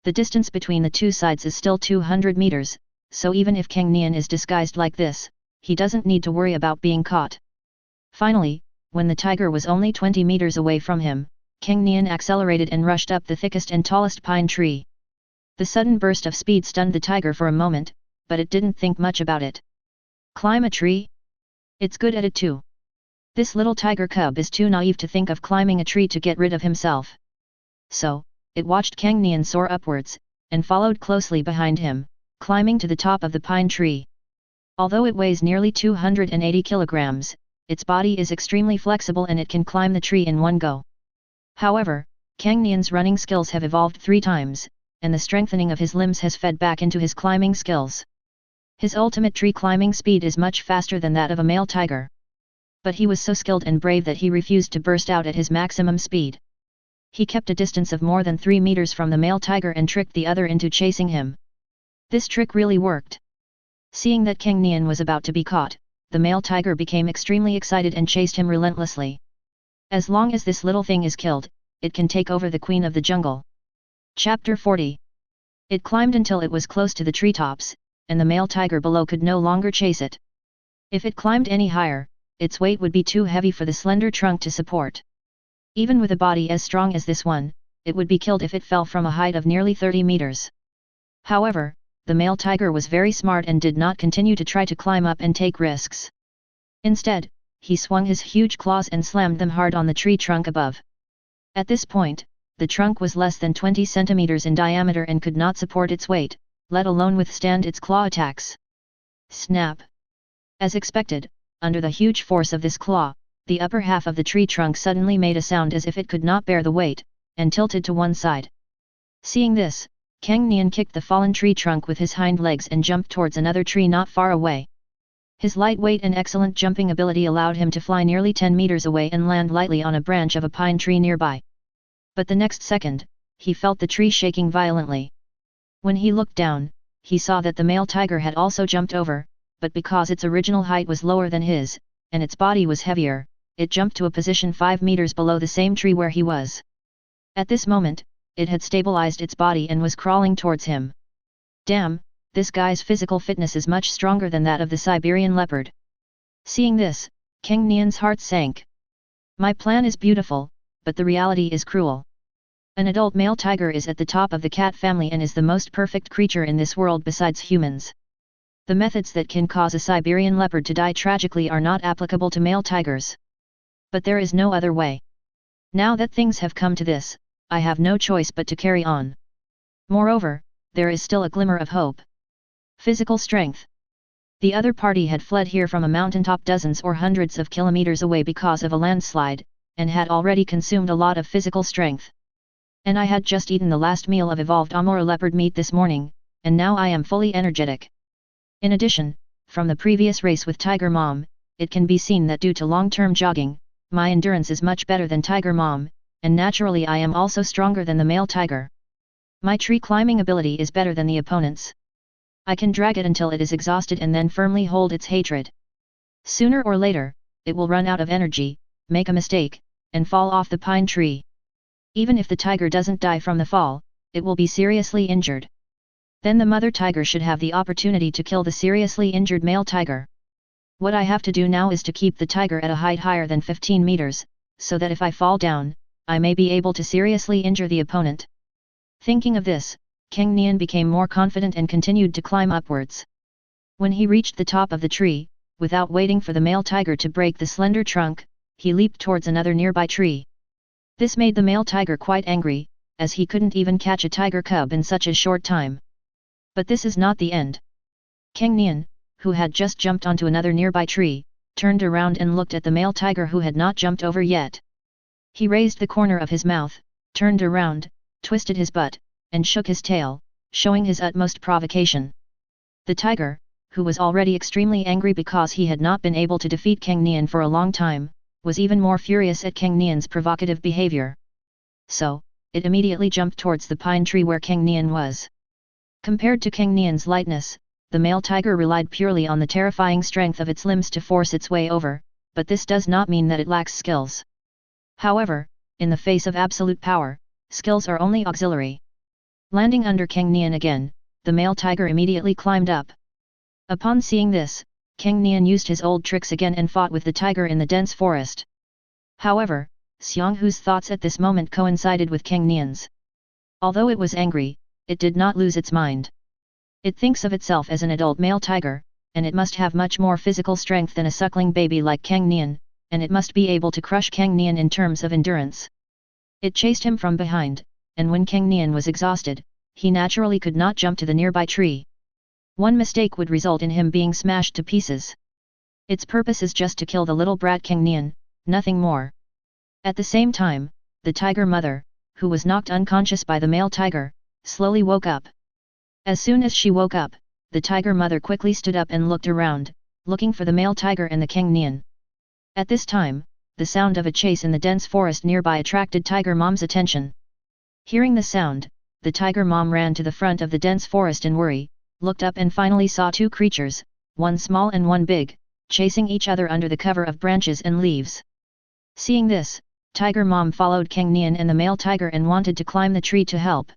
The distance between the two sides is still 200 meters, so even if Cang Nian is disguised like this, he doesn't need to worry about being caught. Finally, when the tiger was only 20 meters away from him, Cang Nian accelerated and rushed up the thickest and tallest pine tree. The sudden burst of speed stunned the tiger for a moment, but it didn't think much about it. Climb a tree? It's good at it too. This little tiger cub is too naive to think of climbing a tree to get rid of himself. So, it watched Cang Nian soar upwards, and followed closely behind him, climbing to the top of the pine tree. Although it weighs nearly 280 kilograms, its body is extremely flexible and it can climb the tree in one go. However, Cang Nian's running skills have evolved 3 times, and the strengthening of his limbs has fed back into his climbing skills. His ultimate tree climbing speed is much faster than that of a male tiger. But he was so skilled and brave that he refused to burst out at his maximum speed. He kept a distance of more than 3 meters from the male tiger and tricked the other into chasing him. This trick really worked. Seeing that Cang Nian was about to be caught, the male tiger became extremely excited and chased him relentlessly. As long as this little thing is killed, it can take over the queen of the jungle. Chapter 40. It climbed until it was close to the treetops, and the male tiger below could no longer chase it. If it climbed any higher, its weight would be too heavy for the slender trunk to support. Even with a body as strong as this one, it would be killed if it fell from a height of nearly 30 meters. However, the male tiger was very smart and did not continue to try to climb up and take risks. Instead, he swung his huge claws and slammed them hard on the tree trunk above. At this point, the trunk was less than 20 centimeters in diameter and could not support its weight, let alone withstand its claw attacks. Snap! As expected, under the huge force of this claw, the upper half of the tree trunk suddenly made a sound as if it could not bear the weight, and tilted to one side. Seeing this, Cang Nian kicked the fallen tree trunk with his hind legs and jumped towards another tree not far away. His light weight and excellent jumping ability allowed him to fly nearly 10 meters away and land lightly on a branch of a pine tree nearby. But the next second, he felt the tree shaking violently. When he looked down, he saw that the male tiger had also jumped over, but because its original height was lower than his, and its body was heavier, it jumped to a position 5 meters below the same tree where he was. At this moment, it had stabilized its body and was crawling towards him. Damn, this guy's physical fitness is much stronger than that of the Siberian leopard. Seeing this, Cang Nian's heart sank. My plan is beautiful, but the reality is cruel. An adult male tiger is at the top of the cat family and is the most perfect creature in this world besides humans. The methods that can cause a Siberian leopard to die tragically are not applicable to male tigers. But there is no other way. Now that things have come to this, I have no choice but to carry on. Moreover, there is still a glimmer of hope. Physical strength. The other party had fled here from a mountaintop dozens or hundreds of kilometers away because of a landslide, and had already consumed a lot of physical strength. And I had just eaten the last meal of evolved Amur leopard meat this morning, and now I am fully energetic. In addition, from the previous race with Tiger Mom, it can be seen that due to long-term jogging, my endurance is much better than Tiger Mom, and naturally I am also stronger than the male tiger. My tree climbing ability is better than the opponent's. I can drag it until it is exhausted and then firmly hold its hatred. Sooner or later, it will run out of energy, make a mistake, and fall off the pine tree. Even if the tiger doesn't die from the fall, it will be seriously injured. Then the mother tiger should have the opportunity to kill the seriously injured male tiger. What I have to do now is to keep the tiger at a height higher than 15 meters, so that if I fall down, I may be able to seriously injure the opponent. Thinking of this, Cang Nian became more confident and continued to climb upwards. When he reached the top of the tree, without waiting for the male tiger to break the slender trunk, he leaped towards another nearby tree. This made the male tiger quite angry, as he couldn't even catch a tiger cub in such a short time. But this is not the end. Cang Nian, who had just jumped onto another nearby tree, turned around and looked at the male tiger who had not jumped over yet. He raised the corner of his mouth, turned around, twisted his butt, and shook his tail, showing his utmost provocation. The tiger, who was already extremely angry because he had not been able to defeat Cang Nian for a long time, was even more furious at Cang Nian's provocative behavior. So, it immediately jumped towards the pine tree where Cang Nian was. Compared to Cang Nian's lightness, the male tiger relied purely on the terrifying strength of its limbs to force its way over, but this does not mean that it lacks skills. However, in the face of absolute power, skills are only auxiliary. Landing under Cang Nian again, the male tiger immediately climbed up. Upon seeing this, Cang Nian used his old tricks again and fought with the tiger in the dense forest. However, Xianghu's thoughts at this moment coincided with Cang Nian's. Although it was angry, it did not lose its mind. It thinks of itself as an adult male tiger, and it must have much more physical strength than a suckling baby like Cang Nian, and it must be able to crush Cang Nian in terms of endurance. It chased him from behind, and when Cang Nian was exhausted, he naturally could not jump to the nearby tree. One mistake would result in him being smashed to pieces. Its purpose is just to kill the little brat Cang Nian, nothing more. At the same time, the tiger mother, who was knocked unconscious by the male tiger, slowly woke up. As soon as she woke up, the tiger mother quickly stood up and looked around, looking for the male tiger and the Cang Nian. At this time, the sound of a chase in the dense forest nearby attracted Tiger Mom's attention. Hearing the sound, the Tiger Mom ran to the front of the dense forest in worry, looked up and finally saw two creatures, one small and one big, chasing each other under the cover of branches and leaves. Seeing this, Tiger Mom followed Cang Nian and the male tiger and wanted to climb the tree to help.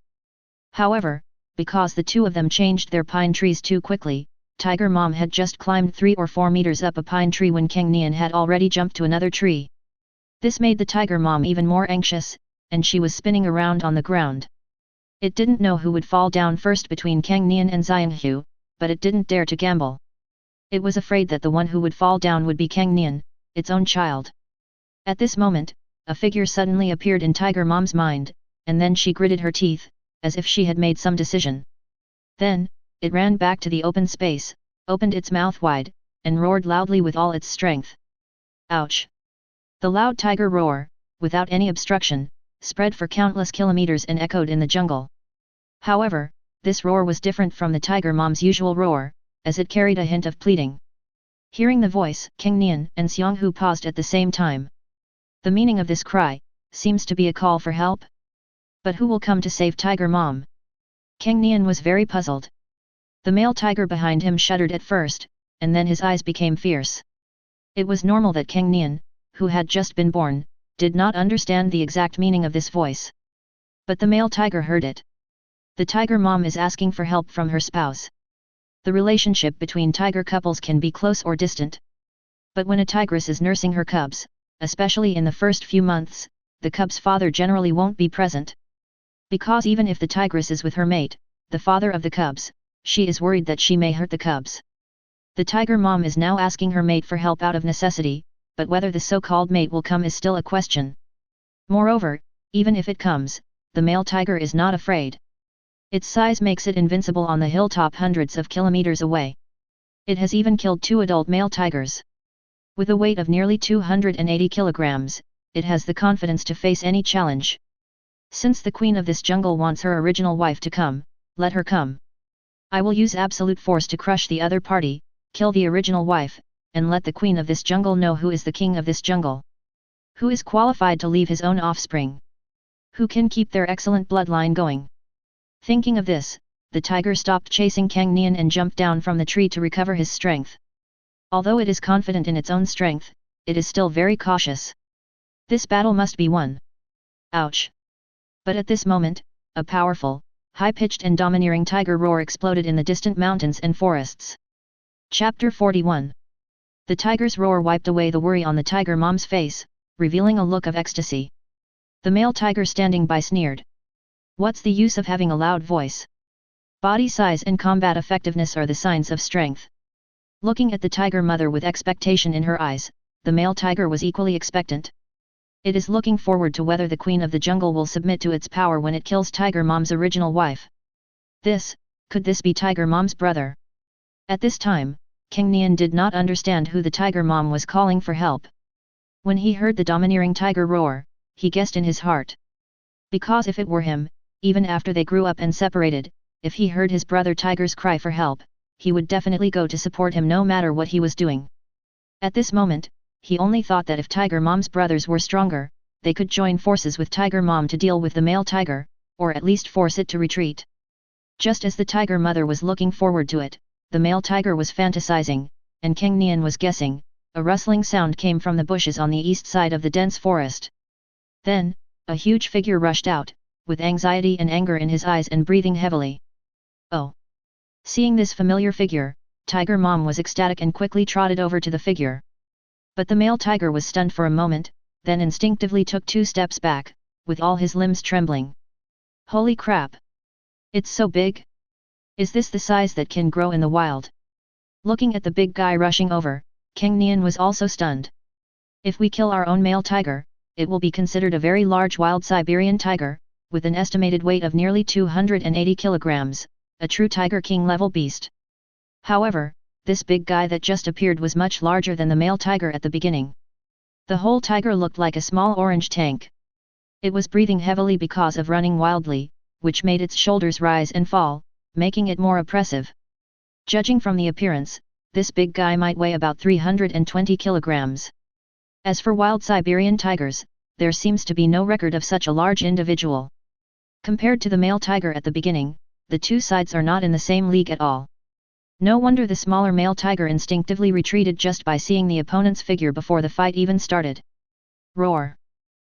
However, because the two of them changed their pine trees too quickly, Tiger Mom had just climbed 3 or 4 meters up a pine tree when Cang Nian had already jumped to another tree. This made the Tiger Mom even more anxious, and she was spinning around on the ground. It didn't know who would fall down first between Cang Nian and Xianghu, but it didn't dare to gamble. It was afraid that the one who would fall down would be Cang Nian, its own child. At this moment, a figure suddenly appeared in Tiger Mom's mind, and then she gritted her teeth, as if she had made some decision. Then, it ran back to the open space, opened its mouth wide, and roared loudly with all its strength. Ouch! The loud tiger roar, without any obstruction, spread for countless kilometers and echoed in the jungle. However, this roar was different from the Tiger Mom's usual roar, as it carried a hint of pleading. Hearing the voice, Cang Nian and Xianghu paused at the same time. The meaning of this cry seems to be a call for help. But who will come to save Tiger Mom? Cang Nian was very puzzled. The male tiger behind him shuddered at first, and then his eyes became fierce. It was normal that Cang Nian, who had just been born, did not understand the exact meaning of this voice. But the male tiger heard it. The Tiger Mom is asking for help from her spouse. The relationship between tiger couples can be close or distant. But when a tigress is nursing her cubs, especially in the first few months, the cub's father generally won't be present. Because even if the tigress is with her mate, the father of the cubs, she is worried that she may hurt the cubs. The Tiger Mom is now asking her mate for help out of necessity, but whether the so-called mate will come is still a question. Moreover, even if it comes, the male tiger is not afraid. Its size makes it invincible on the hilltop hundreds of kilometers away. It has even killed 2 adult male tigers. With a weight of nearly 280 kilograms, it has the confidence to face any challenge. Since the queen of this jungle wants her original wife to come, let her come. I will use absolute force to crush the other party, kill the original wife, and let the queen of this jungle know who is the king of this jungle. Who is qualified to leave his own offspring? Who can keep their excellent bloodline going? Thinking of this, the tiger stopped chasing Cang Nian and jumped down from the tree to recover his strength. Although it is confident in its own strength, it is still very cautious. This battle must be won. Ouch! But at this moment, a powerful, high-pitched and domineering tiger roar exploded in the distant mountains and forests. Chapter 41. The tiger's roar wiped away the worry on the Tiger Mom's face, revealing a look of ecstasy. The male tiger standing by sneered. What's the use of having a loud voice? Body size and combat effectiveness are the signs of strength. Looking at the tiger mother with expectation in her eyes, the male tiger was equally expectant. It is looking forward to whether the queen of the jungle will submit to its power when it kills Tiger Mom's original wife. Could this be Tiger Mom's brother? At this time, Cang Nian did not understand who the Tiger Mom was calling for help. When he heard the domineering tiger roar, he guessed in his heart. Because if it were him, even after they grew up and separated, if he heard his brother Tiger's cry for help, he would definitely go to support him no matter what he was doing. At this moment, he only thought that if Tiger Mom's brothers were stronger, they could join forces with Tiger Mom to deal with the male tiger, or at least force it to retreat. Just as the tiger mother was looking forward to it, the male tiger was fantasizing, and Cang Nian was guessing. A rustling sound came from the bushes on the east side of the dense forest. Then, a huge figure rushed out, with anxiety and anger in his eyes and breathing heavily. Oh! Seeing this familiar figure, Tiger Mom was ecstatic and quickly trotted over to the figure. But the male tiger was stunned for a moment, then instinctively took 2 steps back, with all his limbs trembling. Holy crap! It's so big? Is this the size that can grow in the wild? Looking at the big guy rushing over, Cang Nian was also stunned. If we kill our own male tiger, it will be considered a very large wild Siberian tiger, with an estimated weight of nearly 280 kilograms, a true Tiger King level beast. However, this big guy that just appeared was much larger than the male tiger at the beginning. The whole tiger looked like a small orange tank. It was breathing heavily because of running wildly, which made its shoulders rise and fall, making it more oppressive. Judging from the appearance, this big guy might weigh about 320 kilograms. As for wild Siberian tigers, there seems to be no record of such a large individual. Compared to the male tiger at the beginning, the two sides are not in the same league at all. No wonder the smaller male tiger instinctively retreated just by seeing the opponent's figure before the fight even started. Roar!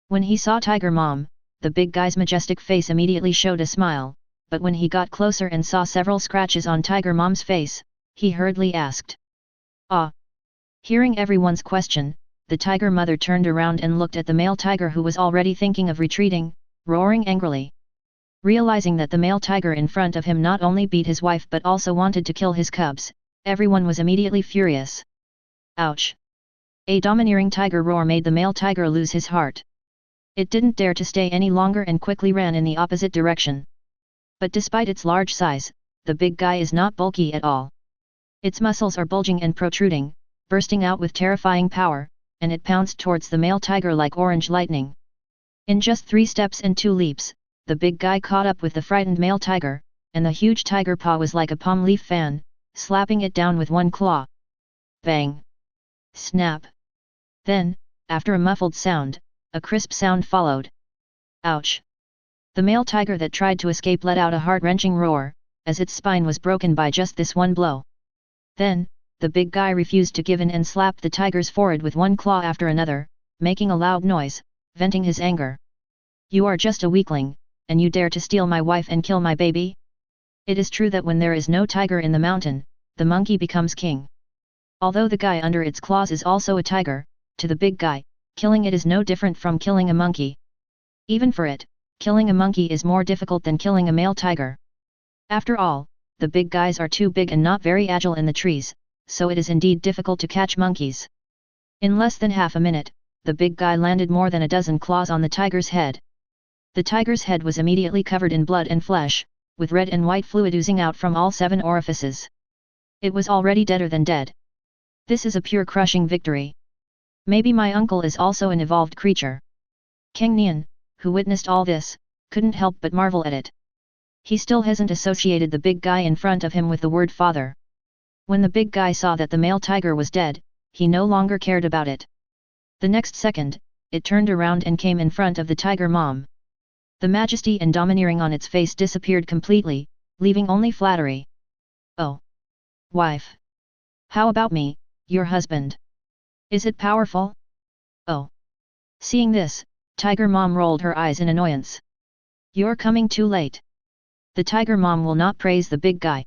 When he saw Tiger Mom, the big guy's majestic face immediately showed a smile, but when he got closer and saw several scratches on Tiger Mom's face, he hurriedly asked. Ah! Hearing everyone's question, the tiger mother turned around and looked at the male tiger who was already thinking of retreating, roaring angrily. Realizing that the male tiger in front of him not only beat his wife but also wanted to kill his cubs, everyone was immediately furious. Ouch! A domineering tiger roar made the male tiger lose his heart. It didn't dare to stay any longer and quickly ran in the opposite direction. But despite its large size, the big guy is not bulky at all. Its muscles are bulging and protruding, bursting out with terrifying power, and it pounced towards the male tiger like orange lightning. In just 3 steps and 2 leaps, the big guy caught up with the frightened male tiger, and the huge tiger paw was like a palm leaf fan, slapping it down with one claw. Bang! Snap! Then, after a muffled sound, a crisp sound followed. Ouch! The male tiger that tried to escape let out a heart-wrenching roar, as its spine was broken by just this one blow. Then, the big guy refused to give in and slapped the tiger's forehead with one claw after another, making a loud noise, venting his anger. You are just a weakling, and you dare to steal my wife and kill my baby? It is true that when there is no tiger in the mountain, the monkey becomes king. Although the guy under its claws is also a tiger, to the big guy, killing it is no different from killing a monkey. Even for it, killing a monkey is more difficult than killing a male tiger. After all, the big guys are too big and not very agile in the trees, so it is indeed difficult to catch monkeys. In less than half a minute, the big guy landed more than a dozen claws on the tiger's head. The tiger's head was immediately covered in blood and flesh, with red and white fluid oozing out from all 7 orifices. It was already deader than dead. This is a pure crushing victory. Maybe my uncle is also an evolved creature. Cang Nian, who witnessed all this, couldn't help but marvel at it. He still hasn't associated the big guy in front of him with the word father. When the big guy saw that the male tiger was dead, he no longer cared about it. The next second, it turned around and came in front of the tiger mom. The majesty and domineering on its face disappeared completely, leaving only flattery. Oh! Wife! How about me, your husband? Is it powerful? Oh! Seeing this, tiger mom rolled her eyes in annoyance. You're coming too late. The tiger mom will not praise the big guy.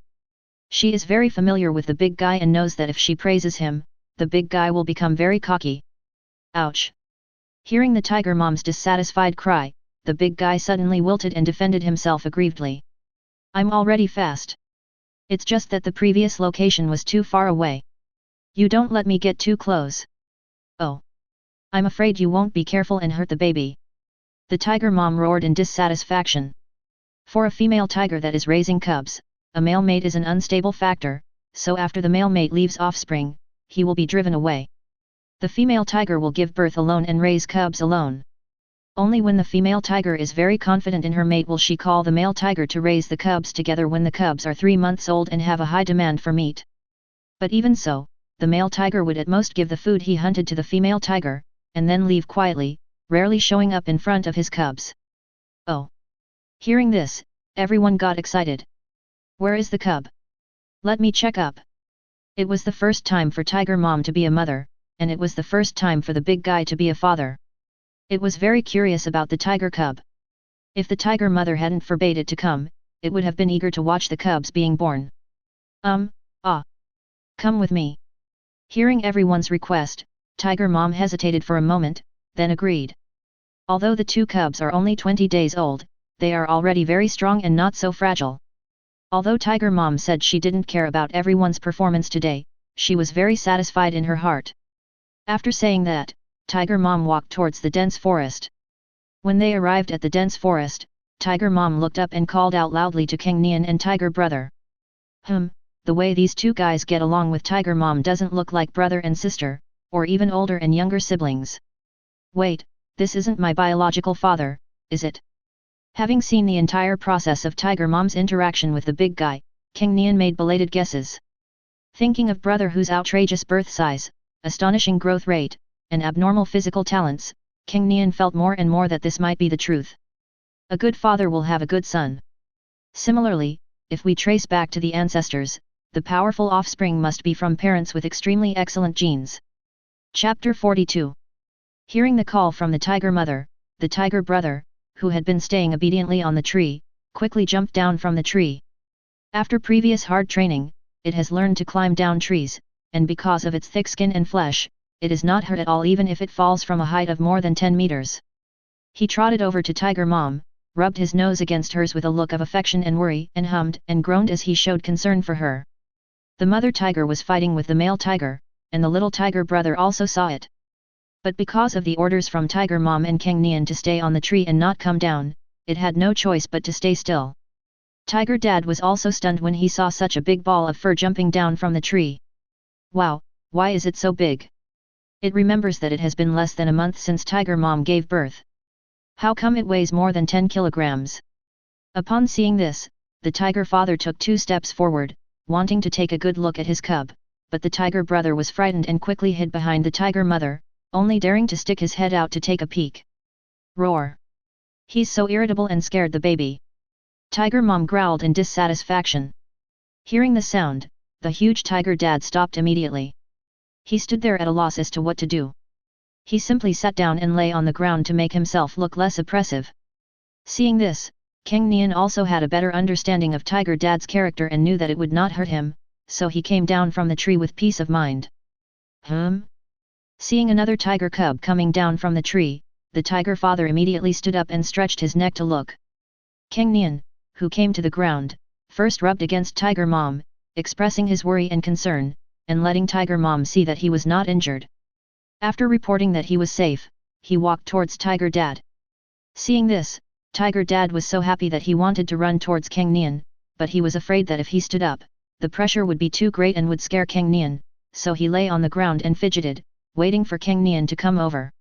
She is very familiar with the big guy and knows that if she praises him, the big guy will become very cocky. Ouch! Hearing the tiger mom's dissatisfied cry, the big guy suddenly wilted and defended himself aggrievedly. I'm already fast. It's just that the previous location was too far away. You don't let me get too close. Oh! I'm afraid you won't be careful and hurt the baby. The tiger mom roared in dissatisfaction. For a female tiger that is raising cubs, a male mate is an unstable factor, so after the male mate leaves offspring, he will be driven away. The female tiger will give birth alone and raise cubs alone. Only when the female tiger is very confident in her mate will she call the male tiger to raise the cubs together when the cubs are 3 months old and have a high demand for meat. But even so, the male tiger would at most give the food he hunted to the female tiger, and then leave quietly, rarely showing up in front of his cubs. Oh! Hearing this, everyone got excited. Where is the cub? Let me check up. It was the first time for tiger mom to be a mother, and it was the first time for the big guy to be a father. It was very curious about the tiger cub. If the tiger mother hadn't forbade it to come, it would have been eager to watch the cubs being born. Come with me. Hearing everyone's request, tiger mom hesitated for a moment, then agreed. Although the two cubs are only 20 days old, they are already very strong and not so fragile. Although Tiger Mom said she didn't care about everyone's performance today, she was very satisfied in her heart. After saying that, Tiger Mom walked towards the dense forest. When they arrived at the dense forest, Tiger Mom looked up and called out loudly to Cang Nian and Tiger Brother. The way these two guys get along with Tiger Mom doesn't look like brother and sister, or even older and younger siblings. Wait, this isn't my biological father, is it? Having seen the entire process of Tiger Mom's interaction with the big guy, Cang Nian made belated guesses. Thinking of brother whose outrageous birth size, astonishing growth rate, and abnormal physical talents, Cang Nian felt more and more that this might be the truth. A good father will have a good son. Similarly, if we trace back to the ancestors, the powerful offspring must be from parents with extremely excellent genes. Chapter 42. Hearing the call from the tiger mother, the tiger brother, who had been staying obediently on the tree, quickly jumped down from the tree. After previous hard training, it has learned to climb down trees, and because of its thick skin and flesh, it is not hurt at all even if it falls from a height of more than 10 meters. He trotted over to Tiger Mom, rubbed his nose against hers with a look of affection and worry, and hummed and groaned as he showed concern for her. The mother tiger was fighting with the male tiger, and the little tiger brother also saw it. But because of the orders from Tiger Mom and Cang Nian to stay on the tree and not come down, it had no choice but to stay still. Tiger Dad was also stunned when he saw such a big ball of fur jumping down from the tree. Wow, why is it so big? It remembers that it has been less than a month since Tiger Mom gave birth. How come it weighs more than 10 kilograms? Upon seeing this, the tiger father took 2 steps forward, wanting to take a good look at his cub, but the tiger brother was frightened and quickly hid behind the tiger mother, only daring to stick his head out to take a peek. Roar! He's so irritable and scared the baby. Tiger Mom growled in dissatisfaction. Hearing the sound, the huge tiger dad stopped immediately. He stood there at a loss as to what to do. He simply sat down and lay on the ground to make himself look less oppressive. Seeing this, Cang Nian also had a better understanding of Tiger Dad's character and knew that it would not hurt him, so he came down from the tree with peace of mind. Seeing another tiger cub coming down from the tree, the tiger father immediately stood up and stretched his neck to look. Cang Nian, who came to the ground, first rubbed against Tiger Mom, expressing his worry and concern, and letting Tiger Mom see that he was not injured. After reporting that he was safe, he walked towards Tiger Dad. Seeing this, Tiger Dad was so happy that he wanted to run towards Cang Nian, but he was afraid that if he stood up, the pressure would be too great and would scare Cang Nian, so he lay on the ground and fidgeted, waiting for Cang Nian to come over.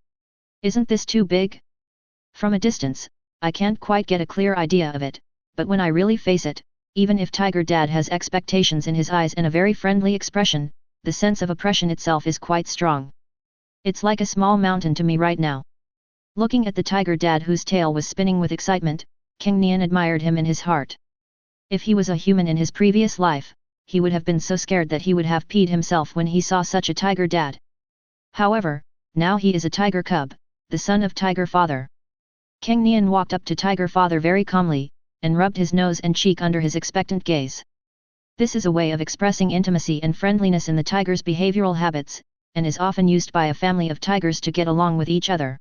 Isn't this too big? From a distance, I can't quite get a clear idea of it, but when I really face it, even if Tiger Dad has expectations in his eyes and a very friendly expression, the sense of oppression itself is quite strong. It's like a small mountain to me right now. Looking at the tiger dad whose tail was spinning with excitement, Cang Nian admired him in his heart. If he was a human in his previous life, he would have been so scared that he would have peed himself when he saw such a tiger dad. However, now he is a tiger cub, the son of Tiger Father. Cang Nian walked up to Tiger Father very calmly, and rubbed his nose and cheek under his expectant gaze. This is a way of expressing intimacy and friendliness in the tiger's behavioral habits, and is often used by a family of tigers to get along with each other.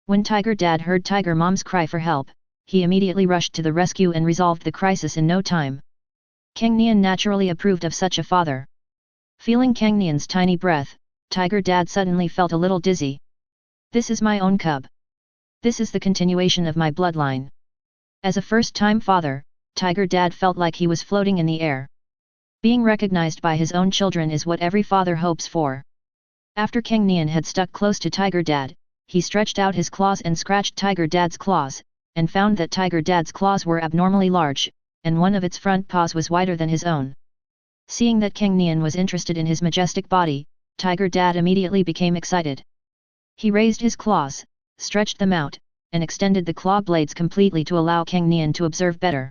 When Tiger Dad heard Tiger Mom's cry for help, he immediately rushed to the rescue and resolved the crisis in no time. Cang Nian naturally approved of such a father. Feeling Cang Nian's tiny breath, Tiger Dad suddenly felt a little dizzy. This is my own cub. This is the continuation of my bloodline. As a first-time father, Tiger Dad felt like he was floating in the air. Being recognized by his own children is what every father hopes for. After Cang Nian had stuck close to Tiger Dad, he stretched out his claws and scratched Tiger Dad's claws, and found that Tiger Dad's claws were abnormally large, and one of its front paws was wider than his own. Seeing that Cang Nian was interested in his majestic body, Tiger Dad immediately became excited. He raised his claws, stretched them out, and extended the claw blades completely to allow Cang Nian to observe better.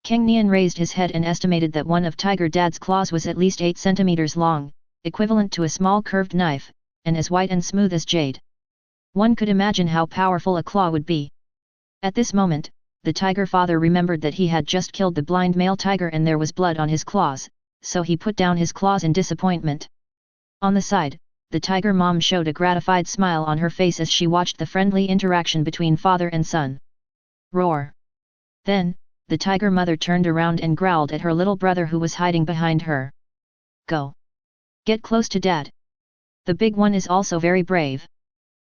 Cang Nian raised his head and estimated that one of Tiger Dad's claws was at least 8 centimeters long, equivalent to a small curved knife, and as white and smooth as jade. One could imagine how powerful a claw would be. At this moment, the tiger father remembered that he had just killed the blind male tiger and there was blood on his claws, so he put down his claws in disappointment. On the side, the tiger mom showed a gratified smile on her face as she watched the friendly interaction between father and son. Roar! Then, the tiger mother turned around and growled at her little brother who was hiding behind her. Go! Get close to dad! The big one is also very brave.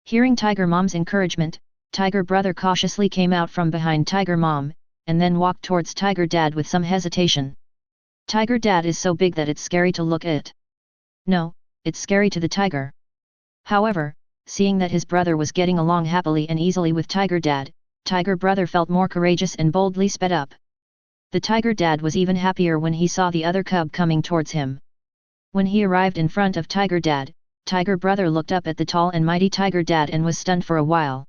Hearing tiger mom's encouragement, tiger brother cautiously came out from behind tiger mom, and then walked towards tiger dad with some hesitation. Tiger dad is so big that it's scary to look at. No, it's scary to the tiger. However, seeing that his brother was getting along happily and easily with tiger dad, tiger brother felt more courageous and boldly sped up. The tiger dad was even happier when he saw the other cub coming towards him. When he arrived in front of tiger dad, tiger brother looked up at the tall and mighty tiger dad and was stunned for a while.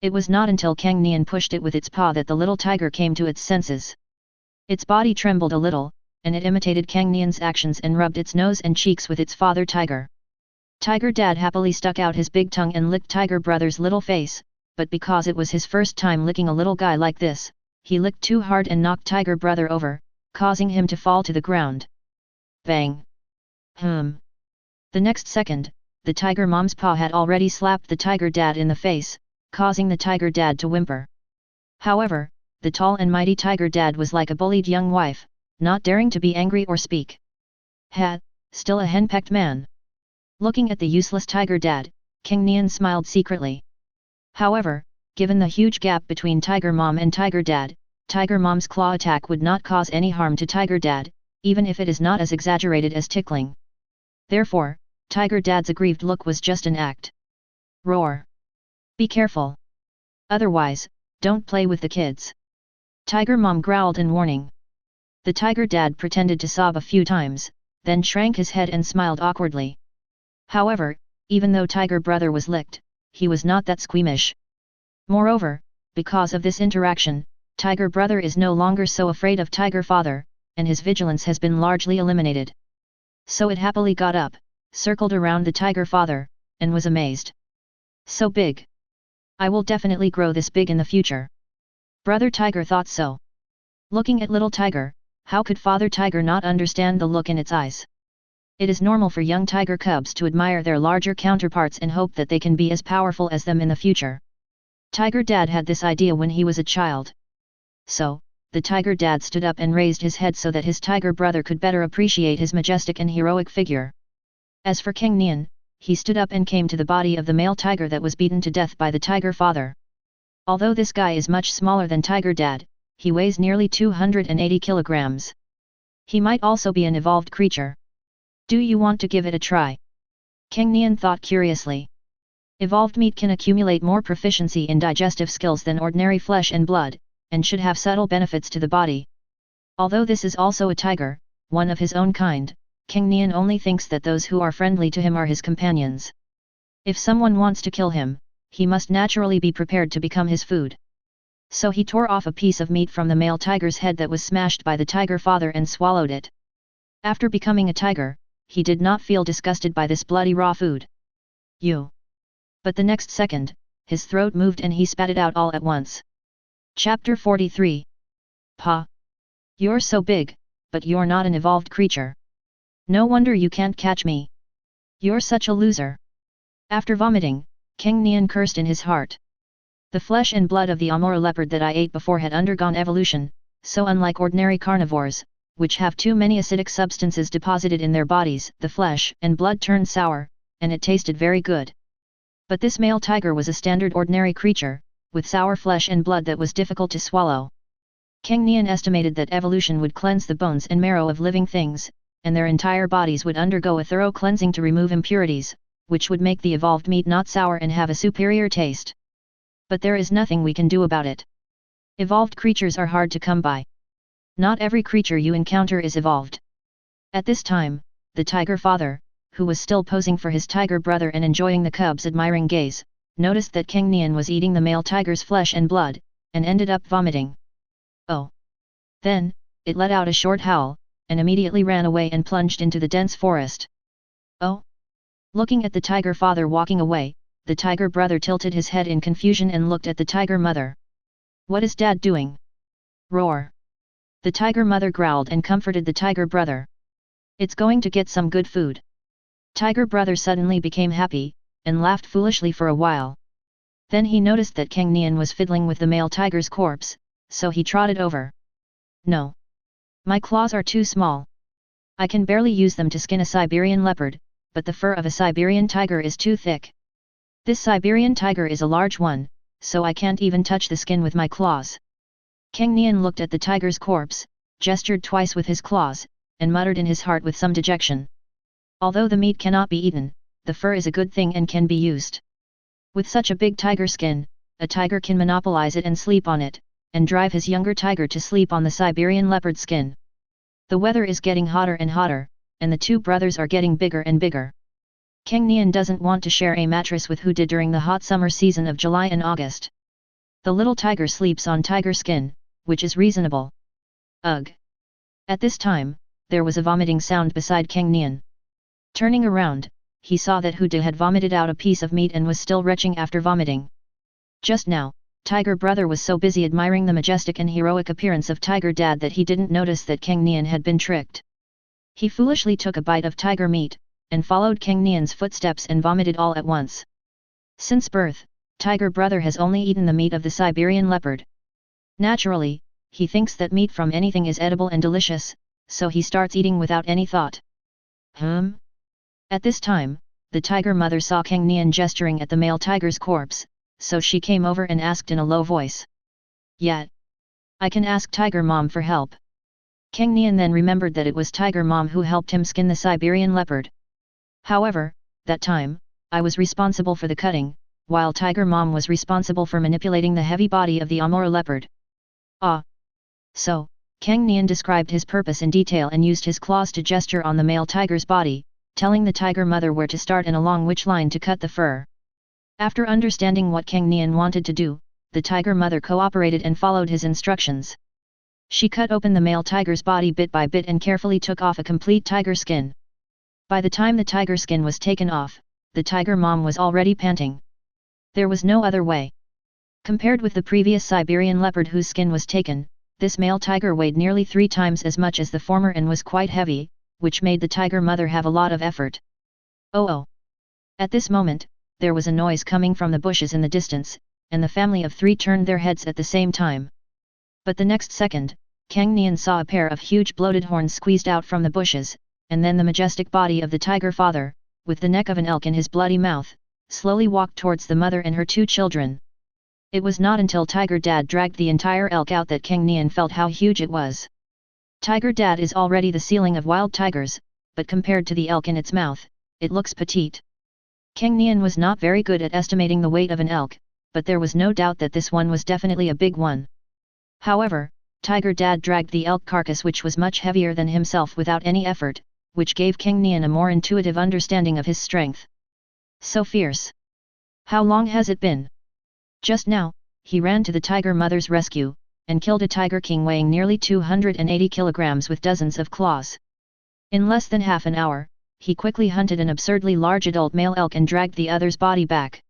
It was not until Cang Nian pushed it with its paw that the little tiger came to its senses. Its body trembled a little, and it imitated Cang Nian's actions and rubbed its nose and cheeks with its father tiger. Tiger dad happily stuck out his big tongue and licked tiger brother's little face, but because it was his first time licking a little guy like this, he licked too hard and knocked tiger brother over, causing him to fall to the ground. Bang! The next second, the tiger mom's paw had already slapped the tiger dad in the face, causing the tiger dad to whimper. However, the tall and mighty tiger dad was like a bullied young wife, not daring to be angry or speak. Still a henpecked man. Looking at the useless tiger dad, Cang Nian smiled secretly. However, given the huge gap between tiger mom and tiger dad, tiger mom's claw attack would not cause any harm to tiger dad, even if it is not as exaggerated as tickling. Therefore, tiger dad's aggrieved look was just an act. Roar! Be careful! Otherwise, don't play with the kids. Tiger mom growled in warning. The tiger dad pretended to sob a few times, then shrank his head and smiled awkwardly. However, even though tiger brother was licked, he was not that squeamish. Moreover, because of this interaction, tiger brother is no longer so afraid of tiger father, and his vigilance has been largely eliminated. So it happily got up, circled around the tiger father, and was amazed. So big! I will definitely grow this big in the future. Brother tiger thought so. Looking at little tiger, how could father tiger not understand the look in its eyes? It is normal for young tiger cubs to admire their larger counterparts and hope that they can be as powerful as them in the future. Tiger dad had this idea when he was a child. So, the tiger dad stood up and raised his head so that his tiger brother could better appreciate his majestic and heroic figure. As for Cang Nian, he stood up and came to the body of the male tiger that was beaten to death by the tiger father. Although this guy is much smaller than tiger dad, he weighs nearly 280 kilograms. He might also be an evolved creature. Do you want to give it a try? Cang Nian thought curiously. Evolved meat can accumulate more proficiency in digestive skills than ordinary flesh and blood, and should have subtle benefits to the body. Although this is also a tiger, one of his own kind, Cang Nian only thinks that those who are friendly to him are his companions. If someone wants to kill him, he must naturally be prepared to become his food. So he tore off a piece of meat from the male tiger's head that was smashed by the tiger father and swallowed it. After becoming a tiger, he did not feel disgusted by this bloody raw food. But the next second, his throat moved and he spat it out all at once. Chapter 43. Pa! You're so big, but you're not an evolved creature. No wonder you can't catch me. You're such a loser. After vomiting, Cang Nian cursed in his heart. The flesh and blood of the Amur leopard that I ate before had undergone evolution, so unlike ordinary carnivores, which have too many acidic substances deposited in their bodies, the flesh and blood turned sour, and it tasted very good. But this male tiger was a standard ordinary creature, with sour flesh and blood that was difficult to swallow. Cang Nian estimated that evolution would cleanse the bones and marrow of living things, and their entire bodies would undergo a thorough cleansing to remove impurities, which would make the evolved meat not sour and have a superior taste. But there is nothing we can do about it. Evolved creatures are hard to come by. Not every creature you encounter is evolved. At this time, the tiger father, who was still posing for his tiger brother and enjoying the cub's admiring gaze, noticed that Cang Nian was eating the male tiger's flesh and blood, and ended up vomiting. Oh! Then, it let out a short howl, and immediately ran away and plunged into the dense forest. Oh! Looking at the tiger father walking away, the tiger brother tilted his head in confusion and looked at the tiger mother. What is dad doing? Roar! The tiger mother growled and comforted the tiger brother. It's going to get some good food. Tiger brother suddenly became happy, and laughed foolishly for a while. Then he noticed that Cang Nian was fiddling with the male tiger's corpse, so he trotted over. No. My claws are too small. I can barely use them to skin a Siberian leopard, but the fur of a Siberian tiger is too thick. This Siberian tiger is a large one, so I can't even touch the skin with my claws. Cang Nian looked at the tiger's corpse, gestured twice with his claws, and muttered in his heart with some dejection. Although the meat cannot be eaten, the fur is a good thing and can be used. With such a big tiger skin, a tiger can monopolize it and sleep on it, and drive his younger tiger to sleep on the Siberian leopard skin. The weather is getting hotter and hotter, and the two brothers are getting bigger and bigger. Cang Nian doesn't want to share a mattress with Hu did during the hot summer season of July and August. The little tiger sleeps on tiger skin, which is reasonable. Ugh! At this time, there was a vomiting sound beside Cang Nian. Turning around, he saw that Hu De had vomited out a piece of meat and was still retching after vomiting. Just now, Tiger brother was so busy admiring the majestic and heroic appearance of Tiger dad that he didn't notice that Cang Nian had been tricked. He foolishly took a bite of tiger meat, and followed Cang Nian's footsteps and vomited all at once. Since birth, Tiger brother has only eaten the meat of the Siberian leopard. Naturally, he thinks that meat from anything is edible and delicious, so he starts eating without any thought. At this time, the tiger mother saw Cang Nian gesturing at the male tiger's corpse, so she came over and asked in a low voice. Yet, I can ask Tiger Mom for help. Cang Nian then remembered that it was Tiger Mom who helped him skin the Siberian leopard. However, that time, I was responsible for the cutting, while Tiger Mom was responsible for manipulating the heavy body of the Amur leopard. Ah! So, Cang Nian described his purpose in detail and used his claws to gesture on the male tiger's body, telling the tiger mother where to start and along which line to cut the fur. After understanding what Cang Nian wanted to do, the tiger mother cooperated and followed his instructions. She cut open the male tiger's body bit by bit and carefully took off a complete tiger skin. By the time the tiger skin was taken off, the tiger mom was already panting. There was no other way. Compared with the previous Siberian leopard whose skin was taken, this male tiger weighed nearly 3 times as much as the former and was quite heavy, which made the tiger mother have a lot of effort. Oh! At this moment, there was a noise coming from the bushes in the distance, and the family of 3 turned their heads at the same time. But the next second, Cang Nian saw a pair of huge bloated horns squeezed out from the bushes, and then the majestic body of the tiger father, with the neck of an elk in his bloody mouth, slowly walked towards the mother and her 2 children. It was not until Tiger Dad dragged the entire elk out that Cang Nian felt how huge it was. Tiger Dad is already the ceiling of wild tigers, but compared to the elk in its mouth, it looks petite. Cang Nian was not very good at estimating the weight of an elk, but there was no doubt that this one was definitely a big one. However, Tiger Dad dragged the elk carcass which was much heavier than himself without any effort, which gave Cang Nian a more intuitive understanding of his strength. So fierce! How long has it been? Just now, he ran to the tiger mother's rescue, and killed a tiger king weighing nearly 280 kilograms with dozens of claws. In less than half an hour, he quickly hunted an absurdly large adult male elk and dragged the other's body back.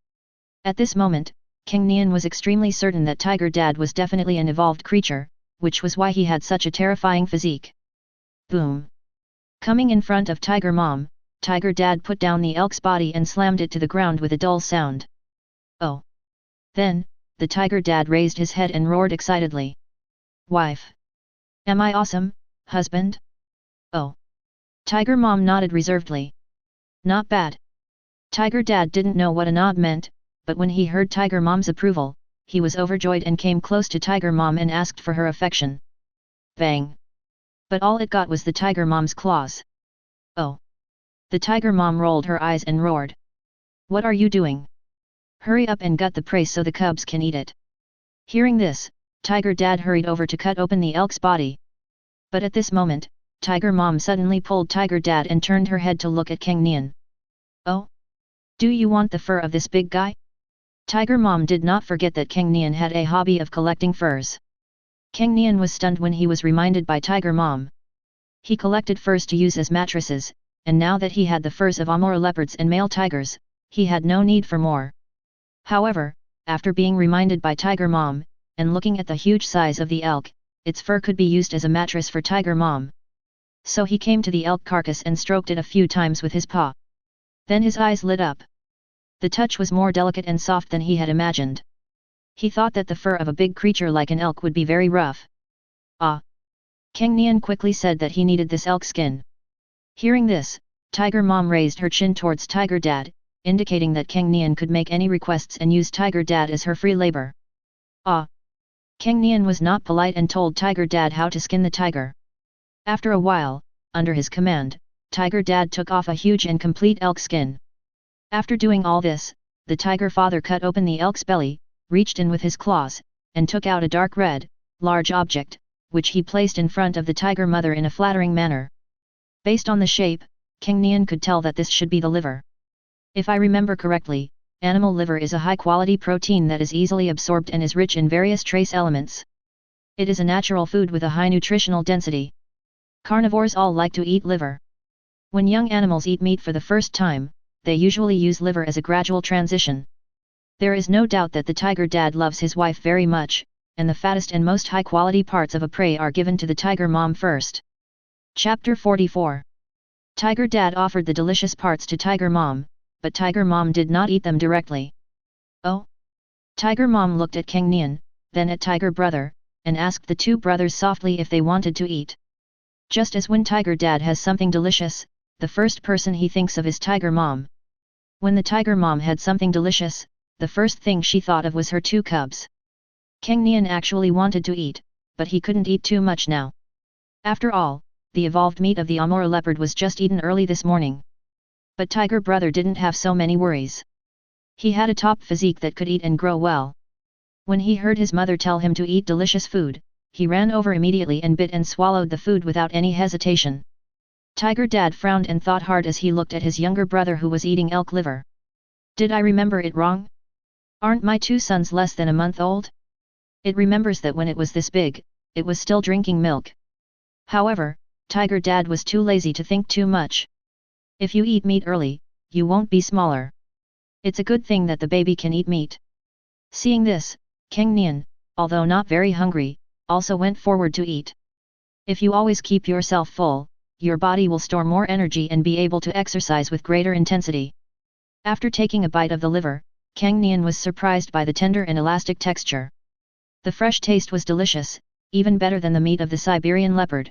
At this moment, Cang Nian was extremely certain that Tiger Dad was definitely an evolved creature, which was why he had such a terrifying physique. Boom! Coming in front of Tiger Mom, Tiger Dad put down the elk's body and slammed it to the ground with a dull sound. Oh! Then, the Tiger Dad raised his head and roared excitedly. Wife! Am I awesome, husband? Oh! Tiger Mom nodded reservedly. Not bad. Tiger Dad didn't know what a nod meant, but when he heard Tiger Mom's approval, he was overjoyed and came close to Tiger Mom and asked for her affection. Bang! But all it got was the Tiger Mom's claws. Oh! The Tiger Mom rolled her eyes and roared. What are you doing? Hurry up and gut the prey so the cubs can eat it. Hearing this, Tiger Dad hurried over to cut open the elk's body. But at this moment, Tiger Mom suddenly pulled Tiger Dad and turned her head to look at Cang Nian. Oh? Do you want the fur of this big guy? Tiger Mom did not forget that Cang Nian had a hobby of collecting furs. Cang Nian was stunned when he was reminded by Tiger Mom. He collected furs to use as mattresses, and now that he had the furs of Amur leopards and male tigers, he had no need for more. However, after being reminded by Tiger Mom, and looking at the huge size of the elk, its fur could be used as a mattress for Tiger Mom. So he came to the elk carcass and stroked it a few times with his paw. Then his eyes lit up. The touch was more delicate and soft than he had imagined. He thought that the fur of a big creature like an elk would be very rough. Ah! Cang Nian quickly said that he needed this elk skin. Hearing this, Tiger Mom raised her chin towards Tiger Dad, indicating that Cang Nian could make any requests and use Tiger Dad as her free labor. Ah! Cang Nian was not polite and told Tiger Dad how to skin the tiger. After a while, under his command, Tiger Dad took off a huge and complete elk skin. After doing all this, the tiger father cut open the elk's belly, reached in with his claws, and took out a dark red, large object, which he placed in front of the tiger mother in a flattering manner. Based on the shape, Cang Nian could tell that this should be the liver. If I remember correctly, animal liver is a high-quality protein that is easily absorbed and is rich in various trace elements. It is a natural food with a high nutritional density. Carnivores all like to eat liver. When young animals eat meat for the first time, they usually use liver as a gradual transition. There is no doubt that the tiger dad loves his wife very much, and the fattest and most high-quality parts of a prey are given to the tiger mom first. Chapter 44. Tiger Dad offered the delicious parts to Tiger Mom, but Tiger Mom did not eat them directly. Oh? Tiger Mom looked at Cang Nian, then at Tiger Brother, and asked the two brothers softly if they wanted to eat. Just as when Tiger Dad has something delicious, the first person he thinks of is Tiger Mom. When the Tiger Mom had something delicious, the first thing she thought of was her two cubs. Cang Nian actually wanted to eat, but he couldn't eat too much now. After all, the evolved meat of the Amur leopard was just eaten early this morning. But Tiger Brother didn't have so many worries. He had a top physique that could eat and grow well. When he heard his mother tell him to eat delicious food, he ran over immediately and bit and swallowed the food without any hesitation. Tiger Dad frowned and thought hard as he looked at his younger brother who was eating elk liver. Did I remember it wrong? Aren't my two sons less than a month old? It remembers that when it was this big, it was still drinking milk. However, Tiger Dad was too lazy to think too much. If you eat meat early, you won't be smaller. It's a good thing that the baby can eat meat. Seeing this, Cang Nian, although not very hungry, also went forward to eat. If you always keep yourself full, your body will store more energy and be able to exercise with greater intensity. After taking a bite of the liver, Cang Nian was surprised by the tender and elastic texture. The fresh taste was delicious, even better than the meat of the Siberian leopard.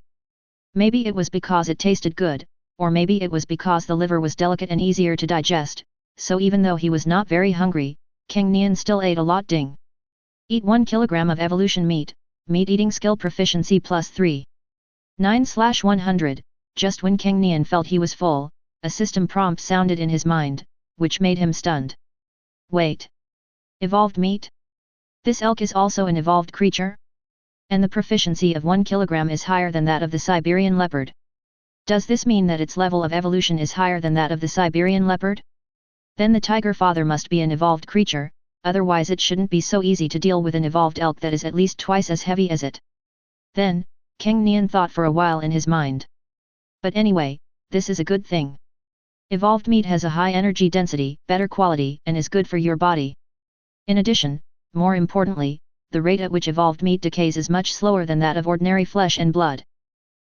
Maybe it was because it tasted good, or maybe it was because the liver was delicate and easier to digest, so even though he was not very hungry, Cang Nian still ate a lot. Ding! Eat 1 kilogram of evolution meat, meat eating skill proficiency plus 3. 9/100, just when Cang Nian felt he was full, a system prompt sounded in his mind, which made him stunned. Wait! Evolved meat? This elk is also an evolved creature? And the proficiency of 1 kilogram is higher than that of the Siberian leopard. Does this mean that its level of evolution is higher than that of the Siberian leopard? Then the tiger father must be an evolved creature, otherwise it shouldn't be so easy to deal with an evolved elk that is at least twice as heavy as it. Then, Cang Nian thought for a while in his mind. But anyway, this is a good thing. Evolved meat has a high energy density, better quality, and is good for your body. In addition, more importantly, the rate at which evolved meat decays is much slower than that of ordinary flesh and blood.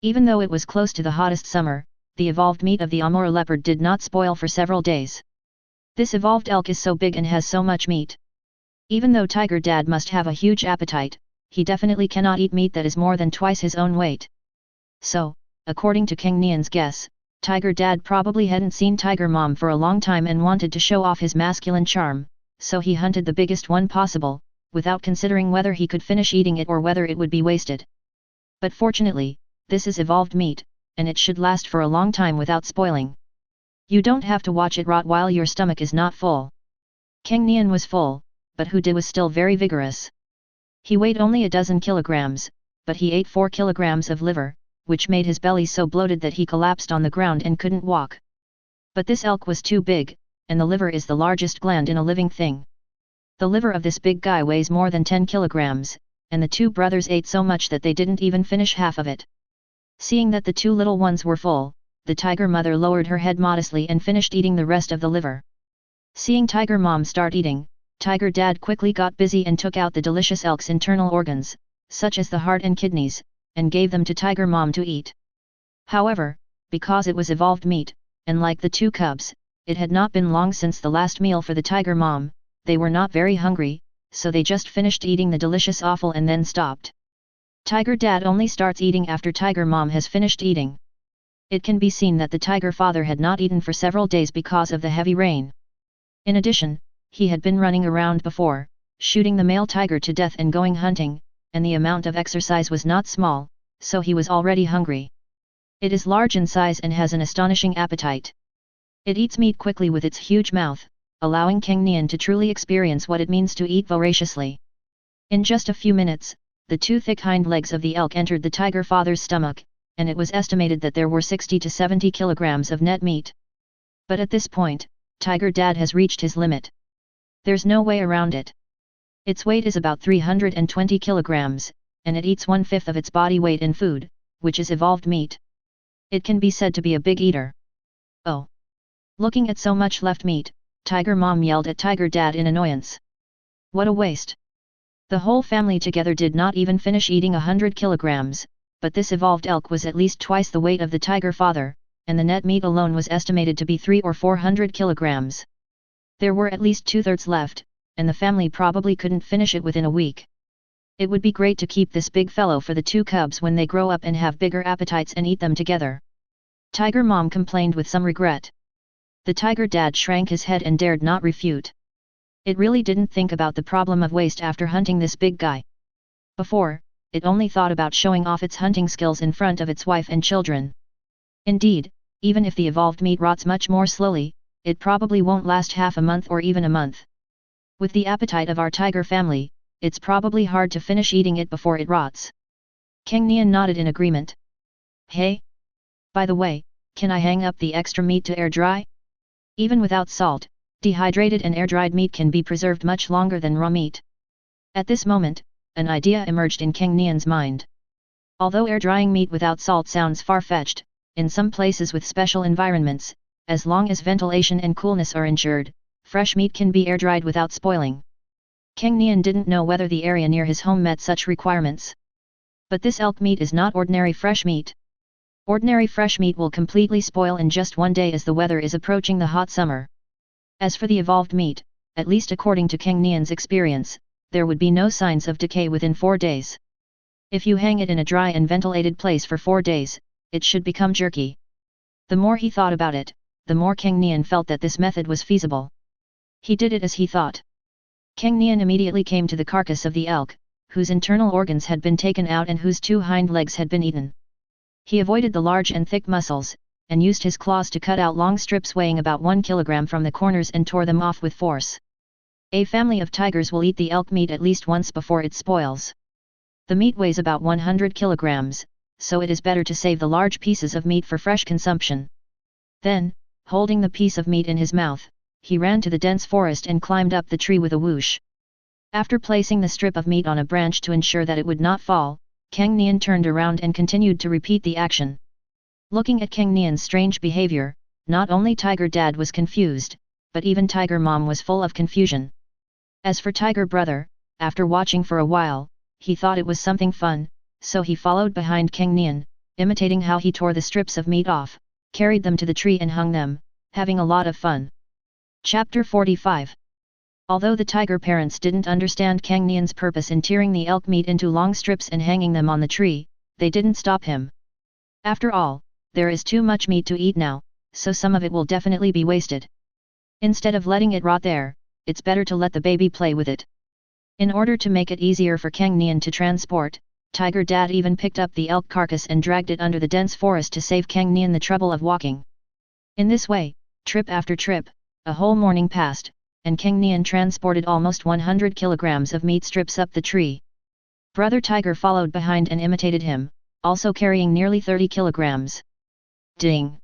Even though it was close to the hottest summer, the evolved meat of the Amur leopard did not spoil for several days. This evolved elk is so big and has so much meat. Even though Tiger Dad must have a huge appetite, he definitely cannot eat meat that is more than twice his own weight. So, according to Cang Nian's guess, Tiger Dad probably hadn't seen Tiger Mom for a long time and wanted to show off his masculine charm, so he hunted the biggest one possible, without considering whether he could finish eating it or whether it would be wasted. But fortunately, this is evolved meat, and it should last for a long time without spoiling. You don't have to watch it rot while your stomach is not full. Cang Nian was full, but Hu Di was still very vigorous. He weighed only a dozen kilograms, but he ate 4 kilograms of liver, which made his belly so bloated that he collapsed on the ground and couldn't walk. But this elk was too big, and the liver is the largest gland in a living thing. The liver of this big guy weighs more than 10 kilograms, and the two brothers ate so much that they didn't even finish half of it. Seeing that the two little ones were full, the tiger mother lowered her head modestly and finished eating the rest of the liver. Seeing Tiger Mom start eating, Tiger Dad quickly got busy and took out the delicious elk's internal organs, such as the heart and kidneys, and gave them to Tiger Mom to eat. However, because it was evolved meat, and like the two cubs, It had not been long since the last meal for the tiger mom. They were not very hungry, so they just finished eating the delicious offal and then stopped. Tiger dad only starts eating after tiger mom has finished eating. It can be seen that the tiger father had not eaten for several days because of the heavy rain. In addition, he had been running around before, shooting the male tiger to death and going hunting, and the amount of exercise was not small, so he was already hungry. It is large in size and has an astonishing appetite. It eats meat quickly with its huge mouth, allowing Cang Nian to truly experience what it means to eat voraciously. In just a few minutes, the two thick hind legs of the elk entered the tiger father's stomach, and it was estimated that there were 60 to 70 kilograms of net meat. But at this point, tiger dad has reached his limit. There's no way around it. Its weight is about 320 kilograms, and it eats 1/5 of its body weight in food, which is evolved meat. It can be said to be a big eater. Oh! Looking at so much left meat, tiger mom yelled at tiger dad in annoyance. What a waste! The whole family together did not even finish eating 100 kilograms, but this evolved elk was at least twice the weight of the tiger father, and the net meat alone was estimated to be 300 or 400 kilograms. There were at least 2/3 left, and the family probably couldn't finish it within a week. It would be great to keep this big fellow for the two cubs when they grow up and have bigger appetites and eat them together. Tiger mom complained with some regret. The tiger dad shrank his head and dared not refute. It really didn't think about the problem of waste after hunting this big guy. Before, it only thought about showing off its hunting skills in front of its wife and children. Indeed, even if the evolved meat rots much more slowly, it probably won't last half a month or even a month. With the appetite of our tiger family, it's probably hard to finish eating it before it rots. Cang Nian nodded in agreement. Hey! By the way, can I hang up the extra meat to air dry? Even without salt, dehydrated and air-dried meat can be preserved much longer than raw meat. At this moment, an idea emerged in Cang Nian's mind. Although air-drying meat without salt sounds far-fetched, in some places with special environments, as long as ventilation and coolness are ensured, fresh meat can be air-dried without spoiling. Cang Nian didn't know whether the area near his home met such requirements. But this elk meat is not ordinary fresh meat. Ordinary fresh meat will completely spoil in just one day as the weather is approaching the hot summer. As for the evolved meat, at least according to Cang Nian's experience, there would be no signs of decay within 4 days. If you hang it in a dry and ventilated place for 4 days, it should become jerky. The more he thought about it, the more Cang Nian felt that this method was feasible. He did it as he thought. Cang Nian immediately came to the carcass of the elk, whose internal organs had been taken out and whose 2 hind legs had been eaten. He avoided the large and thick muscles, and used his claws to cut out long strips weighing about 1 kilogram from the corners and tore them off with force. A family of tigers will eat the elk meat at least once before it spoils. The meat weighs about 100 kilograms, so it is better to save the large pieces of meat for fresh consumption. Then, holding the piece of meat in his mouth, he ran to the dense forest and climbed up the tree with a whoosh. After placing the strip of meat on a branch to ensure that it would not fall, Cang Nian turned around and continued to repeat the action. Looking at Cang Nian's strange behavior, not only Tiger Dad was confused, but even Tiger Mom was full of confusion. As for Tiger Brother, after watching for a while, he thought it was something fun, so he followed behind Cang Nian, imitating how he tore the strips of meat off, carried them to the tree and hung them, having a lot of fun. Chapter 45. Although the tiger parents didn't understand Cang Nian's purpose in tearing the elk meat into long strips and hanging them on the tree, they didn't stop him. After all, there is too much meat to eat now, so some of it will definitely be wasted. Instead of letting it rot there, it's better to let the baby play with it. In order to make it easier for Cang Nian to transport, Tiger Dad even picked up the elk carcass and dragged it under the dense forest to save Cang Nian the trouble of walking. In this way, trip after trip, a whole morning passed, and Cang Nian transported almost 100 kilograms of meat strips up the tree. Brother Tiger followed behind and imitated him, also carrying nearly 30 kilograms. Ding!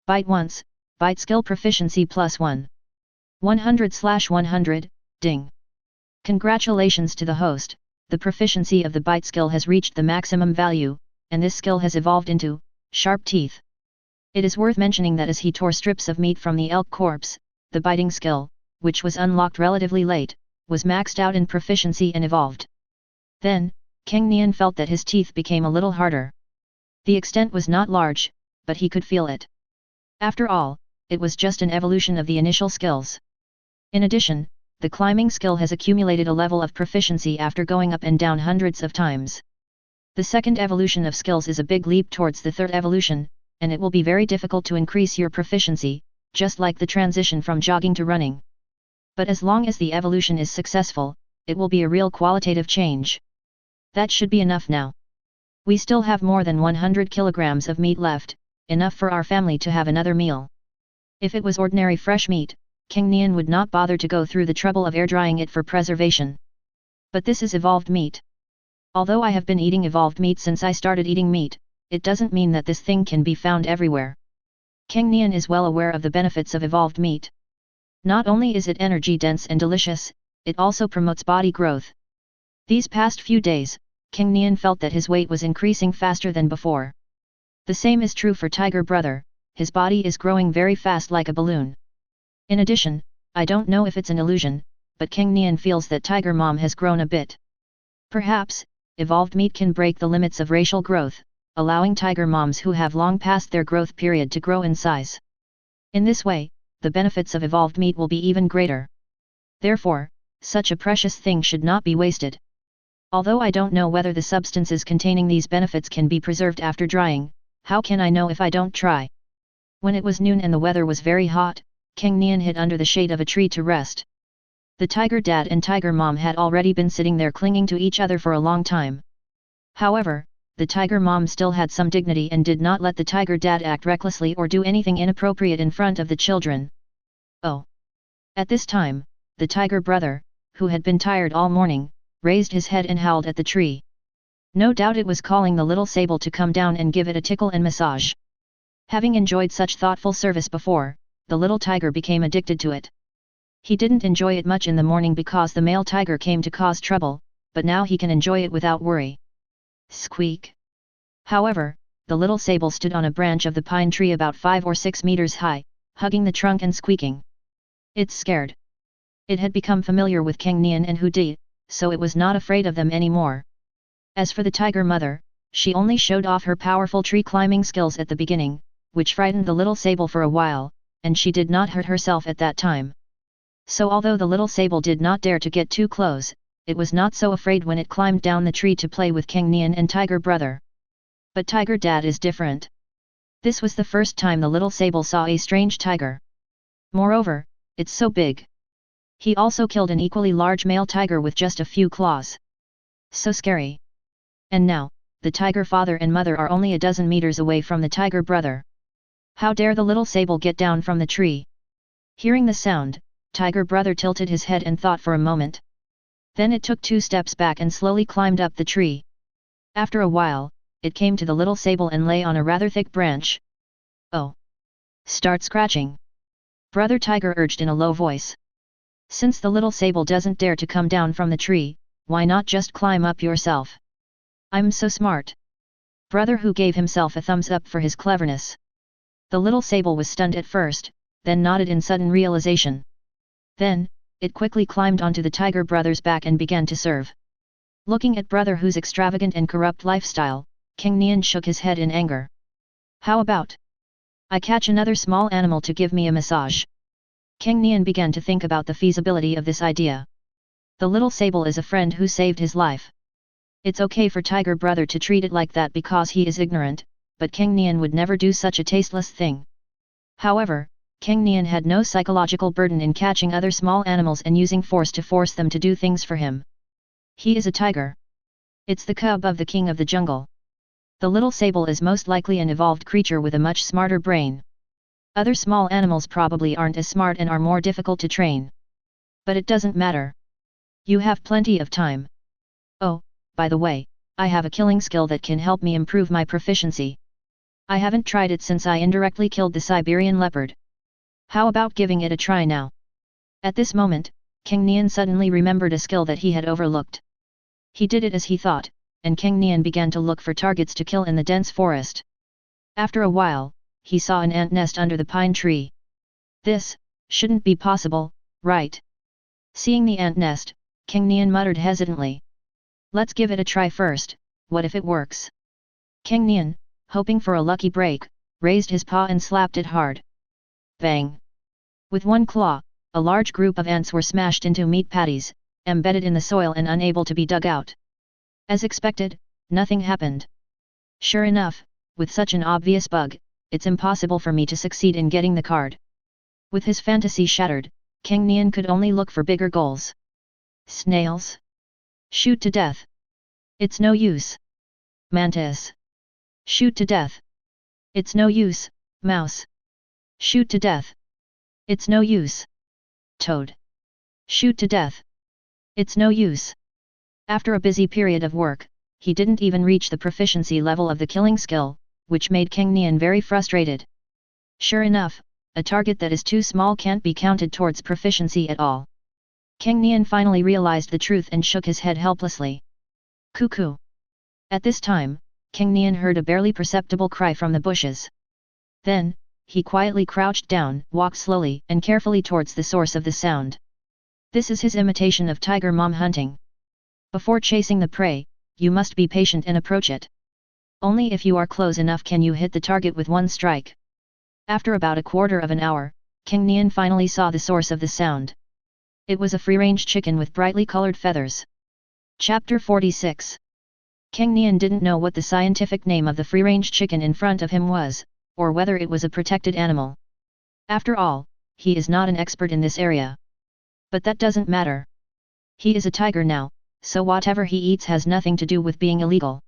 Bite once, bite skill proficiency +1. 100/100, ding! Congratulations to the host, the proficiency of the bite skill has reached the maximum value, and this skill has evolved into sharp teeth. It is worth mentioning that as he tore strips of meat from the elk corpse, the biting skill, which was unlocked relatively late, was maxed out in proficiency and evolved. Then, Cang Nian felt that his teeth became a little harder. The extent was not large, but he could feel it. After all, it was just an evolution of the initial skills. In addition, the climbing skill has accumulated a level of proficiency after going up and down hundreds of times. The second evolution of skills is a big leap towards the third evolution, and it will be very difficult to increase your proficiency, just like the transition from jogging to running. But as long as the evolution is successful, it will be a real qualitative change. That should be enough now. We still have more than 100 kilograms of meat left, enough for our family to have another meal. If it was ordinary fresh meat, Cang Nian would not bother to go through the trouble of air drying it for preservation. But this is evolved meat. Although I have been eating evolved meat since I started eating meat, it doesn't mean that this thing can be found everywhere. Cang Nian is well aware of the benefits of evolved meat. Not only is it energy-dense and delicious, it also promotes body growth. These past few days, Cang Nian felt that his weight was increasing faster than before. The same is true for Tiger Brother, his body is growing very fast like a balloon. In addition, I don't know if it's an illusion, but Cang Nian feels that Tiger Mom has grown a bit. Perhaps, evolved meat can break the limits of racial growth, allowing tiger moms who have long passed their growth period to grow in size. In this way, the benefits of evolved meat will be even greater. Therefore, such a precious thing should not be wasted. Although I don't know whether the substances containing these benefits can be preserved after drying, how can I know if I don't try? When it was noon and the weather was very hot, Cang Nian hid under the shade of a tree to rest. The tiger dad and tiger mom had already been sitting there clinging to each other for a long time. However, the tiger mom still had some dignity and did not let the tiger dad act recklessly or do anything inappropriate in front of the children. Oh! At this time, the tiger brother, who had been tired all morning, raised his head and howled at the tree. No doubt it was calling the little sable to come down and give it a tickle and massage. Having enjoyed such thoughtful service before, the little tiger became addicted to it. He didn't enjoy it much in the morning because the male tiger came to cause trouble, but now he can enjoy it without worry. Squeak! However, the little sable stood on a branch of the pine tree about 5 or 6 meters high, hugging the trunk and squeaking. It's scared. It had become familiar with Cang Nian and Hu Di, so it was not afraid of them anymore. As for the tiger mother, she only showed off her powerful tree climbing skills at the beginning, which frightened the little sable for a while, and she did not hurt herself at that time. So although the little sable did not dare to get too close, it was not so afraid when it climbed down the tree to play with Cang Nian and Tiger Brother. But Tiger Dad is different. This was the first time the little sable saw a strange tiger. Moreover, it's so big. He also killed an equally large male tiger with just a few claws. So scary. And now, the tiger father and mother are only a dozen meters away from the tiger brother. How dare the little sable get down from the tree? Hearing the sound, Tiger Brother tilted his head and thought for a moment. Then it took 2 steps back and slowly climbed up the tree. After a while, it came to the little sable and lay on a rather thick branch. Oh! Start scratching! Brother Tiger urged in a low voice. Since the little sable doesn't dare to come down from the tree, why not just climb up yourself? I'm so smart! Brother Hu gave himself a thumbs up for his cleverness. The little sable was stunned at first, then nodded in sudden realization. Then, it quickly climbed onto the tiger brother's back and began to serve. Looking at Brother Hu's extravagant and corrupt lifestyle, Cang Nian shook his head in anger. How about I catch another small animal to give me a massage? Cang Nian began to think about the feasibility of this idea. The little sable is a friend who saved his life. It's okay for Tiger Brother to treat it like that because he is ignorant, but Cang Nian would never do such a tasteless thing. However, Cang Nian had no psychological burden in catching other small animals and using force to force them to do things for him. He is a tiger. It's the cub of the king of the jungle. The little sable is most likely an evolved creature with a much smarter brain. Other small animals probably aren't as smart and are more difficult to train. But it doesn't matter. You have plenty of time. Oh, by the way, I have a killing skill that can help me improve my proficiency. I haven't tried it since I indirectly killed the Siberian leopard. How about giving it a try now? At this moment, Cang Nian suddenly remembered a skill that he had overlooked. He did it as he thought, and Cang Nian began to look for targets to kill in the dense forest. After a while, he saw an ant nest under the pine tree. This shouldn't be possible, right? Seeing the ant nest, Cang Nian muttered hesitantly. Let's give it a try first, what if it works? Cang Nian, hoping for a lucky break, raised his paw and slapped it hard. Bang! With one claw, a large group of ants were smashed into meat patties, embedded in the soil and unable to be dug out. As expected, nothing happened. Sure enough, with such an obvious bug, it's impossible for me to succeed in getting the card. With his fantasy shattered, Cang Nian could only look for bigger goals. Snails? Shoot to death. It's no use. Mantis. Shoot to death. It's no use, mouse. Shoot to death. It's no use. Toad. Shoot to death. It's no use. After a busy period of work, he didn't even reach the proficiency level of the killing skill, which made Cang Nian very frustrated. Sure enough, a target that is too small can't be counted towards proficiency at all. Cang Nian finally realized the truth and shook his head helplessly. Cuckoo! At this time, Cang Nian heard a barely perceptible cry from the bushes. Then, he quietly crouched down, walked slowly and carefully towards the source of the sound. This is his imitation of tiger mom hunting. Before chasing the prey, you must be patient and approach it. Only if you are close enough can you hit the target with one strike. After about a quarter of an hour, Cang Nian finally saw the source of the sound. It was a free-range chicken with brightly colored feathers. Chapter 46. Cang Nian didn't know what the scientific name of the free-range chicken in front of him was, or whether it was a protected animal. After all, he is not an expert in this area. But that doesn't matter. He is a tiger now, so whatever he eats has nothing to do with being illegal.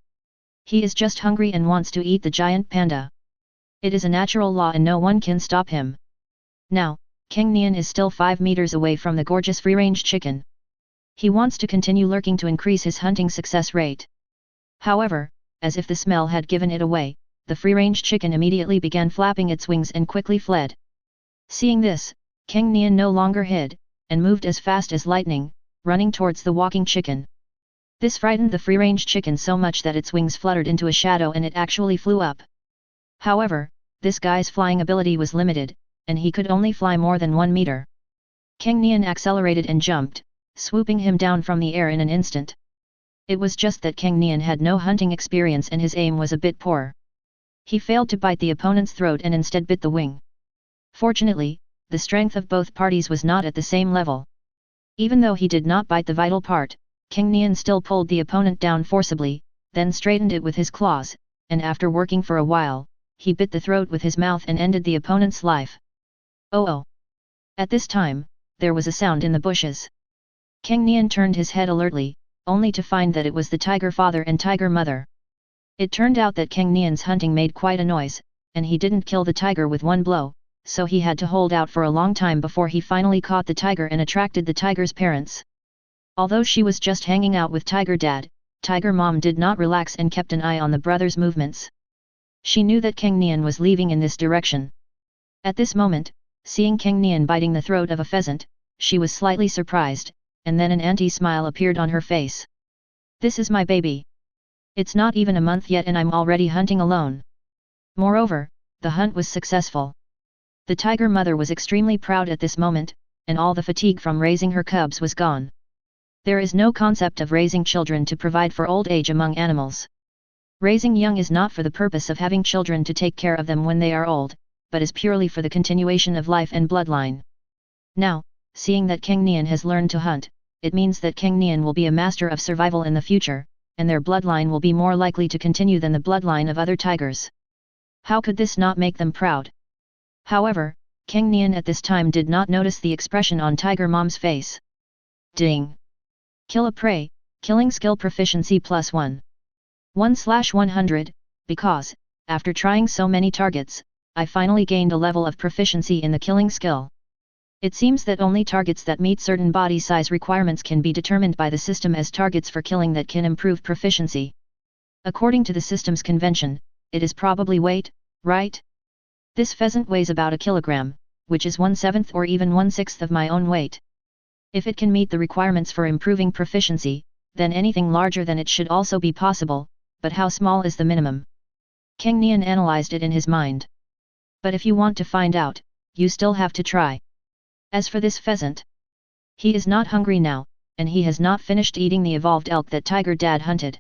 He is just hungry and wants to eat the giant panda. It is a natural law and no one can stop him. Now, Cang Nian is still 5 meters away from the gorgeous free-range chicken. He wants to continue lurking to increase his hunting success rate. However, as if the smell had given it away, the free-range chicken immediately began flapping its wings and quickly fled. Seeing this, Cang Nian no longer hid, and moved as fast as lightning, running towards the walking chicken. This frightened the free-range chicken so much that its wings fluttered into a shadow and it actually flew up. However, this guy's flying ability was limited, and he could only fly more than 1 meter. Cang Nian accelerated and jumped, swooping him down from the air in an instant. It was just that Cang Nian had no hunting experience and his aim was a bit poor. He failed to bite the opponent's throat and instead bit the wing. Fortunately, the strength of both parties was not at the same level. Even though he did not bite the vital part, Cang Nian still pulled the opponent down forcibly, then straightened it with his claws, and after working for a while, he bit the throat with his mouth and ended the opponent's life. Oh oh! At this time, there was a sound in the bushes. Cang Nian turned his head alertly, only to find that it was the tiger father and tiger mother. It turned out that Cang Nian's hunting made quite a noise, and he didn't kill the tiger with one blow, so he had to hold out for a long time before he finally caught the tiger and attracted the tiger's parents. Although she was just hanging out with Tiger Dad, Tiger Mom did not relax and kept an eye on the brothers' movements. She knew that Cang Nian was leaving in this direction. At this moment, seeing Cang Nian biting the throat of a pheasant, she was slightly surprised, and then an anti-smile appeared on her face. This is my baby. It's not even a month yet and I'm already hunting alone. Moreover, the hunt was successful. The tiger mother was extremely proud at this moment, and all the fatigue from raising her cubs was gone. There is no concept of raising children to provide for old age among animals. Raising young is not for the purpose of having children to take care of them when they are old, but is purely for the continuation of life and bloodline. Now, seeing that Cang Nian has learned to hunt, it means that Cang Nian will be a master of survival in the future, and their bloodline will be more likely to continue than the bloodline of other tigers. How could this not make them proud? However, Cang Nian at this time did not notice the expression on Tiger Mom's face. Ding! Kill a prey, killing skill proficiency +1. 1/100, because, after trying so many targets, I finally gained a level of proficiency in the killing skill. It seems that only targets that meet certain body size requirements can be determined by the system as targets for killing that can improve proficiency. According to the system's convention, it is probably weight, right? This pheasant weighs about a kilogram, which is 1/7 or even 1/6 of my own weight. If it can meet the requirements for improving proficiency, then anything larger than it should also be possible, but how small is the minimum? Cang Nian analyzed it in his mind. But if you want to find out, you still have to try. As for this pheasant, he is not hungry now, and he has not finished eating the evolved elk that Tiger Dad hunted.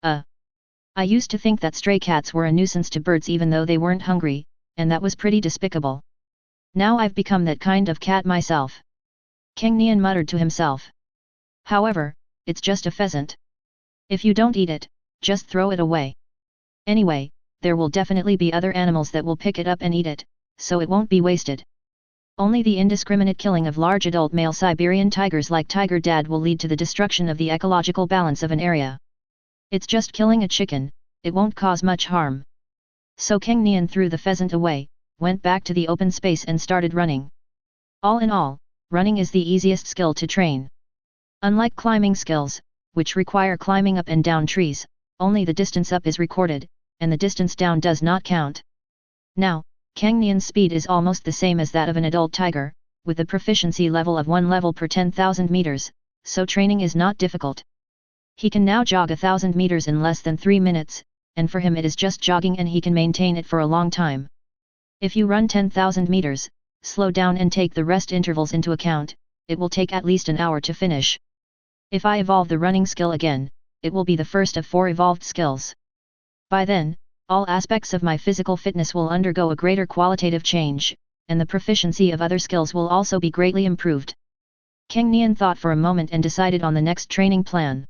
I used to think that stray cats were a nuisance to birds even though they weren't hungry, and that was pretty despicable. Now I've become that kind of cat myself. Cang Nian muttered to himself. However, it's just a pheasant. If you don't eat it, just throw it away. Anyway, there will definitely be other animals that will pick it up and eat it, so it won't be wasted. Only the indiscriminate killing of large adult male Siberian tigers like Tiger Dad will lead to the destruction of the ecological balance of an area. It's just killing a chicken, it won't cause much harm. So Cang Nian threw the pheasant away, went back to the open space and started running. All in all, running is the easiest skill to train. Unlike climbing skills, which require climbing up and down trees, only the distance up is recorded, and the distance down does not count. Now, Cang Nian's speed is almost the same as that of an adult tiger, with a proficiency level of 1 level per 10,000 meters, so training is not difficult. He can now jog 1,000 meters in less than 3 minutes, and for him it is just jogging and he can maintain it for a long time. If you run 10,000 meters, slow down and take the rest intervals into account, it will take at least an hour to finish. If I evolve the running skill again, it will be the first of 4 evolved skills. By then, all aspects of my physical fitness will undergo a greater qualitative change, and the proficiency of other skills will also be greatly improved. Cang Nian thought for a moment and decided on the next training plan.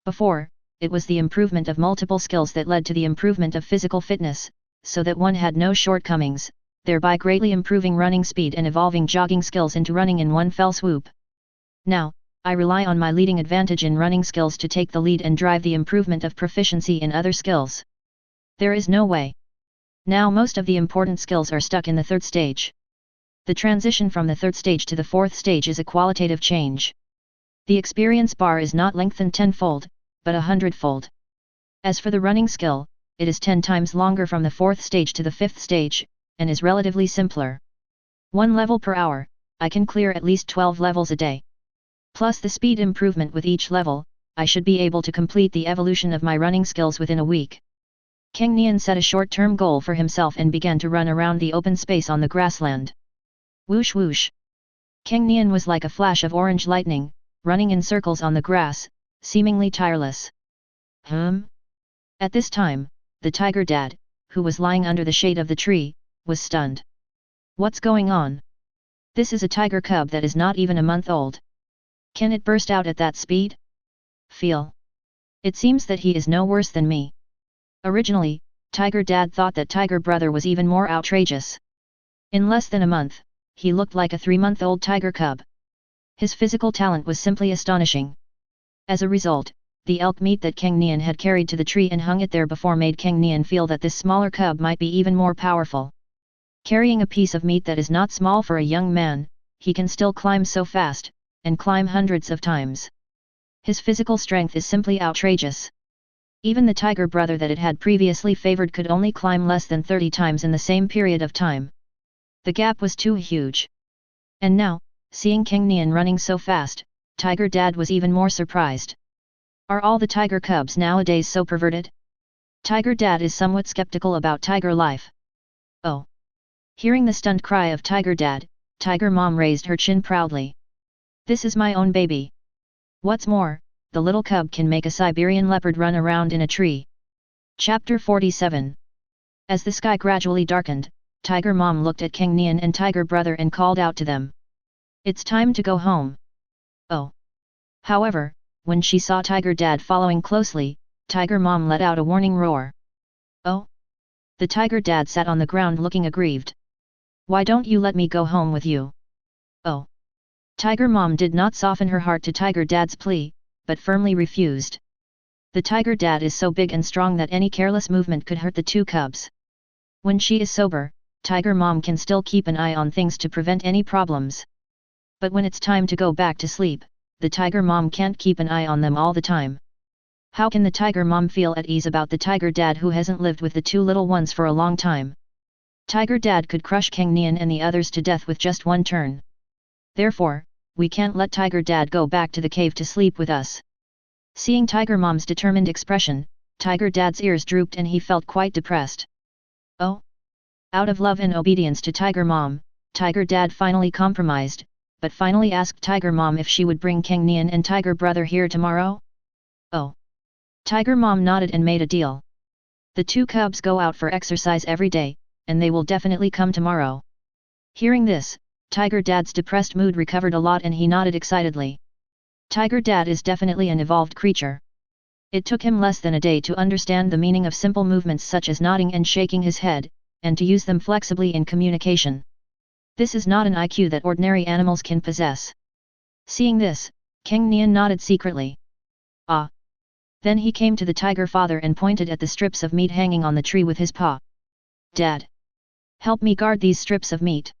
Before, it was the improvement of multiple skills that led to the improvement of physical fitness, so that one had no shortcomings, thereby greatly improving running speed and evolving jogging skills into running in one fell swoop. Now, I rely on my leading advantage in running skills to take the lead and drive the improvement of proficiency in other skills. There is no way. Now most of the important skills are stuck in the 3rd stage. The transition from the 3rd stage to the 4th stage is a qualitative change. The experience bar is not lengthened 10-fold, but 100-fold. As for the running skill, it is 10 times longer from the 4th stage to the 5th stage, and is relatively simpler. 1 level per hour, I can clear at least 12 levels a day. Plus the speed improvement with each level, I should be able to complete the evolution of my running skills within a week. Cang Nian set a short-term goal for himself and began to run around the open space on the grassland. Whoosh whoosh! Cang Nian was like a flash of orange lightning, running in circles on the grass, seemingly tireless. At this time, the Tiger Dad, who was lying under the shade of the tree, was stunned. What's going on? This is a tiger cub that is not even a month old. Can it burst out at that speed? Feel. It seems that he is no worse than me. Originally, Tiger Dad thought that Tiger Brother was even more outrageous. In less than a month, he looked like a 3-month-old tiger cub. His physical talent was simply astonishing. As a result, the elk meat that Cang Nian had carried to the tree and hung it there before made Cang Nian feel that this smaller cub might be even more powerful. Carrying a piece of meat that is not small for a young man, he can still climb so fast, and climb hundreds of times. His physical strength is simply outrageous. Even the tiger brother that it had previously favored could only climb less than 30 times in the same period of time. The gap was too huge. And now, seeing Cang Nian running so fast, Tiger Dad was even more surprised. Are all the tiger cubs nowadays so perverted? Tiger Dad is somewhat skeptical about tiger life. Oh! Hearing the stunned cry of Tiger Dad, Tiger Mom raised her chin proudly. This is my own baby. What's more, the little cub can make a Siberian leopard run around in a tree. Chapter 47. As the sky gradually darkened, Tiger Mom looked at Cang Nian and Tiger Brother and called out to them. It's time to go home. Oh! However, when she saw Tiger Dad following closely, Tiger Mom let out a warning roar. Oh! The Tiger Dad sat on the ground looking aggrieved. Why don't you let me go home with you? Oh! Tiger Mom did not soften her heart to Tiger Dad's plea, but firmly refused. The Tiger Dad is so big and strong that any careless movement could hurt the 2 cubs. When she is sober, Tiger Mom can still keep an eye on things to prevent any problems. But when it's time to go back to sleep, the Tiger Mom can't keep an eye on them all the time. How can the Tiger Mom feel at ease about the Tiger Dad who hasn't lived with the 2 little ones for a long time? Tiger Dad could crush Cang Nian and the others to death with just one turn. Therefore, we can't let Tiger Dad go back to the cave to sleep with us. Seeing Tiger Mom's determined expression, Tiger Dad's ears drooped and he felt quite depressed. Oh! Out of love and obedience to Tiger Mom, Tiger Dad finally compromised, but finally asked Tiger Mom if she would bring Cang Nian and Tiger Brother here tomorrow? Oh! Tiger Mom nodded and made a deal. The 2 cubs go out for exercise every day, and they will definitely come tomorrow. Hearing this, Tiger Dad's depressed mood recovered a lot and he nodded excitedly. Tiger Dad is definitely an evolved creature. It took him less than a day to understand the meaning of simple movements such as nodding and shaking his head, and to use them flexibly in communication. This is not an IQ that ordinary animals can possess. Seeing this, Cang Nian nodded secretly. Ah! Then he came to the tiger father and pointed at the strips of meat hanging on the tree with his paw. Dad! Help me guard these strips of meat.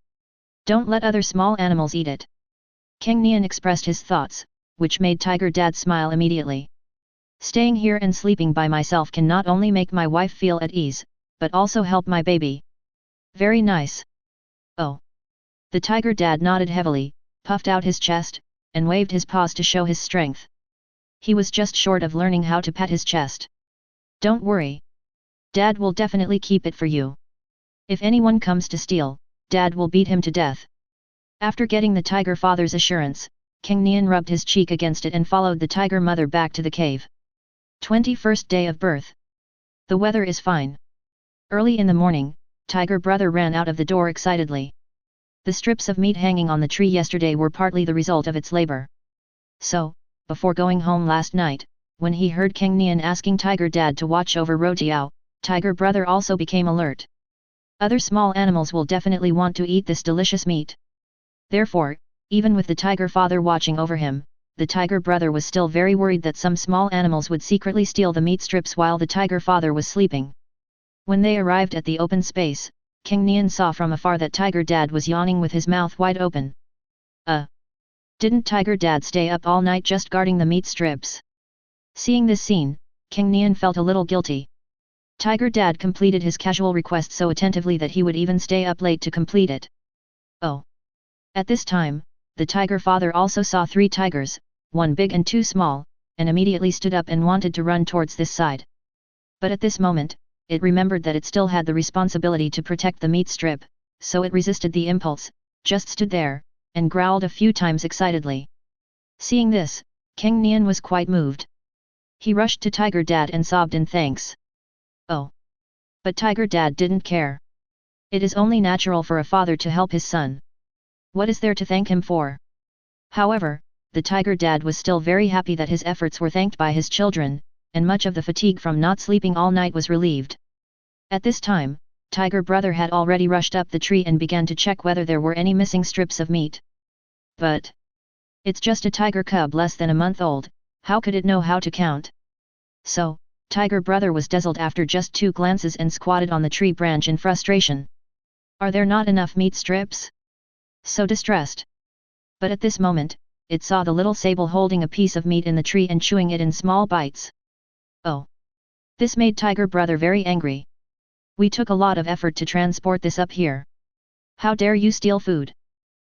Don't let other small animals eat it. Cang Nian expressed his thoughts, which made Tiger Dad smile immediately. Staying here and sleeping by myself can not only make my wife feel at ease, but also help my baby. Very nice. Oh. The Tiger Dad nodded heavily, puffed out his chest, and waved his paws to show his strength. He was just short of learning how to pat his chest. Don't worry. Dad will definitely keep it for you. If anyone comes to steal, Dad will beat him to death. After getting the tiger father's assurance, Cang Nian rubbed his cheek against it and followed the tiger mother back to the cave. 21st day of birth. The weather is fine. Early in the morning, Tiger Brother ran out of the door excitedly. The strips of meat hanging on the tree yesterday were partly the result of its labor. So, before going home last night, when he heard Cang Nian asking Tiger Dad to watch over Rotiao, Tiger Brother also became alert. Other small animals will definitely want to eat this delicious meat. Therefore, even with the tiger father watching over him, the tiger brother was still very worried that some small animals would secretly steal the meat strips while the tiger father was sleeping. When they arrived at the open space, Cang Nian saw from afar that Tiger Dad was yawning with his mouth wide open. Didn't Tiger Dad stay up all night just guarding the meat strips? Seeing this scene, Cang Nian felt a little guilty. Tiger Dad completed his casual request so attentively that he would even stay up late to complete it. Oh! At this time, the tiger father also saw 3 tigers, 1 big and 2 small, and immediately stood up and wanted to run towards this side. But at this moment, it remembered that it still had the responsibility to protect the meat strip, so it resisted the impulse, just stood there, and growled a few times excitedly. Seeing this, Cang Nian was quite moved. He rushed to Tiger Dad and sobbed in thanks. Oh! But Tiger Dad didn't care. It is only natural for a father to help his son. What is there to thank him for? However, the Tiger Dad was still very happy that his efforts were thanked by his children, and much of the fatigue from not sleeping all night was relieved. At this time, Tiger Brother had already rushed up the tree and began to check whether there were any missing strips of meat. But it's just a tiger cub less than a month old, how could it know how to count? So, Tiger Brother was dazzled after just 2 glances and squatted on the tree branch in frustration. Are there not enough meat strips? So distressed. But at this moment, it saw the little sable holding a piece of meat in the tree and chewing it in small bites. Oh! This made Tiger Brother very angry. We took a lot of effort to transport this up here. How dare you steal food?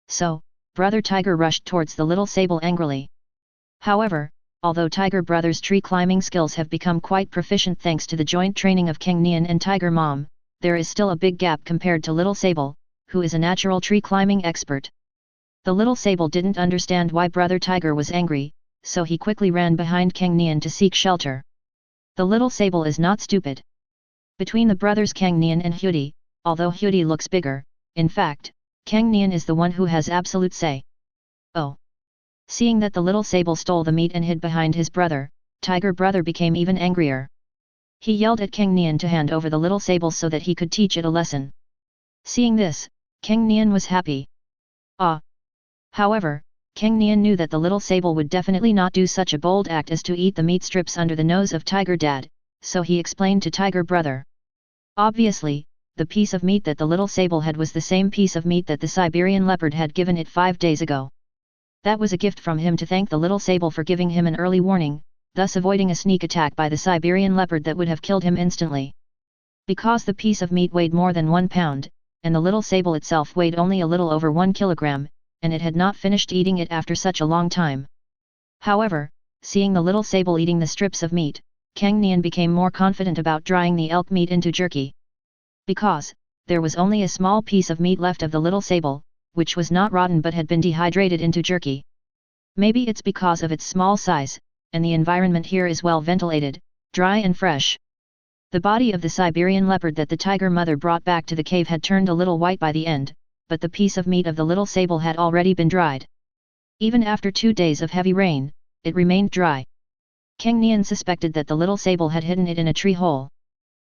So, Brother Tiger rushed towards the little sable angrily. However, although Tiger Brother's tree climbing skills have become quite proficient thanks to the joint training of Cang Nian and Tiger Mom, there is still a big gap compared to Little Sable, who is a natural tree climbing expert. The Little Sable didn't understand why Brother Tiger was angry, so he quickly ran behind Cang Nian to seek shelter. The Little Sable is not stupid. Between the brothers Cang Nian and Hudi, although Hudi looks bigger, in fact, Cang Nian is the one who has absolute say. Oh! Seeing that the Little Sable stole the meat and hid behind his brother, Tiger Brother became even angrier. He yelled at Cang Nian to hand over the Little Sable so that he could teach it a lesson. Seeing this, Cang Nian was happy. However, Cang Nian knew that the Little Sable would definitely not do such a bold act as to eat the meat strips under the nose of Tiger Dad, so he explained to Tiger Brother. Obviously, the piece of meat that the Little Sable had was the same piece of meat that the Siberian leopard had given it 5 days ago. That was a gift from him to thank the Little Sable for giving him an early warning, thus avoiding a sneak attack by the Siberian leopard that would have killed him instantly. Because the piece of meat weighed more than 1 pound, and the Little Sable itself weighed only a little over 1 kilogram, and it had not finished eating it after such a long time. However, seeing the Little Sable eating the strips of meat, Cang Nian became more confident about drying the elk meat into jerky. Because there was only a small piece of meat left of the Little Sable, which was not rotten but had been dehydrated into jerky. Maybe it's because of its small size, and the environment here is well ventilated, dry and fresh. The body of the Siberian leopard that the tiger mother brought back to the cave had turned a little white by the end, but the piece of meat of the little sable had already been dried. Even after 2 days of heavy rain, it remained dry. Cang Nian suspected that the little sable had hidden it in a tree hole.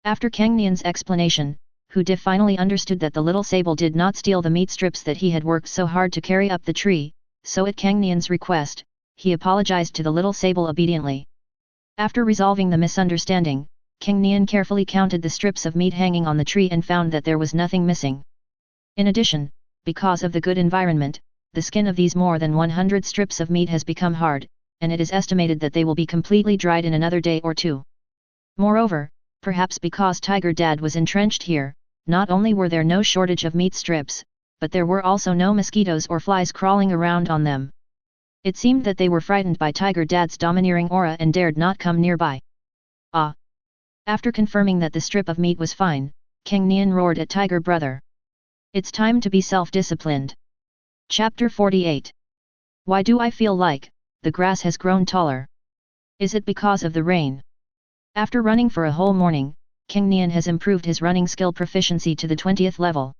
After Cang Nian's explanation, Hu De finally understood that the little sable did not steal the meat strips that he had worked so hard to carry up the tree, so at Cang Nian's request, he apologized to the little sable obediently. After resolving the misunderstanding, Cang Nian carefully counted the strips of meat hanging on the tree and found that there was nothing missing. In addition, because of the good environment, the skin of these more than 100 strips of meat has become hard, and it is estimated that they will be completely dried in another day or two. Moreover, perhaps because Tiger Dad was entrenched here, not only were there no shortage of meat strips, but there were also no mosquitoes or flies crawling around on them. It seemed that they were frightened by Tiger Dad's domineering aura and dared not come nearby. Ah! After confirming that the strip of meat was fine, Cang Nian roared at Tiger Brother. It's time to be self-disciplined. Chapter 48. Why do I feel like the grass has grown taller? Is it because of the rain? After running for a whole morning, Cang Nian has improved his running skill proficiency to the 20th level.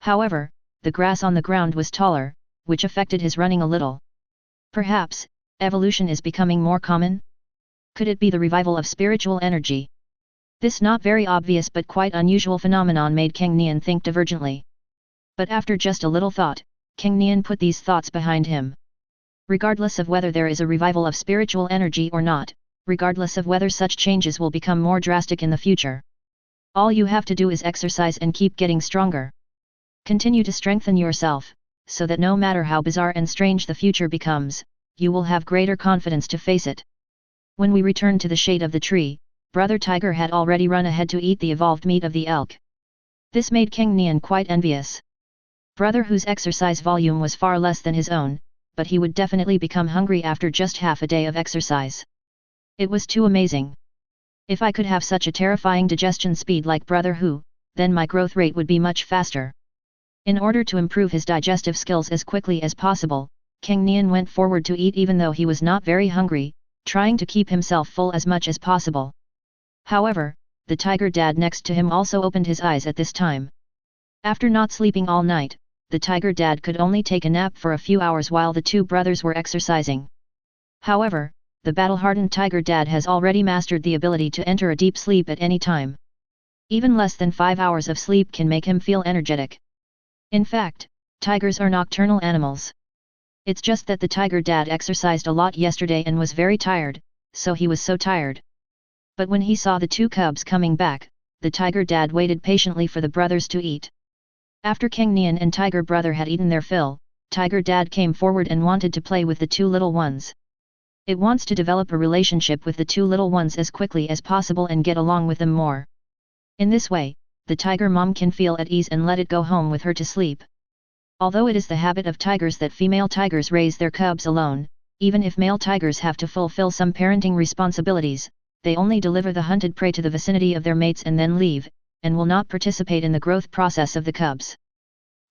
However, the grass on the ground was taller, which affected his running a little. Perhaps, evolution is becoming more common? Could it be the revival of spiritual energy? This not very obvious but quite unusual phenomenon made Cang Nian think divergently. But after just a little thought, Cang Nian put these thoughts behind him. Regardless of whether there is a revival of spiritual energy or not, regardless of whether such changes will become more drastic in the future, all you have to do is exercise and keep getting stronger. Continue to strengthen yourself, so that no matter how bizarre and strange the future becomes, you will have greater confidence to face it. When we returned to the shade of the tree, Brother Tiger had already run ahead to eat the evolved meat of the elk. This made Cang Nian quite envious. Brother Hu's exercise volume was far less than his own, but he would definitely become hungry after just half a day of exercise. It was too amazing. If I could have such a terrifying digestion speed like Brother Hu, then my growth rate would be much faster. In order to improve his digestive skills as quickly as possible, Cang Nian went forward to eat even though he was not very hungry, trying to keep himself full as much as possible. However, the Tiger Dad next to him also opened his eyes at this time. After not sleeping all night, the Tiger Dad could only take a nap for a few hours while the two brothers were exercising. However, the battle-hardened Tiger Dad has already mastered the ability to enter a deep sleep at any time. Even less than 5 hours of sleep can make him feel energetic. In fact, tigers are nocturnal animals. It's just that the Tiger Dad exercised a lot yesterday and was very tired, so he was so tired. But when he saw the two cubs coming back, the Tiger Dad waited patiently for the brothers to eat. After Cang Nian and Tiger Brother had eaten their fill, Tiger Dad came forward and wanted to play with the two little ones. It wants to develop a relationship with the two little ones as quickly as possible and get along with them more. In this way, the tiger mom can feel at ease and let it go home with her to sleep. Although it is the habit of tigers that female tigers raise their cubs alone, even if male tigers have to fulfill some parenting responsibilities, they only deliver the hunted prey to the vicinity of their mates and then leave, and will not participate in the growth process of the cubs.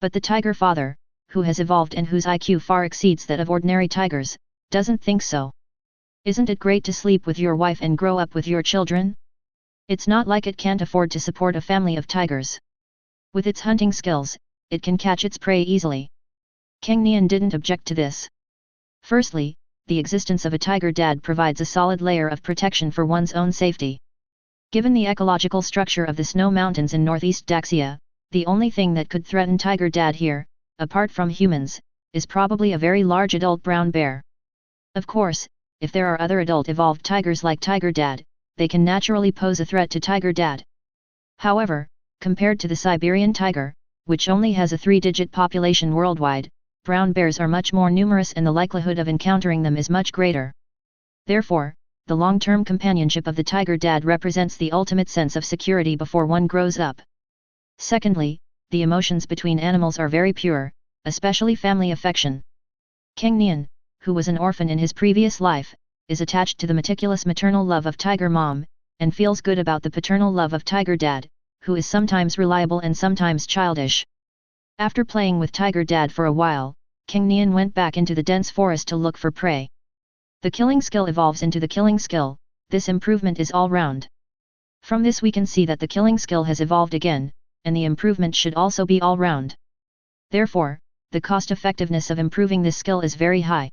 But the tiger father, who has evolved and whose IQ far exceeds that of ordinary tigers, doesn't think so. Isn't it great to sleep with your wife and grow up with your children? It's not like it can't afford to support a family of tigers. With its hunting skills, it can catch its prey easily. Cang Nian didn't object to this. Firstly, the existence of a Tiger Dad provides a solid layer of protection for one's own safety. Given the ecological structure of the snow mountains in northeast Daxia, the only thing that could threaten Tiger Dad here, apart from humans, is probably a very large adult brown bear. Of course, if there are other adult evolved tigers like Tiger Dad, they can naturally pose a threat to Tiger Dad. However, compared to the Siberian tiger, which only has a 3-digit population worldwide, brown bears are much more numerous and the likelihood of encountering them is much greater. Therefore, the long-term companionship of the Tiger Dad represents the ultimate sense of security before one grows up. Secondly, the emotions between animals are very pure, especially family affection. Cang Nian, who was an orphan in his previous life, is attached to the meticulous maternal love of Tiger Mom, and feels good about the paternal love of Tiger Dad, who is sometimes reliable and sometimes childish. After playing with Tiger Dad for a while, Cang Nian went back into the dense forest to look for prey. The killing skill evolves into the killing skill, this improvement is all round. From this we can see that the killing skill has evolved again, and the improvement should also be all round. Therefore, the cost-effectiveness of improving this skill is very high.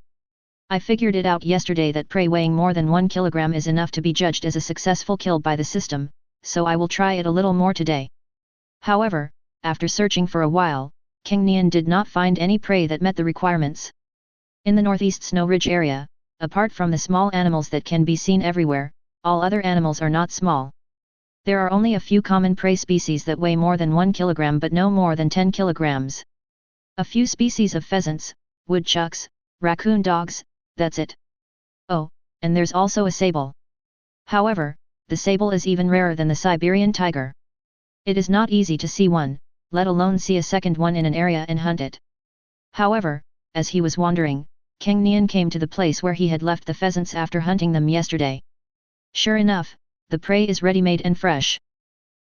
I figured it out yesterday that prey weighing more than 1 kilogram is enough to be judged as a successful kill by the system, so I will try it a little more today. However, after searching for a while, Cang Nian did not find any prey that met the requirements. In the northeast snow ridge area, apart from the small animals that can be seen everywhere, all other animals are not small. There are only a few common prey species that weigh more than 1 kilogram but no more than 10 kilograms. A few species of pheasants, woodchucks, raccoon dogs, that's it. Oh, and there's also a sable. However, the sable is even rarer than the Siberian tiger. It is not easy to see one, let alone see a second one in an area and hunt it. However, as he was wandering, Cang Nian came to the place where he had left the pheasants after hunting them yesterday. Sure enough, the prey is ready-made and fresh.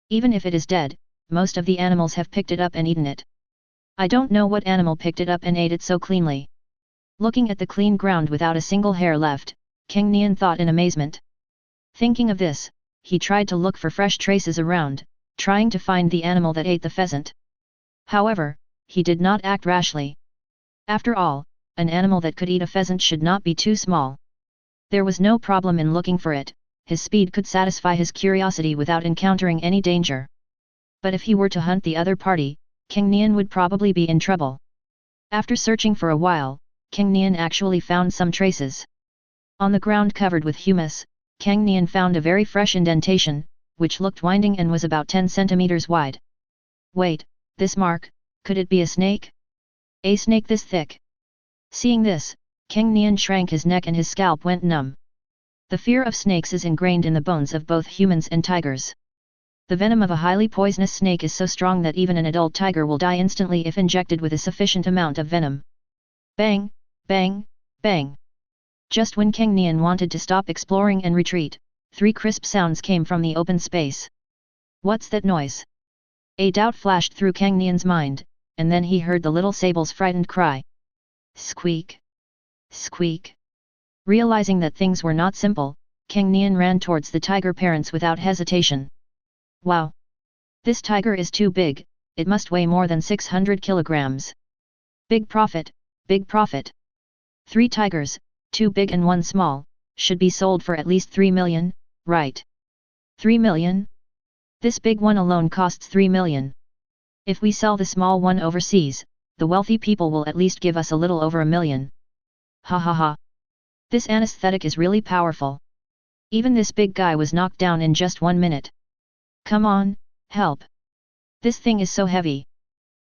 Even if it is dead, most of the animals have picked it up and eaten it. I don't know what animal picked it up and ate it so cleanly. Looking at the clean ground without a single hair left, Cang Nian thought in amazement. Thinking of this, he tried to look for fresh traces around, trying to find the animal that ate the pheasant. However, he did not act rashly. After all, an animal that could eat a pheasant should not be too small. There was no problem in looking for it, his speed could satisfy his curiosity without encountering any danger. But if he were to hunt the other party, Cang Nian would probably be in trouble. After searching for a while, Cang Nian actually found some traces. On the ground covered with humus, Cang Nian found a very fresh indentation, which looked winding and was about 10 centimeters wide. Wait, this mark, could it be a snake? A snake this thick? Seeing this, Cang Nian shrank his neck and his scalp went numb. The fear of snakes is ingrained in the bones of both humans and tigers. The venom of a highly poisonous snake is so strong that even an adult tiger will die instantly if injected with a sufficient amount of venom. Bang, bang, bang. Just when Cang Nian wanted to stop exploring and retreat, 3 crisp sounds came from the open space. What's that noise? A doubt flashed through Cang Nian's mind, and then he heard the little sable's frightened cry. Squeak! Squeak! Realizing that things were not simple, Cang Nian ran towards the tiger parents without hesitation. Wow! This tiger is too big, it must weigh more than 600 kilograms. Big profit, big profit. 3 tigers, 2 big and 1 small, should be sold for at least 3 million, right? 3 million? This big one alone costs 3 million. If we sell the small one overseas, the wealthy people will at least give us a little over 1 million. Ha ha ha. This anesthetic is really powerful. Even this big guy was knocked down in just 1 minute. Come on, help. This thing is so heavy.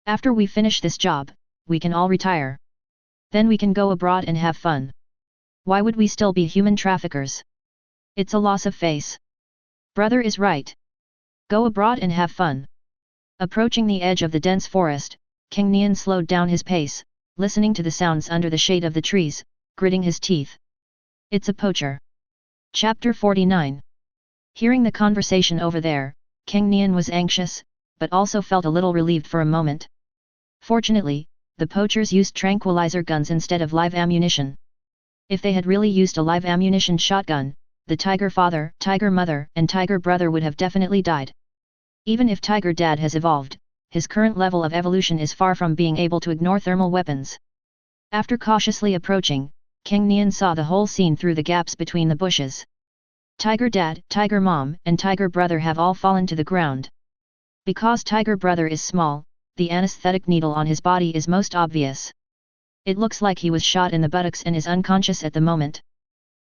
After we finish this job, we can all retire. Then we can go abroad and have fun. Why would we still be human traffickers? It's a loss of face. Brother is right. Go abroad and have fun. Approaching the edge of the dense forest, Cang Nian slowed down his pace, listening to the sounds under the shade of the trees, gritting his teeth. It's a poacher. Chapter 49. Hearing the conversation over there, Cang Nian was anxious, but also felt a little relieved for a moment. Fortunately, the poachers used tranquilizer guns instead of live ammunition. If they had really used a live ammunition shotgun, the tiger father, tiger mother, and tiger brother would have definitely died. Even if tiger dad has evolved, his current level of evolution is far from being able to ignore thermal weapons. After cautiously approaching, Cang Nian saw the whole scene through the gaps between the bushes. Tiger dad, tiger mom, and tiger brother have all fallen to the ground. Because tiger brother is small, the anesthetic needle on his body is most obvious. It looks like he was shot in the buttocks and is unconscious at the moment.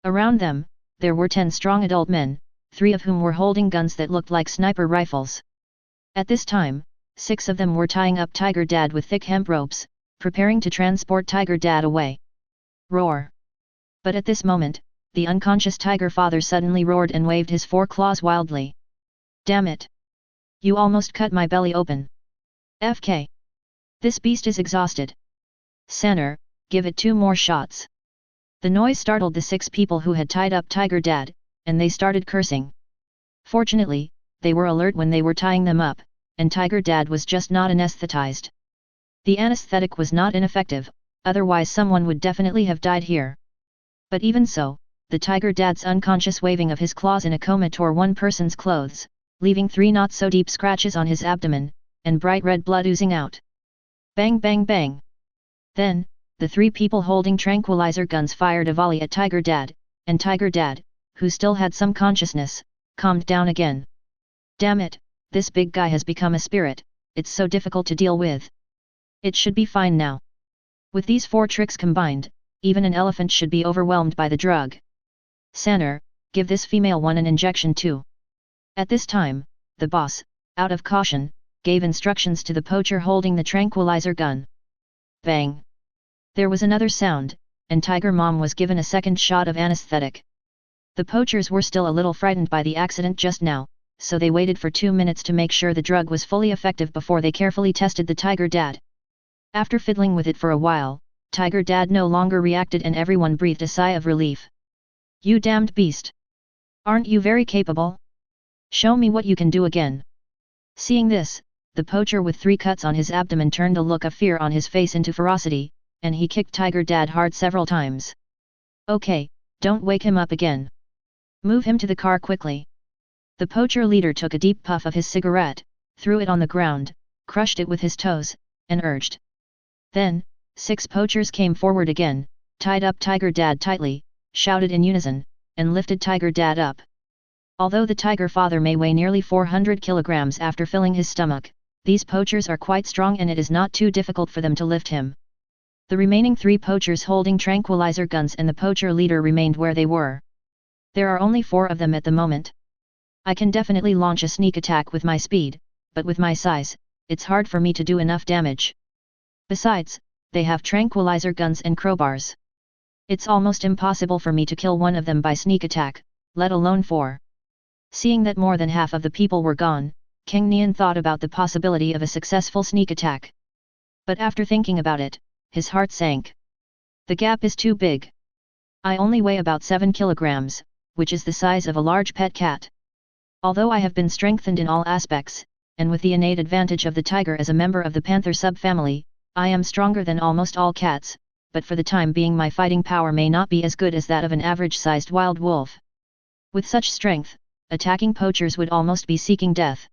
Around them, there were 10 strong adult men, 3 of whom were holding guns that looked like sniper rifles. At this time, 6 of them were tying up tiger dad with thick hemp ropes, preparing to transport tiger dad away. Roar! But at this moment, the unconscious tiger father suddenly roared and waved his 4 claws wildly. Damn it! You almost cut my belly open. FK. This beast is exhausted. Sanner, give it 2 more shots. The noise startled the 6 people who had tied up tiger dad, and they started cursing. Fortunately, they were alert when they were tying them up, and tiger dad was just not anesthetized. The anesthetic was not ineffective, otherwise someone would definitely have died here. But even so, the tiger dad's unconscious waving of his claws in a coma tore one person's clothes, leaving 3 not-so-deep scratches on his abdomen, and bright red blood oozing out. Bang bang bang. Then, the three people holding tranquilizer guns fired a volley at Tiger Dad, and Tiger Dad, who still had some consciousness, calmed down again. Damn it, this big guy has become a spirit, it's so difficult to deal with. It should be fine now. With these 4 tricks combined, even an elephant should be overwhelmed by the drug. Sanner, give this female one an injection too. At this time, the boss, out of caution, gave instructions to the poacher holding the tranquilizer gun. Bang! There was another sound, and Tiger Mom was given a second shot of anesthetic. The poachers were still a little frightened by the accident just now, so they waited for 2 minutes to make sure the drug was fully effective before they carefully tested the Tiger Dad. After fiddling with it for a while, Tiger Dad no longer reacted and everyone breathed a sigh of relief. You damned beast! Aren't you very capable? Show me what you can do again. Seeing this, the poacher with 3 cuts on his abdomen turned a look of fear on his face into ferocity, and he kicked Tiger Dad hard several times. Okay, don't wake him up again. Move him to the car quickly. The poacher leader took a deep puff of his cigarette, threw it on the ground, crushed it with his toes, and urged. Then, 6 poachers came forward again, tied up Tiger Dad tightly, shouted in unison, and lifted Tiger Dad up. Although the tiger father may weigh nearly 400 kilograms after filling his stomach, these poachers are quite strong and it is not too difficult for them to lift him. The remaining 3 poachers holding tranquilizer guns and the poacher leader remained where they were. There are only 4 of them at the moment. I can definitely launch a sneak attack with my speed, but with my size, it's hard for me to do enough damage. Besides, they have tranquilizer guns and crowbars. It's almost impossible for me to kill one of them by sneak attack, let alone 4. Seeing that more than half of the people were gone, Cang Nian thought about the possibility of a successful sneak attack. But after thinking about it, his heart sank. The gap is too big. I only weigh about 7 kilograms, which is the size of a large pet cat. Although I have been strengthened in all aspects, and with the innate advantage of the tiger as a member of the panther subfamily, I am stronger than almost all cats, but for the time being my fighting power may not be as good as that of an average-sized wild wolf. With such strength, attacking poachers would almost be seeking death.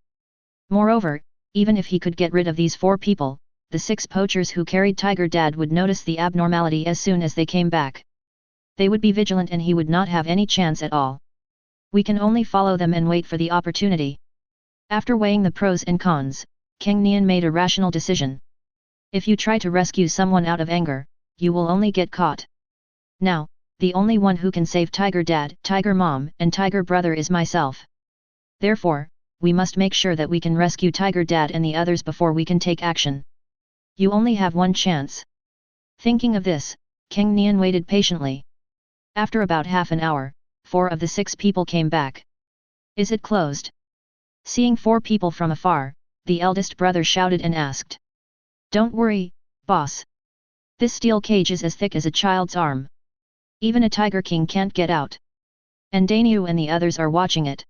Moreover, even if he could get rid of these 4 people, the 6 poachers who carried Tiger Dad would notice the abnormality as soon as they came back. They would be vigilant and he would not have any chance at all. We can only follow them and wait for the opportunity. After weighing the pros and cons, Cang Nian made a rational decision. If you try to rescue someone out of anger, you will only get caught. Now, the only one who can save Tiger Dad, Tiger Mom, and Tiger Brother is myself. Therefore, we must make sure that we can rescue Tiger Dad and the others before we can take action. You only have one chance. Thinking of this, Cang Nian waited patiently. After about half an hour, 4 of the 6 people came back. Is it closed? Seeing 4 people from afar, the eldest brother shouted and asked. Don't worry, boss. This steel cage is as thick as a child's arm. Even a tiger king can't get out. And Dainyu and the others are watching it.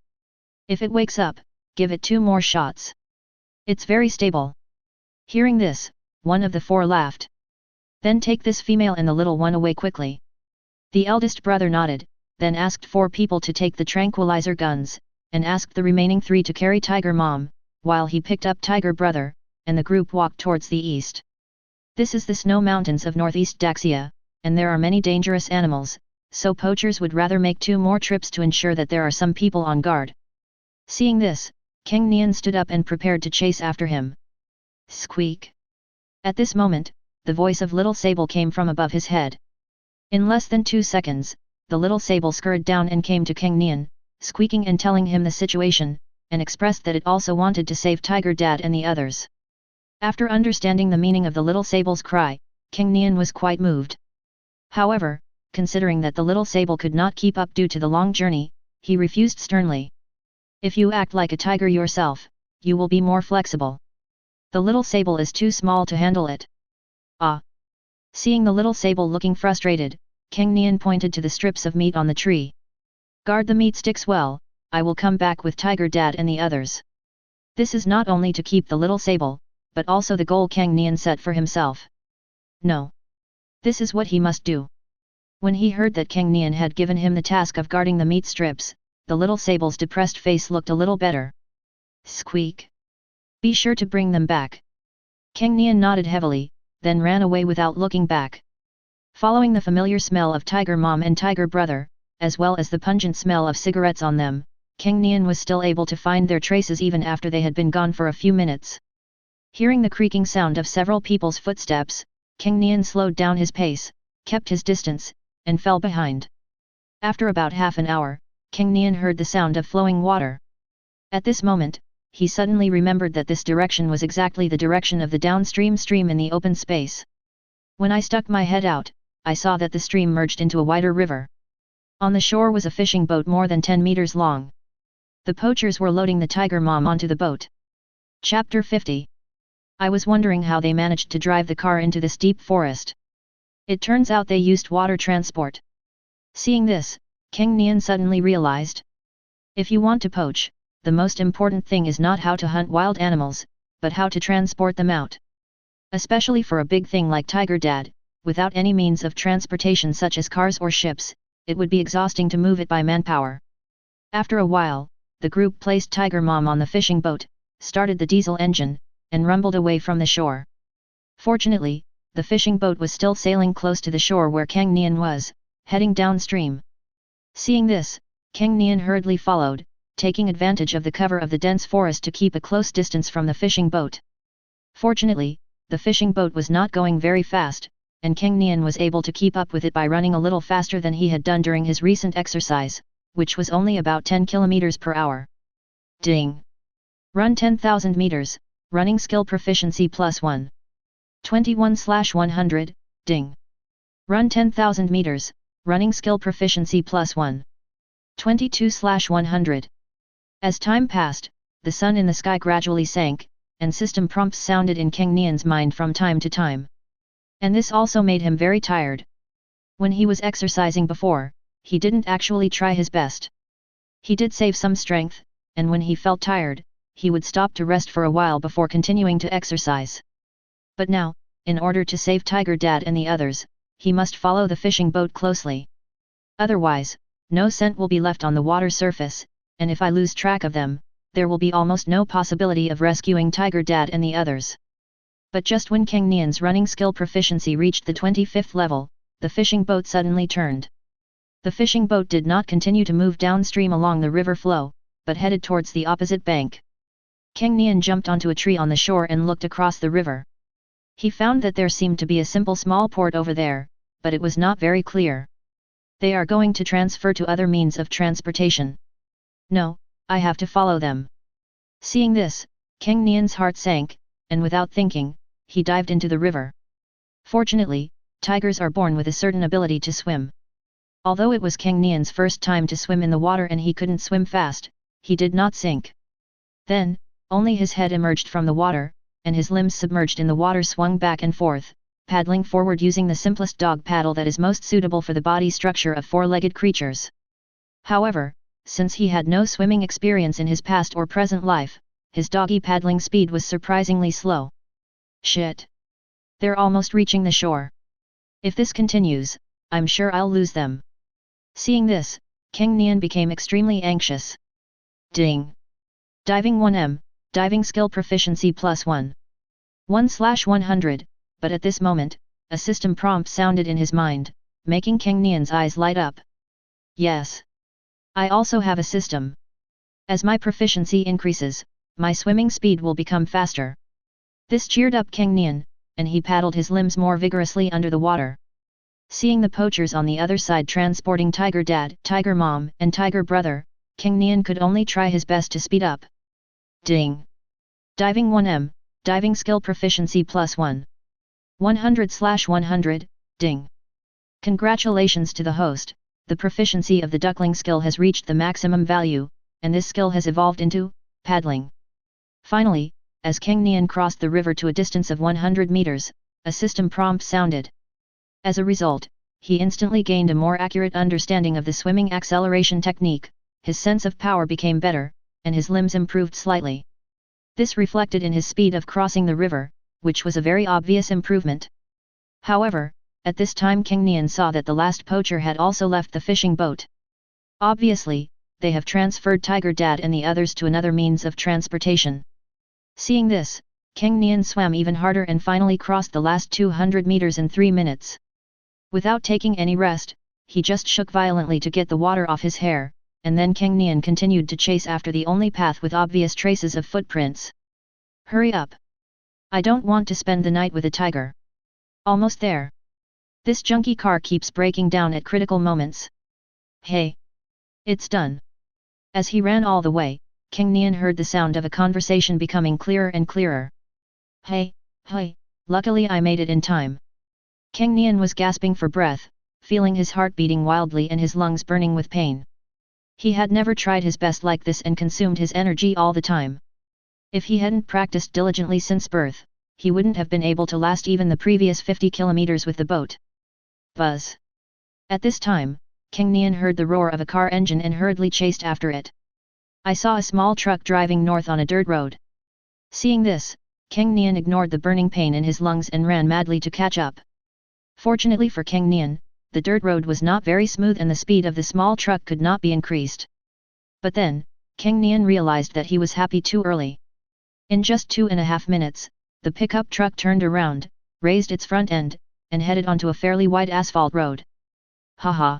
If it wakes up, give it 2 more shots. It's very stable. Hearing this, one of the 4 laughed. Then take this female and the little one away quickly. The eldest brother nodded, then asked 4 people to take the tranquilizer guns, and asked the remaining 3 to carry Tiger Mom, while he picked up Tiger Brother, and the group walked towards the east. This is the snow mountains of northeast Daxia, and there are many dangerous animals, so poachers would rather make 2 more trips to ensure that there are some people on guard. Seeing this, Cang Nian stood up and prepared to chase after him. Squeak! At this moment, the voice of Little Sable came from above his head. In less than 2 seconds, the Little Sable scurried down and came to Cang Nian, squeaking and telling him the situation, and expressed that it also wanted to save Tiger Dad and the others. After understanding the meaning of the Little Sable's cry, Cang Nian was quite moved. However, considering that the Little Sable could not keep up due to the long journey, he refused sternly. If you act like a tiger yourself, you will be more flexible. The Little Sable is too small to handle it. Ah! Seeing the Little Sable looking frustrated, Cang Nian pointed to the strips of meat on the tree. Guard the meat sticks well, I will come back with Tiger Dad and the others. This is not only to keep the Little Sable, but also the goal Cang Nian set for himself. No. This is what he must do. When he heard that Cang Nian had given him the task of guarding the meat strips, the Little Sable's depressed face looked a little better. Squeak! Be sure to bring them back. Cang Nian nodded heavily, then ran away without looking back. Following the familiar smell of Tiger Mom and Tiger Brother, as well as the pungent smell of cigarettes on them, Cang Nian was still able to find their traces even after they had been gone for a few minutes. Hearing the creaking sound of several people's footsteps, Cang Nian slowed down his pace, kept his distance, and fell behind. After about half an hour, Cang Nian heard the sound of flowing water. At this moment, he suddenly remembered that this direction was exactly the direction of the downstream stream in the open space. When I stuck my head out, I saw that the stream merged into a wider river. On the shore was a fishing boat more than 10 meters long. The poachers were loading the Tiger Mom onto the boat. Chapter 50. I was wondering how they managed to drive the car into this deep forest. It turns out they used water transport. Seeing this, Cang Nian suddenly realized. If you want to poach, the most important thing is not how to hunt wild animals, but how to transport them out. Especially for a big thing like Tiger Dad, without any means of transportation such as cars or ships, it would be exhausting to move it by manpower. After a while, the group placed Tiger Mom on the fishing boat, started the diesel engine, and rumbled away from the shore. Fortunately, the fishing boat was still sailing close to the shore where Cang Nian was, heading downstream. Seeing this, Cang Nian hurriedly followed, taking advantage of the cover of the dense forest to keep a close distance from the fishing boat. Fortunately, the fishing boat was not going very fast, and Cang Nian was able to keep up with it by running a little faster than he had done during his recent exercise, which was only about 10 km per hour. Ding! Run 10,000 meters, running skill proficiency +1. 21/100, ding! Run 10,000 meters, running skill proficiency +1. 22/100. As time passed, the sun in the sky gradually sank, and system prompts sounded in Cang Nian's mind from time to time. And this also made him very tired. When he was exercising before, he didn't actually try his best. He did save some strength, and when he felt tired, he would stop to rest for a while before continuing to exercise. But now, in order to save Tiger Dad and the others, he must follow the fishing boat closely. Otherwise, no scent will be left on the water surface, and if I lose track of them, there will be almost no possibility of rescuing Tiger Dad and the others. But just when Cang Nian's running skill proficiency reached the 25th level, the fishing boat suddenly turned. The fishing boat did not continue to move downstream along the river flow, but headed towards the opposite bank. Cang Nian jumped onto a tree on the shore and looked across the river. He found that there seemed to be a simple small port over there, but it was not very clear. They are going to transfer to other means of transportation. No, I have to follow them. Seeing this, Cang Nian's heart sank, and without thinking, he dived into the river. Fortunately, tigers are born with a certain ability to swim. Although it was Cang Nian's first time to swim in the water and he couldn't swim fast, he did not sink. Then, only his head emerged from the water, and his limbs submerged in the water swung back and forth, paddling forward using the simplest dog paddle that is most suitable for the body structure of four-legged creatures. However, since he had no swimming experience in his past or present life, his doggy paddling speed was surprisingly slow. Shit! They're almost reaching the shore. If this continues, I'm sure I'll lose them. Seeing this, Cang Nian became extremely anxious. Ding! Diving 1M, diving skill proficiency +1. 1/100, but at this moment, a system prompt sounded in his mind, making Cang Nian's eyes light up. Yes! I also have a system. As my proficiency increases, my swimming speed will become faster. This cheered up Cang Nian, and he paddled his limbs more vigorously under the water. Seeing the poachers on the other side transporting Tiger Dad, Tiger Mom, and Tiger Brother, Cang Nian could only try his best to speed up. Ding! Diving 1M, diving skill proficiency +1. 100/100, ding! Congratulations to the host, the proficiency of the duckling skill has reached the maximum value, and this skill has evolved into paddling. Finally, as Cang Nian crossed the river to a distance of 100 meters, a system prompt sounded. As a result, he instantly gained a more accurate understanding of the swimming acceleration technique, his sense of power became better, and his limbs improved slightly. This reflected in his speed of crossing the river, which was a very obvious improvement. However, at this time Cang Nian saw that the last poacher had also left the fishing boat. Obviously, they have transferred Tiger Dad and the others to another means of transportation. Seeing this, Cang Nian swam even harder and finally crossed the last 200 meters in 3 minutes. Without taking any rest, he just shook violently to get the water off his hair, and then Cang Nian continued to chase after the only path with obvious traces of footprints. Hurry up! I don't want to spend the night with a tiger. Almost there. This junky car keeps breaking down at critical moments. Hey! It's done. As he ran all the way, Cang Nian heard the sound of a conversation becoming clearer and clearer. Hey, luckily I made it in time. Cang Nian was gasping for breath, feeling his heart beating wildly and his lungs burning with pain. He had never tried his best like this and consumed his energy all the time. If he hadn't practiced diligently since birth, he wouldn't have been able to last even the previous 50 kilometers with the boat. Buzz! At this time, Cang Nian heard the roar of a car engine and hurriedly chased after it. I saw a small truck driving north on a dirt road. Seeing this, Cang Nian ignored the burning pain in his lungs and ran madly to catch up. Fortunately for Cang Nian, the dirt road was not very smooth and the speed of the small truck could not be increased. But then, Cang Nian realized that he was happy too early. In just 2.5 minutes, the pickup truck turned around, raised its front end, and headed onto a fairly wide asphalt road. Haha!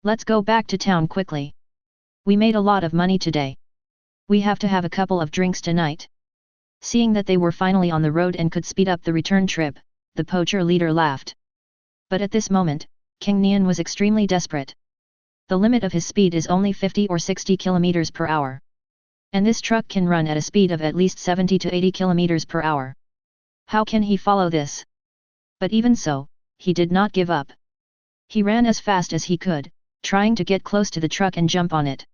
Let's go back to town quickly. We made a lot of money today. We have to have a couple of drinks tonight. Seeing that they were finally on the road and could speed up the return trip, the poacher leader laughed. But at this moment, Cang Nian was extremely desperate. The limit of his speed is only 50 or 60 km per hour. And this truck can run at a speed of at least 70 to 80 km per hour. How can he follow this? But even so, he did not give up. He ran as fast as he could, trying to get close to the truck and jump on it.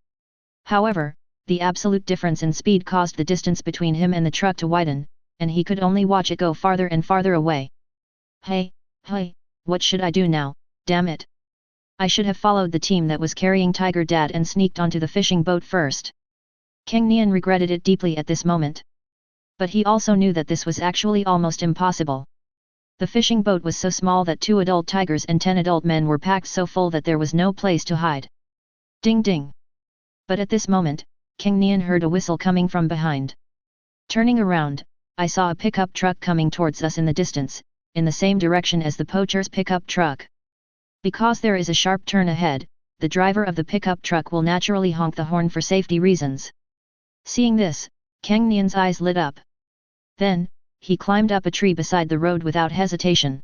However, the absolute difference in speed caused the distance between him and the truck to widen, and he could only watch it go farther and farther away. Hey, what should I do now, damn it? I should have followed the team that was carrying Tiger Dad and sneaked onto the fishing boat first. Cang Nian regretted it deeply at this moment. But he also knew that this was actually almost impossible. The fishing boat was so small that 2 adult tigers and 10 adult men were packed so full that there was no place to hide. Ding ding! But at this moment, Cang Nian heard a whistle coming from behind. Turning around, I saw a pickup truck coming towards us in the distance, in the same direction as the poacher's pickup truck. Because there is a sharp turn ahead, the driver of the pickup truck will naturally honk the horn for safety reasons. Seeing this, Cang Nian's eyes lit up. Then, he climbed up a tree beside the road without hesitation.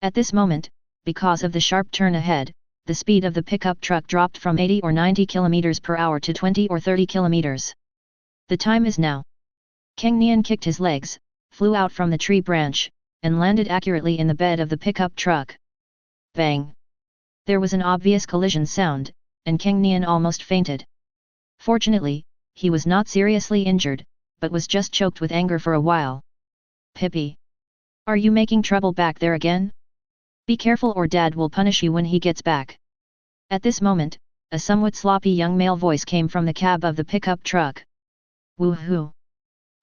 At this moment, because of the sharp turn ahead, the speed of the pickup truck dropped from 80 or 90 km per hour to 20 or 30 km. The time is now. Cang Nian kicked his legs, flew out from the tree branch, and landed accurately in the bed of the pickup truck. Bang! There was an obvious collision sound, and Cang Nian almost fainted. Fortunately, he was not seriously injured, but was just choked with anger for a while. Pippi! Are you making trouble back there again? Be careful or Dad will punish you when he gets back. At this moment, a somewhat sloppy young male voice came from the cab of the pickup truck. Woohoo!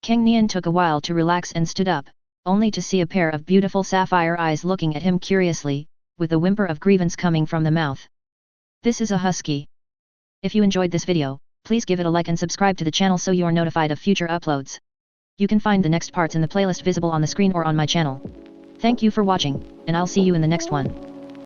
Cang Nian took a while to relax and stood up, only to see a pair of beautiful sapphire eyes looking at him curiously, with a whimper of grievance coming from the mouth. This is a husky. If you enjoyed this video, please give it a like and subscribe to the channel so you are notified of future uploads. You can find the next parts in the playlist visible on the screen or on my channel. Thank you for watching, and I'll see you in the next one.